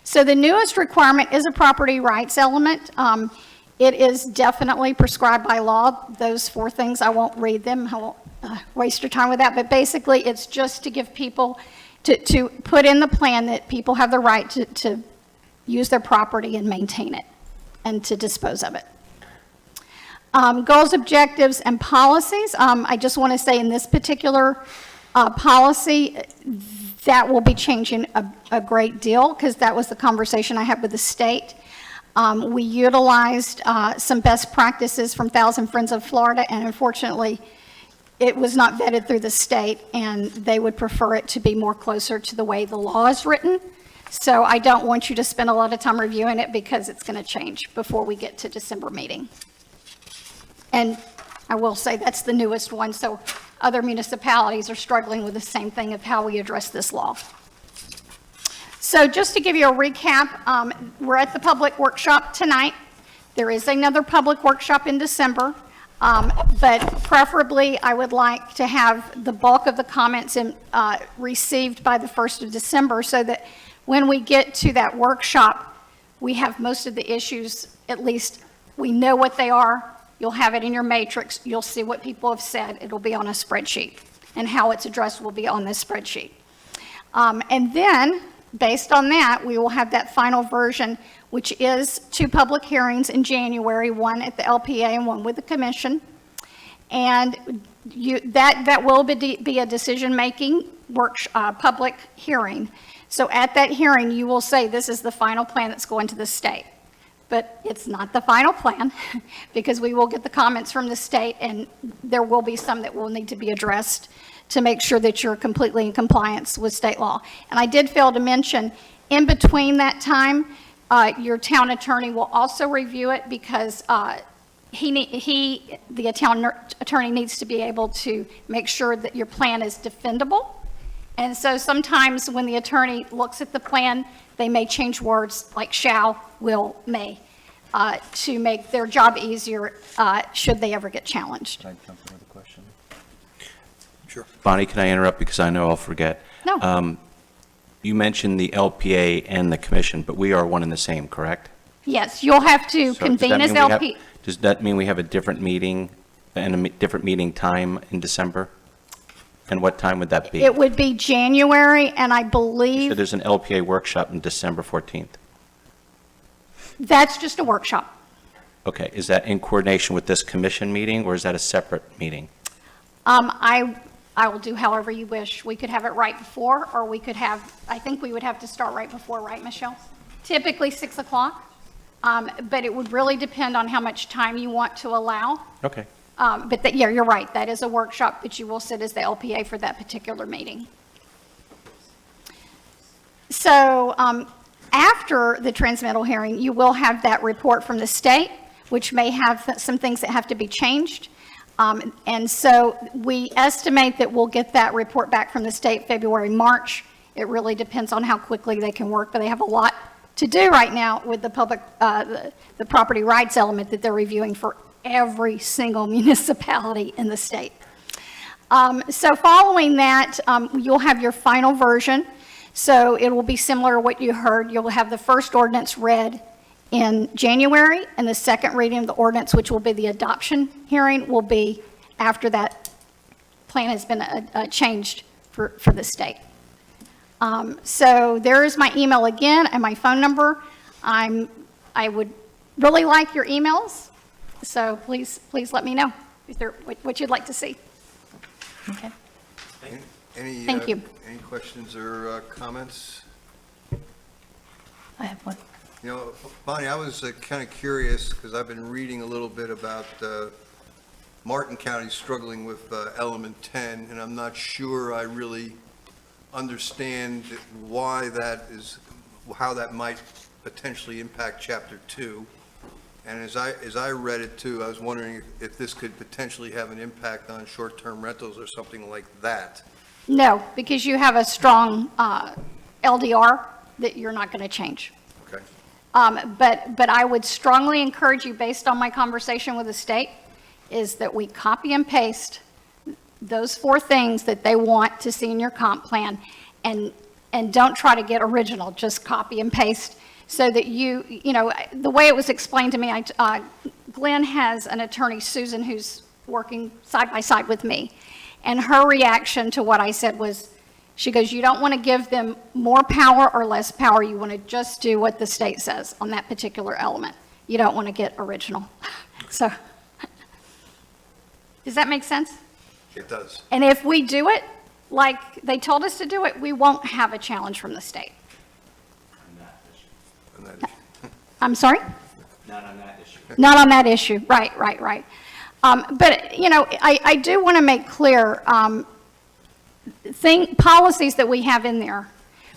So the newest requirement is a property rights element. It is definitely prescribed by law. Those 4 things, I won't read them. I won't waste your time with that. But basically, it's just to give people, to put in the plan that people have the right to use their property and maintain it and to dispose of it. Goals, objectives, and policies. I just want to say in this particular policy, that will be changing a great deal because that was the conversation I had with the state. We utilized some best practices from 1,000 Friends of Florida, and unfortunately, it was not vetted through the state, and they would prefer it to be more closer to the way the law is written. So I don't want you to spend a lot of time reviewing it because it's going to change before we get to December meeting. And I will say that's the newest one, so other municipalities are struggling with the same thing of how we address this law. So just to give you a recap, we're at the public workshop tonight. There is another public workshop in December, but preferably I would like to have the bulk of the comments received by the 1st of December so that when we get to that workshop, we have most of the issues, at least we know what they are. You'll have it in your matrix. You'll see what people have said. It'll be on a spreadsheet, and how it's addressed will be on this spreadsheet. And then, based on that, we will have that final version, which is 2 public hearings in January, one at the LPA and one with the commission. And that will be a decision-making public hearing. So at that hearing, you will say, this is the final plan that's going to the state. But it's not the final plan because we will get the comments from the state, and there will be some that will need to be addressed to make sure that you're completely in compliance with state law. And I did fail to mention, in between that time, your town attorney will also review it because the town attorney needs to be able to make sure that your plan is defendable And so sometimes when the attorney looks at the plan, they may change words like shall, will, may, to make their job easier, should they ever get challenged. Sure. Bonnie, can I interrupt because I know I'll forget? No. You mentioned the LPA and the commission, but we are one and the same, correct? Yes, you'll have to So does that convene as mean we have- LP. Does that mean we have a different meeting and a different meeting time in December? And what time would that be? It would be January, and I So believe there's an LPA workshop on December 14th. that's just a workshop. Okay, is that in coordination with this commission meeting, or is that a separate meeting? I will do however you wish. We could have it right before, or we could have, I think we would have to start right before, right, Michelle? Typically 6 o'clock, but it would really depend on how much time you want to allow. Okay. But that, yeah, you're right, that is a workshop, but you will sit as the LPA for that particular meeting. So after the transmittal hearing, you will have that report from the state, which may have some things that have to be changed. And so we estimate that we'll get that report back from the state February, March. It really depends on how quickly they can work, but they have a lot to do right now with the public, the property rights element that they're reviewing for every single municipality in the state. So following that, you'll have your final version. So it will be similar to what you heard. You'll have the first ordinance read in January, and the second reading of the ordinance, which will be the adoption hearing, will be after that plan has been changed for the state. So there is my email again and my phone number. I would really like your emails, so please let me know if what you'd like to see. Okay. Any, Thank you. Any questions or comments? I have one. You know, Bonnie, I was kind of curious, because I've been reading a little bit about Martin County struggling with element 10, and I'm not sure I really understand why that is, how that might potentially impact Chapter 2. And as I read it too, I was wondering if this could potentially have an impact on short-term rentals or something like that. No, because you have a strong LDR that you're not going to change. Okay. But I would strongly encourage you, based on my conversation with the state, is that we copy and paste those 4 things that they want to see in your comp plan, and don't try to get original, just copy and paste, so that you know, the way it was explained to me, Glenn has an attorney, Susan, who's working side by side with me, and her reaction to what I said was, she goes, you don't want to give them more power or less power. You want to just do what the state says on that particular element. You don't want to get original. So, does that make sense? It does. And if we do it like they told us to do it, we won't have a challenge from the state. On that issue. I'm sorry? Not on that issue. Not on that issue. Right. But, you know, I do want to make clear, policies that we have in there,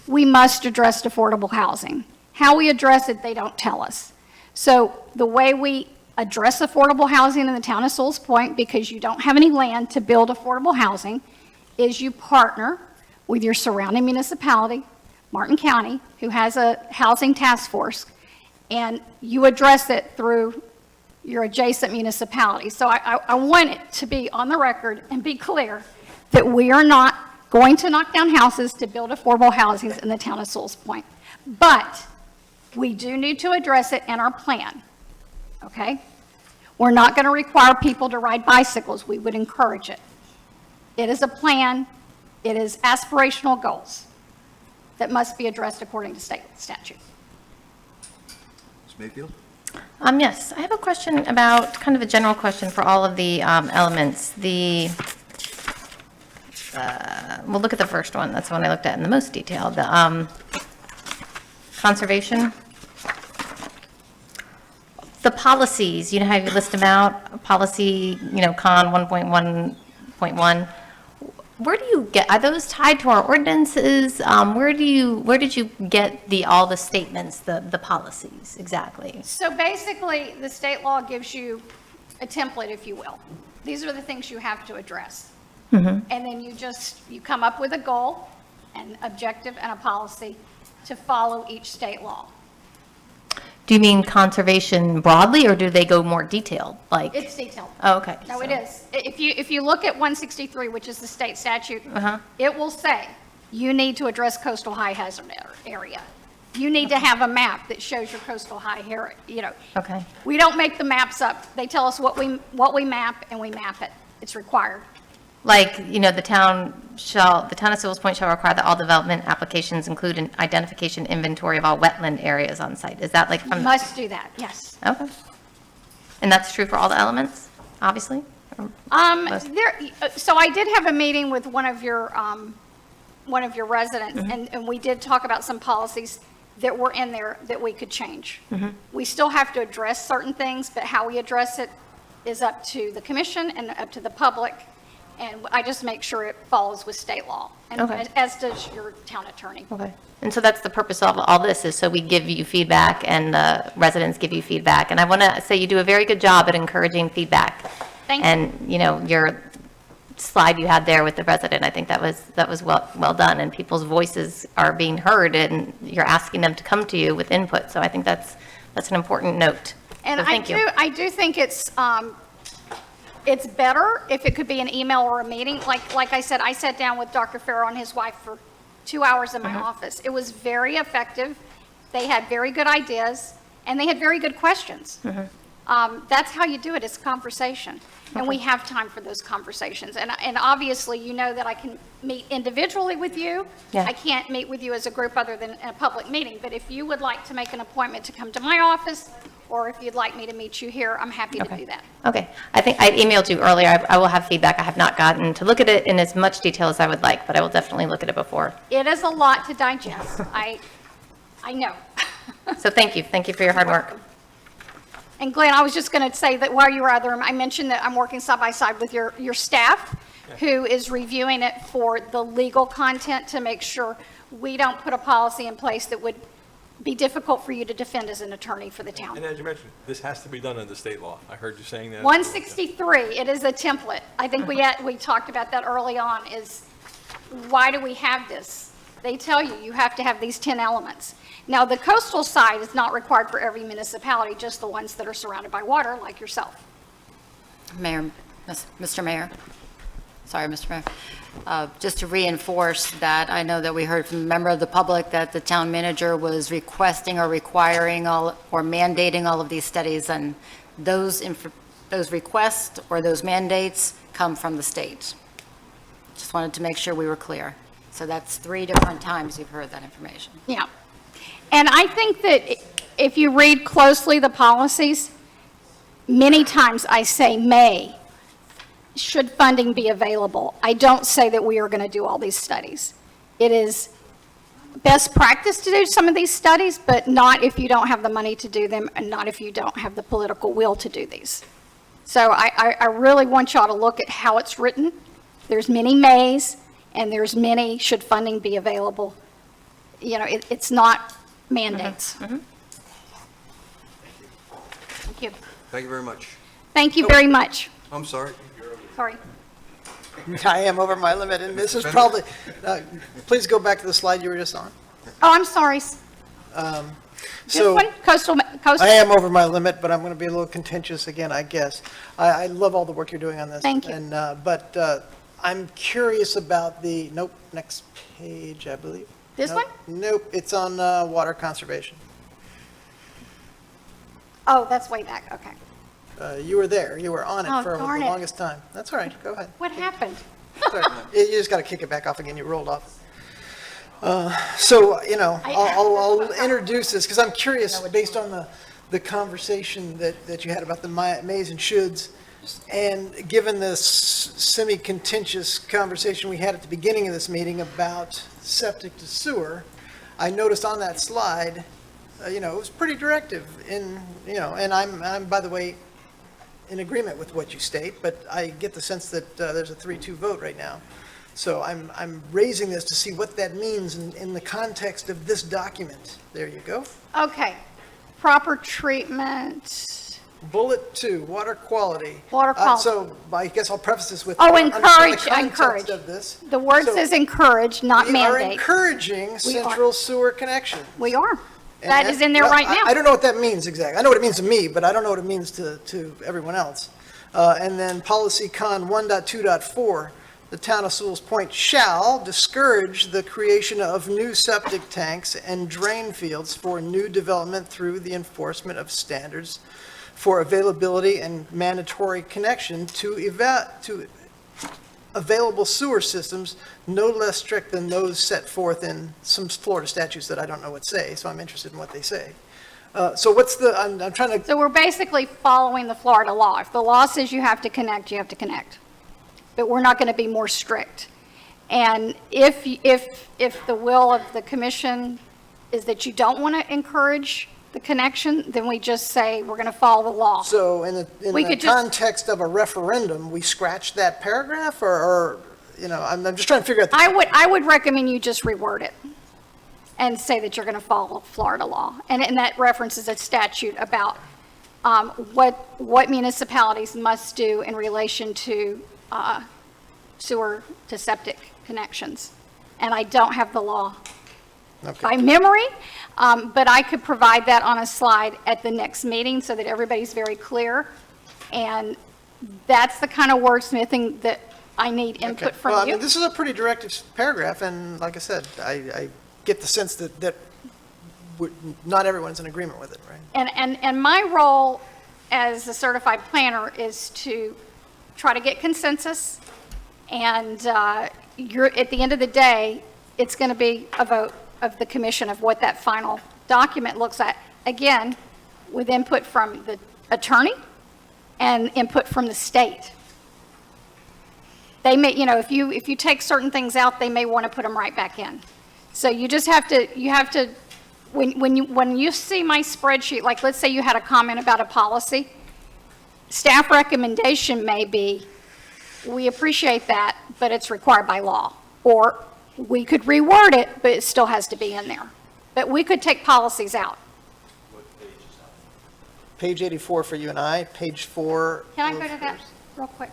we must address affordable housing. How we address it, they don't tell us. So the way we address affordable housing in the town of Sewalls Point, because you don't have any land to build affordable housing, is you partner with your surrounding municipality, Martin County, who has a housing task force, and you address it through your adjacent municipality. So I want it to be on the record and be clear that we are not going to knock down houses to build affordable housing in the town of Sewalls Point. But we do need to address it in our plan, okay? We're not going to require people to ride bicycles. We would encourage it. It is a plan. It is aspirational goals that must be addressed according to state statute. Ms. Mayfield? Yes, I have a question about, kind of a general question for all of the elements. We'll look at the first one. That's the one I looked at in the most detail. The conservation. The policies, you know how you list them out? Policy, you know, con 1.1.1. Where do you get, are those tied to our ordinances? Where did you get all the statements, the policies, exactly? So basically, the state law gives you a template, if you will. These are the things you have to address. And then you come up with a goal, an objective and a policy to follow each state law. Do you mean conservation broadly, or do they go more detailed? Like, It's detailed. oh, okay. No, it so- is. If you look at 163, which is the state statute, Uh-huh. it will say, you need to address coastal high hazard area. You need to have a map that shows your coastal high area, Okay. We don't make the maps up. They tell us what we map, and we map it. It's required. Like, the town of Sewalls Point shall require that all development applications include an identification inventory of all wetland areas on site. Is that like You from? must do that, yes. Okay. And that's true for all the elements, obviously? Or most? So I did have a meeting with one of your residents, and we did talk about some policies that were in there that we could change. We still have to address certain things, but how we address it is up to the commission and up to the public, and I just make sure it follows with state law, and Okay. as does your town attorney. Okay. And so that's the purpose of all this, is so we give you feedback and the residents give you feedback. And I want to say you do a very good job at encouraging feedback. Thank you. And, your slide you had there with the resident, I think that was well done, and people's voices are being heard, and you're asking them to come to you with input. So I think that's an important note. And So thank you. I do think it's better if it could be an email or a meeting. Like I said, I sat down with Dr. Farrow and his wife for 2 hours in my office. It was very effective. They had very good ideas, and they had very good questions. That's how you do it, it's conversation. And we have time for those conversations. And obviously, you know that I can meet individually with you. Yeah. I can't meet with you as a group other than in a public meeting. But if you would like to make an appointment to come to my office, or if you'd like me to meet you here, I'm happy to do that. Okay. I think I emailed you earlier. I will have feedback. I have not gotten to look at it in as much detail as I would like, but I will definitely look at it before. It is a lot to digest. I know. So thank you. Thank you for your hard work. And Glenn, I was just going to say that while you were out there, I mentioned that I'm working side by side with your staff, who is reviewing it for the legal content to make sure we don't put a policy in place that would be difficult for you to defend as an attorney for the town. And as you mentioned, this has to be done under state law. I heard you saying that. 163, it is a template. I think we talked about that early on, is why do we have this? They tell you, you have to have these 10 elements. Now, the coastal side is not required for every municipality, just the ones that are surrounded by water, like yourself. Mayor, Mr. Mayor, sorry, Mr. Mayor, just to reinforce that, I know that we heard from a member of the public that the town manager was requesting or requiring or mandating all of these studies, and those requests or those mandates come from the state. Just wanted to make sure we were clear. So that's 3 different times you've heard that information. Yeah. And I think that if you read closely the policies, many times I say may, should funding be available. I don't say that we are going to do all these studies. It is best practice to do some of these studies, but not if you don't have the money to do them, and not if you don't have the political will to do these. So I really want y'all to look at how it's written. There's many mays, and there's many should funding be available. It's not mandates. Thank you. Thank you very much. Thank you very much. I'm sorry. Sorry. I am over my limit, and this is probably, please go back to the slide you were just on. Oh, I'm sorry. This So one, coastal. I am over my limit, but I'm going to be a little contentious again, I guess. I love all the work you're doing on this. Thank you. But I'm curious about next page, I believe. This Nope, one? Nope, it's on water conservation. Oh, that's way back, okay. You were there, you were on Oh, it for the darn it. longest time. That's all right, go ahead. What happened? Sorry. You just got to kick it back off again, you rolled off. So, I'll introduce this, because I'm curious, based on the conversation that you had about the mays and shoulds, and given this semi-contentious conversation we had at the beginning of this meeting about septic to sewer, I noticed on that slide, it was pretty directive and I'm, by the way, in agreement with what you state, but I get the sense that there's a 3-2 vote right now. So I'm raising this to see what that means in the context of this document. There you go. Okay. Proper treatment. Bullet 2, water quality. Water quality. So I guess I'll preface this with. Oh, understand encourage, the context encourage. of this. The word So says encourage, not We are mandate. encouraging central sewer connection. We are. That is in there Well, right I now. don't know what that means exactly. I know what it means to me, but I don't know what it means to everyone else. And then policy con 1.2.4, the town of Sewalls Point shall discourage the creation of new septic tanks and drain fields for new development through the enforcement of standards for availability and mandatory connection to available sewer systems no less strict than those set forth in some Florida statutes that I don't know what say, so I'm interested in what they say. So what's the, I'm trying to, So we're basically following the Florida law. If the law says you have to connect, you have to connect. But we're not going to be more strict. And if the will of the commission is that you don't want to encourage the connection, then we just say we're going to follow the law. so in We the could just- context of a referendum, we scratch that paragraph, or, you know, I'm just trying to figure out. I would recommend you just reword it and say that you're going to follow Florida law. And that references a statute about what municipalities must do in relation to sewer to septic connections. And I don't have the law by memory, but I could provide that on a slide at the next meeting so that everybody's very clear. And that's the kind of wordsmithing that I need input Okay. from Well, I you. mean, this is a pretty direct paragraph, and like I said, I get the sense that not everyone's in agreement with it, right? And my role as a certified planner is to try to get consensus, and you're, at the end of the day, it's going to be a vote of the commission of what that final document looks like. Again, with input from the attorney and input from the state. They may, you know, if you take certain things out, they may want to put them right back in. So you just have to, when you see my spreadsheet, like let's say you had a comment about a policy, staff recommendation may be, we appreciate that, but it's required by law. Or we could reword it, but it still has to be in there. But we could take policies out. Page 84 for you and I, page 4. Can I go to that real quick?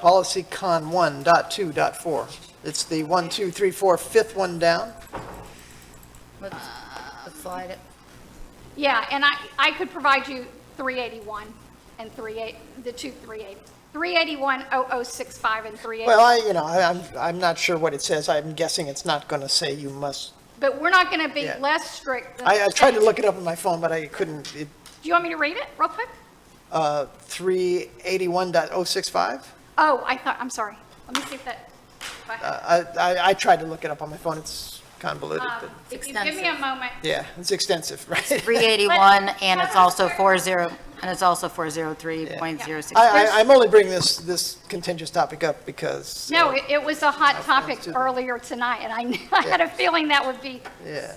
Policy con 1.2.4. It's the 1, 2, 3, 4, fifth one down. Let's slide it. Yeah, and I could provide you 381 and the two 380. 381, 0065 and 380. Well, I'm not sure what it says. I'm guessing it's not going to say you must. But we're not going to be Yeah. less strict than. I the tried to state. look it up on my phone, but I couldn't. Do you want me to read it real quick? 381.065? Oh, I'm sorry. Let me see if that, if I have it. I tried to look it up on my phone. It's convoluted. but If you give me a moment. yeah, it's extensive, right? 381, and it's also 403.06. I'm only bringing this contentious topic up because. No, it was a hot topic earlier tonight, and I had a feeling that would be Yeah.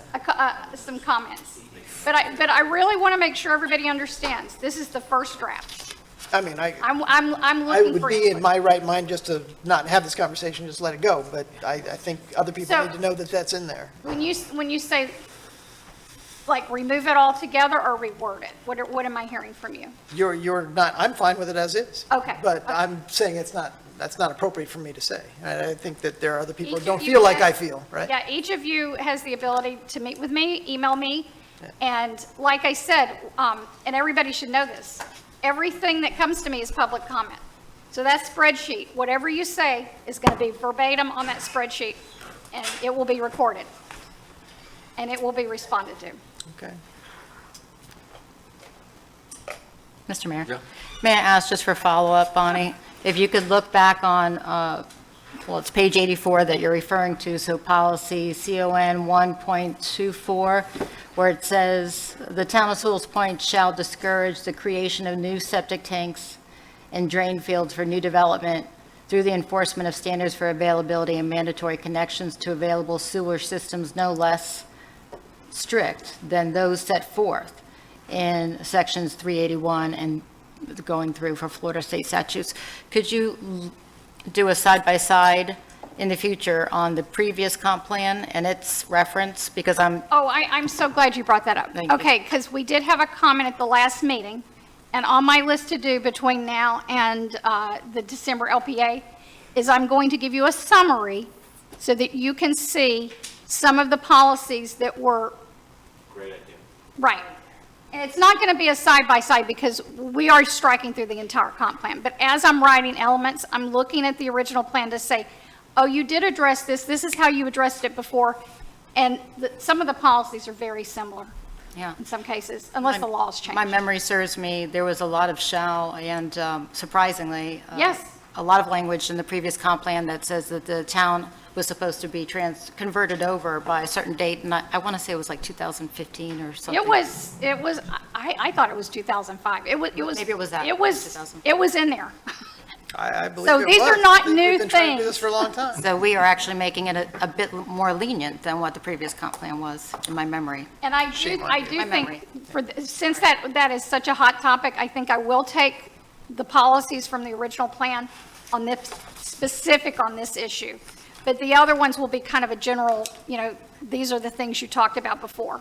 some comments. But I really want to make sure everybody understands, this is the first draft. I mean, I'm I looking would for be in input. my right mind just to not have this conversation, just let it go, but I think other people So- need to know that that's in there. When you say, like, remove it altogether or reword it, what am I hearing from you? You're not, I'm fine with it as is. Okay. But I'm saying that's not appropriate for me to say. I think that there are other people Each who of don't you feel like I has- feel, right? Yeah, each of you has the ability to meet with me, email me, and like I said, and everybody should know this, everything that comes to me is public comment. So that spreadsheet, whatever you say is going to be verbatim on that spreadsheet, and it will be recorded, and it will be responded to. Okay. Mr. Mayor? May I ask, just for follow-up, Bonnie, if you could look back on, well, it's page 84 that you're referring to, so policy CON 1.24, where it says, "The town of Sewalls Point shall discourage the creation of new septic tanks and drain fields for new development through the enforcement of standards for availability and mandatory connections to available sewer systems no less strict than those set forth in sections 381 and going through for Florida state statutes." Could you do a side-by-side in the future on the previous comp plan and its reference, because I'm, Oh, I'm so glad you brought that up. Thank you. Okay, because we did have a comment at the last meeting, and on my list to do between now and the December LPA is I'm going to give you a summary so that you can see some of the policies that were. Great idea. Right. And it's not going to be a side-by-side because we are striking through the entire comp plan. But as I'm writing elements, I'm looking at the original plan to say, oh, you did address this, this is how you addressed it before. And some of the policies are very similar yeah. in some cases, unless the laws change. My memory serves me, there was a lot of shall and surprisingly. Yes. A lot of language in the previous comp plan that says that the town was supposed to be converted over by a certain date, and I want to say it was like 2015 or something. It was, I thought it was 2005. It was. Maybe it was that. It was in there. I believe So it these are was. not We've new been trying to do things. this for a long time. So we are actually making it a bit more lenient than what the previous comp plan was, in my memory. And I Shame on do you. My memory. think, since that is such a hot topic, I think I will take the policies from the original plan on this, specific on this issue. But the other ones will be kind of a general, these are the things you talked about before.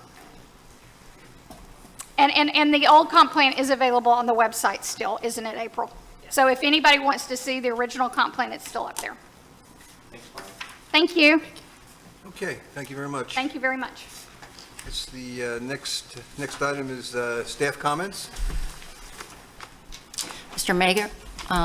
And the old comp plan is available on the website still, isn't it, April? So if anybody wants to see the original comp plan, it's still up there. Thank you. Okay, thank you very much. Thank you very much. It's the next item is staff comments. Mr. Mayor,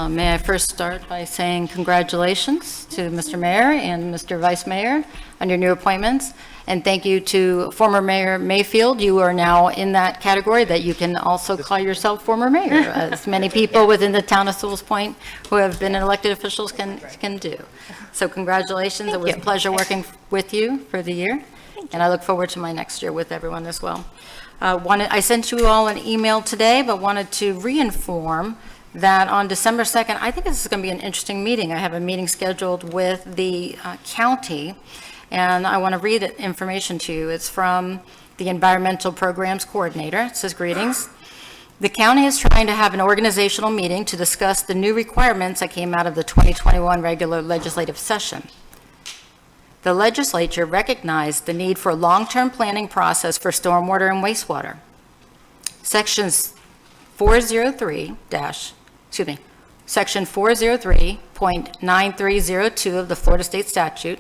may I first start by saying congratulations to Mr. Mayor and Mr. Vice Mayor on your new appointments, and thank you to former Mayor Mayfield. You are now in that category that you can also call yourself former mayor, as many people within the town of Sewalls Point who have been elected officials can do. So congratulations. It was a pleasure working with you for the year, and I look forward to my next year with everyone as well. I sent you all an email today, but wanted to reinform that on December 2nd, I think this is going to be an interesting meeting. I have a meeting scheduled with the county, and I want to read information to you. It's from the Environmental Programs Coordinator. It says, greetings. The county is trying to have an organizational meeting to discuss the new requirements that came out of the 2021 regular legislative session. The legislature recognized the need for a long-term planning process for stormwater and wastewater. Sections 403.9302 of the Florida State Statute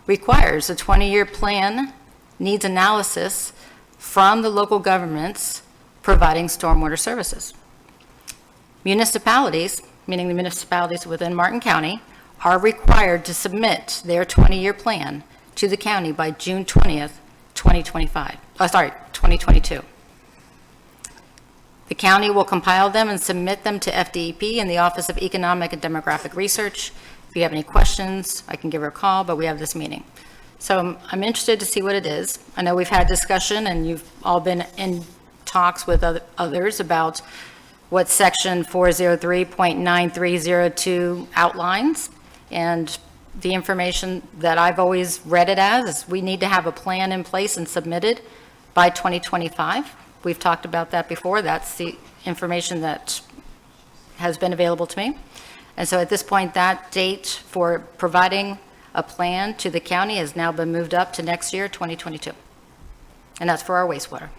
requires a 20-year plan needs analysis from the local governments providing stormwater services. Municipalities, meaning the municipalities within Martin County, are required to submit their 20-year plan to the county by June 20th, 2022. The county will compile them and submit them to FDEP in the Office of Economic and Demographic Research. If you have any questions, I can give her a call, but we have this meeting. So I'm interested to see what it is. I know we've had discussion, and you've all been in talks with others about what Section 403.9302 outlines. And the information that I've always read it as is we need to have a plan in place and submitted by 2025. We've talked about that before. That's the information that has been available to me. And so at this point, that date for providing a plan to the county has now been moved up to next year, 2022. And that's for our wastewater.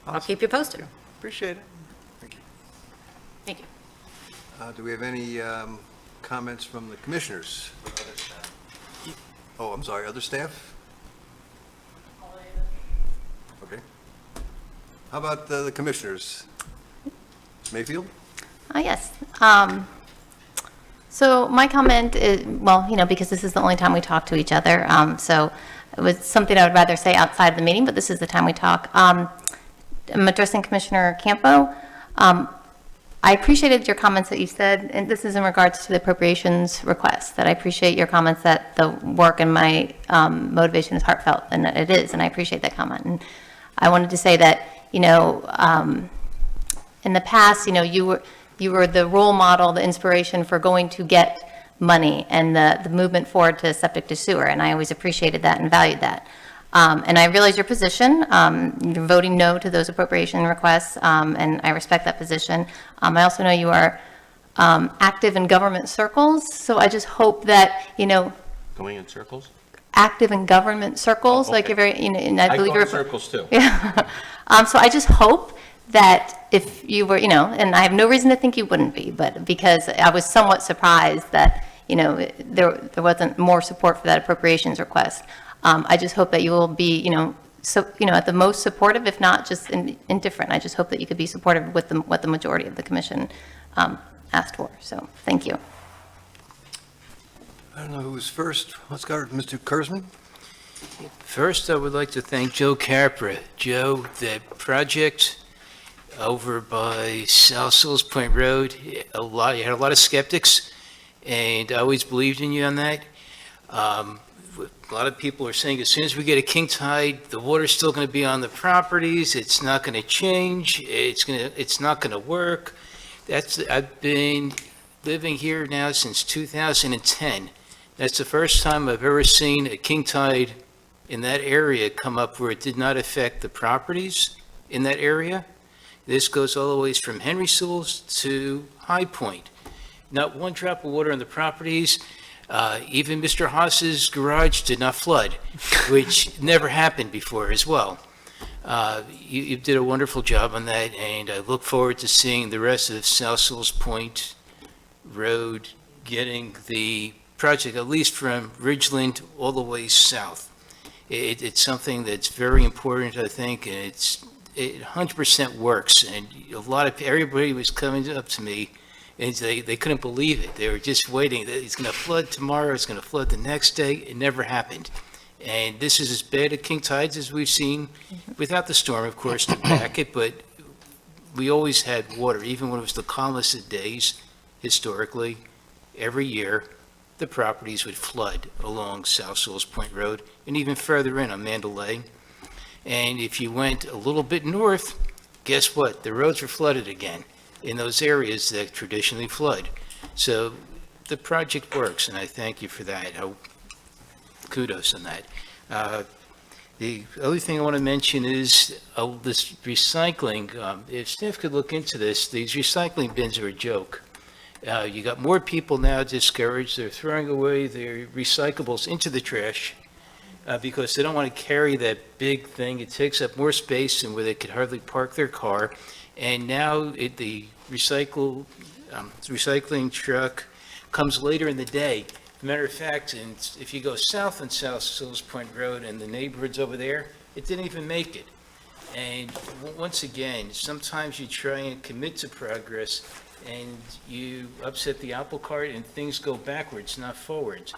I'll keep you posted. Appreciate it. Thank you. Do we have any comments from the commissioners? Oh, I'm sorry, other staff? Okay. How about the commissioners? Mayfield? Yes. So my comment is, well, because this is the only time we talk to each other, so it was something I would rather say outside of the meeting, but this is the time we talk. I'm addressing Commissioner Campo. I appreciated your comments that you said, and this is in regards to the appropriations request, that I appreciate your comments that the work and my motivation is heartfelt, and it is, and I appreciate that comment. And I wanted to say that, in the past, you were the role model, the inspiration for going to get money and the movement forward to septic to sewer, and I always appreciated that and valued that. And I realize your position. You're voting no to those appropriation requests, and I respect that position. I also know you are active in government circles. So I just hope that, Going in circles? active in government circles, Oh, like okay. you're very, and I believe go you're. in circles too. Yeah. So I just hope that if you were, and I have no reason to think you wouldn't be, but because I was somewhat surprised that, there wasn't more support for that appropriations request. I just hope that you will be, at the most supportive, if not just indifferent. I just hope that you could be supportive with what the majority of the commission asked for. So, thank you. I don't know who was first. Let's go to Mr. Kurzman. First, I would like to thank Joe Capra. Joe, that project over by South Sewalls Point Road, you had a lot of skeptics, and I always believed in you on that. A lot of people are saying as soon as we get a king tide, the water's still going to be on the properties. It's not going to change. It's not going to work. I've been living here now since 2010. That's the first time I've ever seen a king tide in that area come up where it did not affect the properties in that area. This goes all the way from Henry Sewalls to High Point. Not one drop of water on the properties. Even Mr. Haas's garage did not flood, which never happened before as well. You did a wonderful job on that, and I look forward to seeing the rest of South Sewalls Point Road getting the project, at least from Ridgeland all the way south. It's something that's very important, I think, and it 100% works. And everybody was coming up to me, and they couldn't believe it. They were just waiting. It's going to flood tomorrow. It's going to flood the next day. It never happened. And this is as bad at king tides as we've seen, without the storm, of course, to back it. But we always had water, even when it was the calmest of days, historically, every year. The properties would flood along South Sewalls Point Road and even further in on Mandalay. And if you went a little bit north, guess what? The roads were flooded again in those areas that traditionally flood. So the project works, and I thank you for that. Kudos on that. The other thing I want to mention is this recycling. If staff could look into this, these recycling bins are a joke. You got more people now discouraged. They're throwing away their recyclables into the trash because they don't want to carry that big thing. It takes up more space and where they could hardly park their car. And now the recycling truck comes later in the day. As a matter of fact, and if you go south on South Sewalls Point Road and the neighborhoods over there, it didn't even make it. And once again, sometimes you try and commit to progress and you upset the apple cart and things go backwards, not forwards.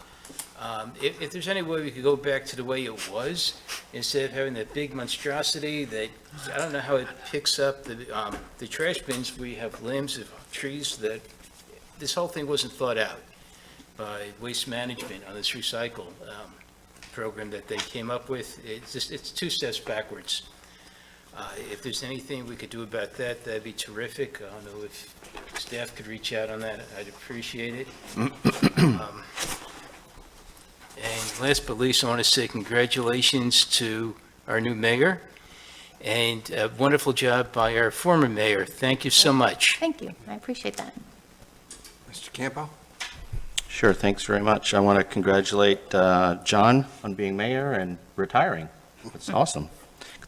If there's any way we could go back to the way it was, instead of having that big monstrosity that, I don't know how it picks up the trash bins where you have limbs of trees, that this whole thing wasn't thought out by Waste Management on this recycle program that they came up with. It's 2 steps backwards. If there's anything we could do about that, that'd be terrific. I don't know if staff could reach out on that. I'd appreciate it. And last but least, I want to say congratulations to our new mayor and a wonderful job by our former mayor. Thank you so much. Thank you. I appreciate that. Mr. Campo? Sure, thanks very much. I want to congratulate John on being mayor and retiring. That's awesome.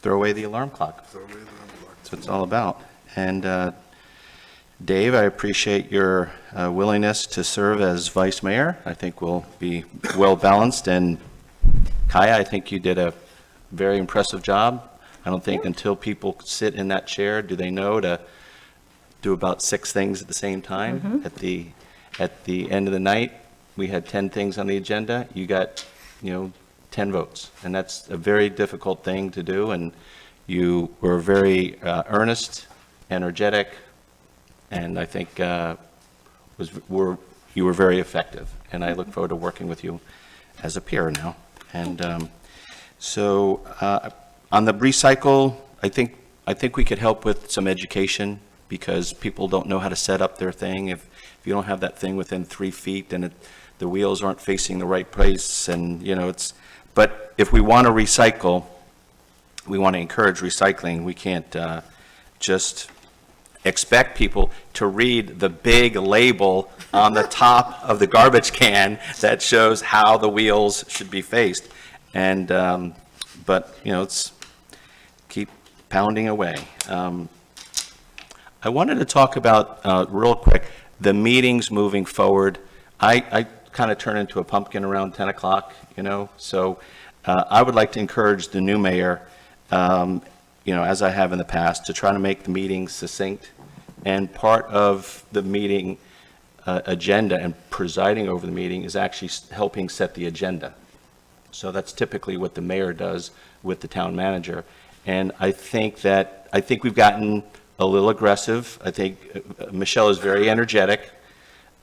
Throw away the alarm clock. That's what it's all about. And Dave, I appreciate your willingness to serve as vice mayor. I think we'll be well balanced. And Kaya, I think you did a very impressive job. I don't think until people sit in that chair do they know to do about 6 things at the same time. At the end of the night, we had 10 things on the agenda. You got, 10 votes. And that's a very difficult thing to do. And you were very earnest, energetic, and I think you were very effective. And I look forward to working with you as a peer now. And so on the recycle, I think we could help with some education because people don't know how to set up their thing. If you don't have that thing within 3 feet and the wheels aren't facing the right place, and but if we want to recycle, we want to encourage recycling. We can't just expect people to read the big label on the top of the garbage can that shows how the wheels should be faced. And, but, you know, it's keep pounding away. I wanted to talk about, real quick, the meetings moving forward. I kind of turn into a pumpkin around 10 o'clock, you know, so I would like to encourage the new mayor, you know, as I have in the past, to try to make the meetings succinct. And part of the meeting agenda and presiding over the meeting is actually helping set the agenda. So that's typically what the mayor does with the town manager. And I think we've gotten a little aggressive. I think Michelle is very energetic.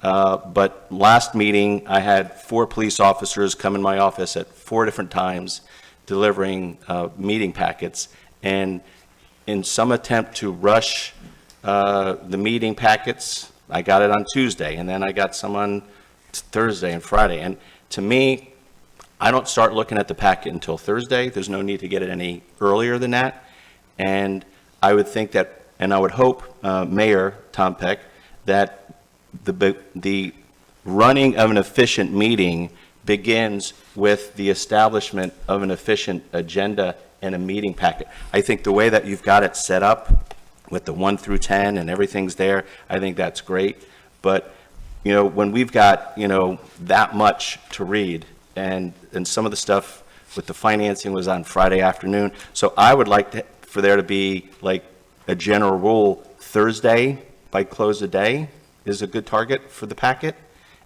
But last meeting, I had 4 police officers come in my office at 4 different times delivering meeting packets. And in some attempt to rush the meeting packets, I got it on Tuesday, and then I got some on Thursday and Friday. And to me, I don't start looking at the packet until Thursday. There's no need to get it any earlier than that. And I would think that, and I would hope, Mayor Tom Peck, that the running of an efficient meeting begins with the establishment of an efficient agenda and a meeting packet. I think the way that you've got it set up with the 1 through 10 and everything's there, I think that's great. But, you know, when we've got, you know, that much to read, and some of the stuff with the financing was on Friday afternoon, so I would like for there to be like a general rule, Thursday by close of day is a good target for the packet.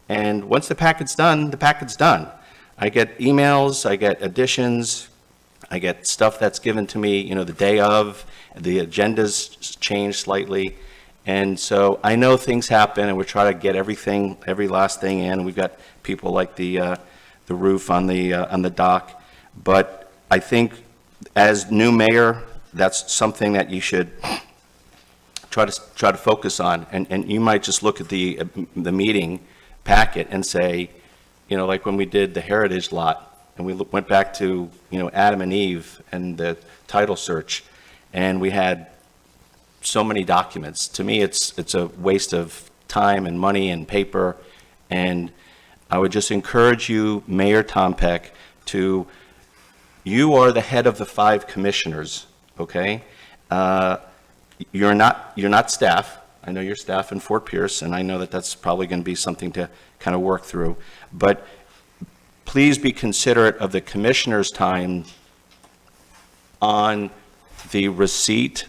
And once the packet's done, the packet's done. I get emails, I get additions, I get stuff that's given to me, you know, the day of, the agendas change slightly. And so I know things happen, and we try to get everything, every last thing in. We've got people like the roof on the dock. But I think as new mayor, that's something that you should try to focus on. And you might just look at the meeting packet and say, you know, like when we did the Heritage Lot, and we went back to, you know, Adam and Eve and the title search, and we had so many documents. To me, it's a waste of time and money and paper. And I would just encourage you, Mayor Tom Peck, you are the head of the 5 commissioners, okay? You're not staff. I know you're staff in Fort Pierce, and I know that that's probably going to be something to kind of work through. But please be considerate of the commissioners' time on the receipt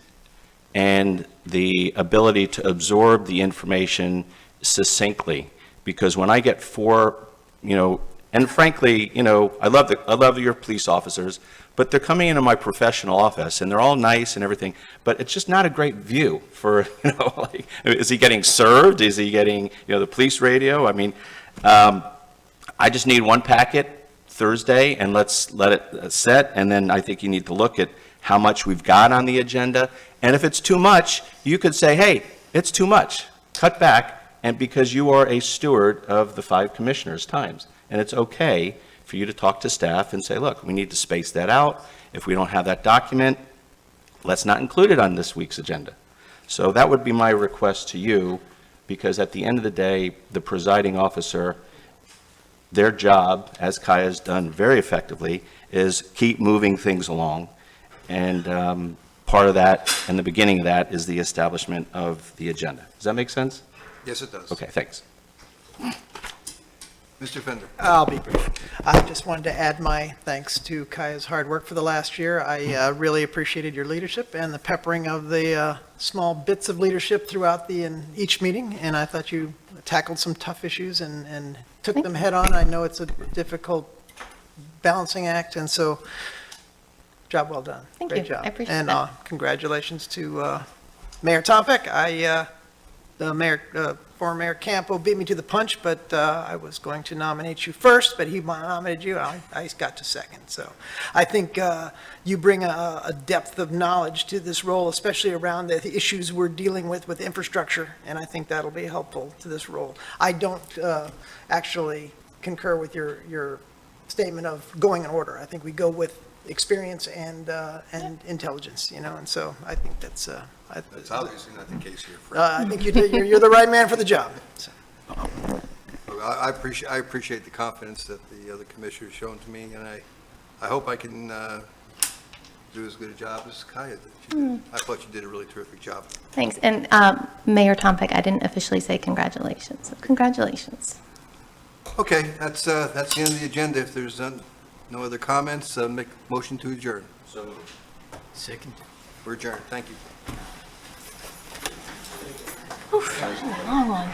and the ability to absorb the information succinctly. Because when I get 4, you know, and frankly, you know, I love your police officers, but they're coming into my professional office and they're all nice and everything, but it's just not a great view for, you know, like, is he getting served? Is he getting, you know, the police radio? I mean, I just need one packet Thursday, and let's let it set, and then I think you need to look at how much we've got on the agenda. And if it's too much, you could say, hey, it's too much, cut back, and because you are a steward of the 5 commissioners' times. And it's okay for you to talk to staff and say, look, we need to space that out. If we don't have that document, let's not include it on this week's agenda. So that would be my request to you, because at the end of the day, the presiding officer, their job, as Kaya's done very effectively, is keep moving things along. And part of that, and the beginning of that, is the establishment of the agenda. Does that make sense? Yes, it does. Okay, thanks. Mr. Fender. I'll be brief. I just wanted to add my thanks to Kaya's hard work for the last year. I really appreciated your leadership and the peppering of the small bits of leadership throughout each meeting, and I thought you tackled some tough issues and took them head on. I know it's a difficult balancing act, and so job well done. Thank Great you. job. I appreciate and that. Congratulations to Mayor Tompek. Former Mayor Campo beat me to the punch, but I was going to nominate you first, but he nominated you. I got to second. So I think you bring a depth of knowledge to this role, especially around the issues we're dealing with infrastructure, and I think that'll be helpful to this role. I don't actually concur with your statement of going in order. I think we go with experience and intelligence, you know, and so I think that's, That's obviously not the case here, I think you're the right man for the job. So, I appreciate the confidence that the other commissioners shown to me, and I hope I can do as good a job as Kaya did. I thought you did a really terrific job. Thanks. And Mayor Tompick, I didn't officially say congratulations. So congratulations. Okay, that's the end of the agenda. If there's no other comments, make motion to adjourn. So moved. Second. We're adjourned. Thank you. Long one.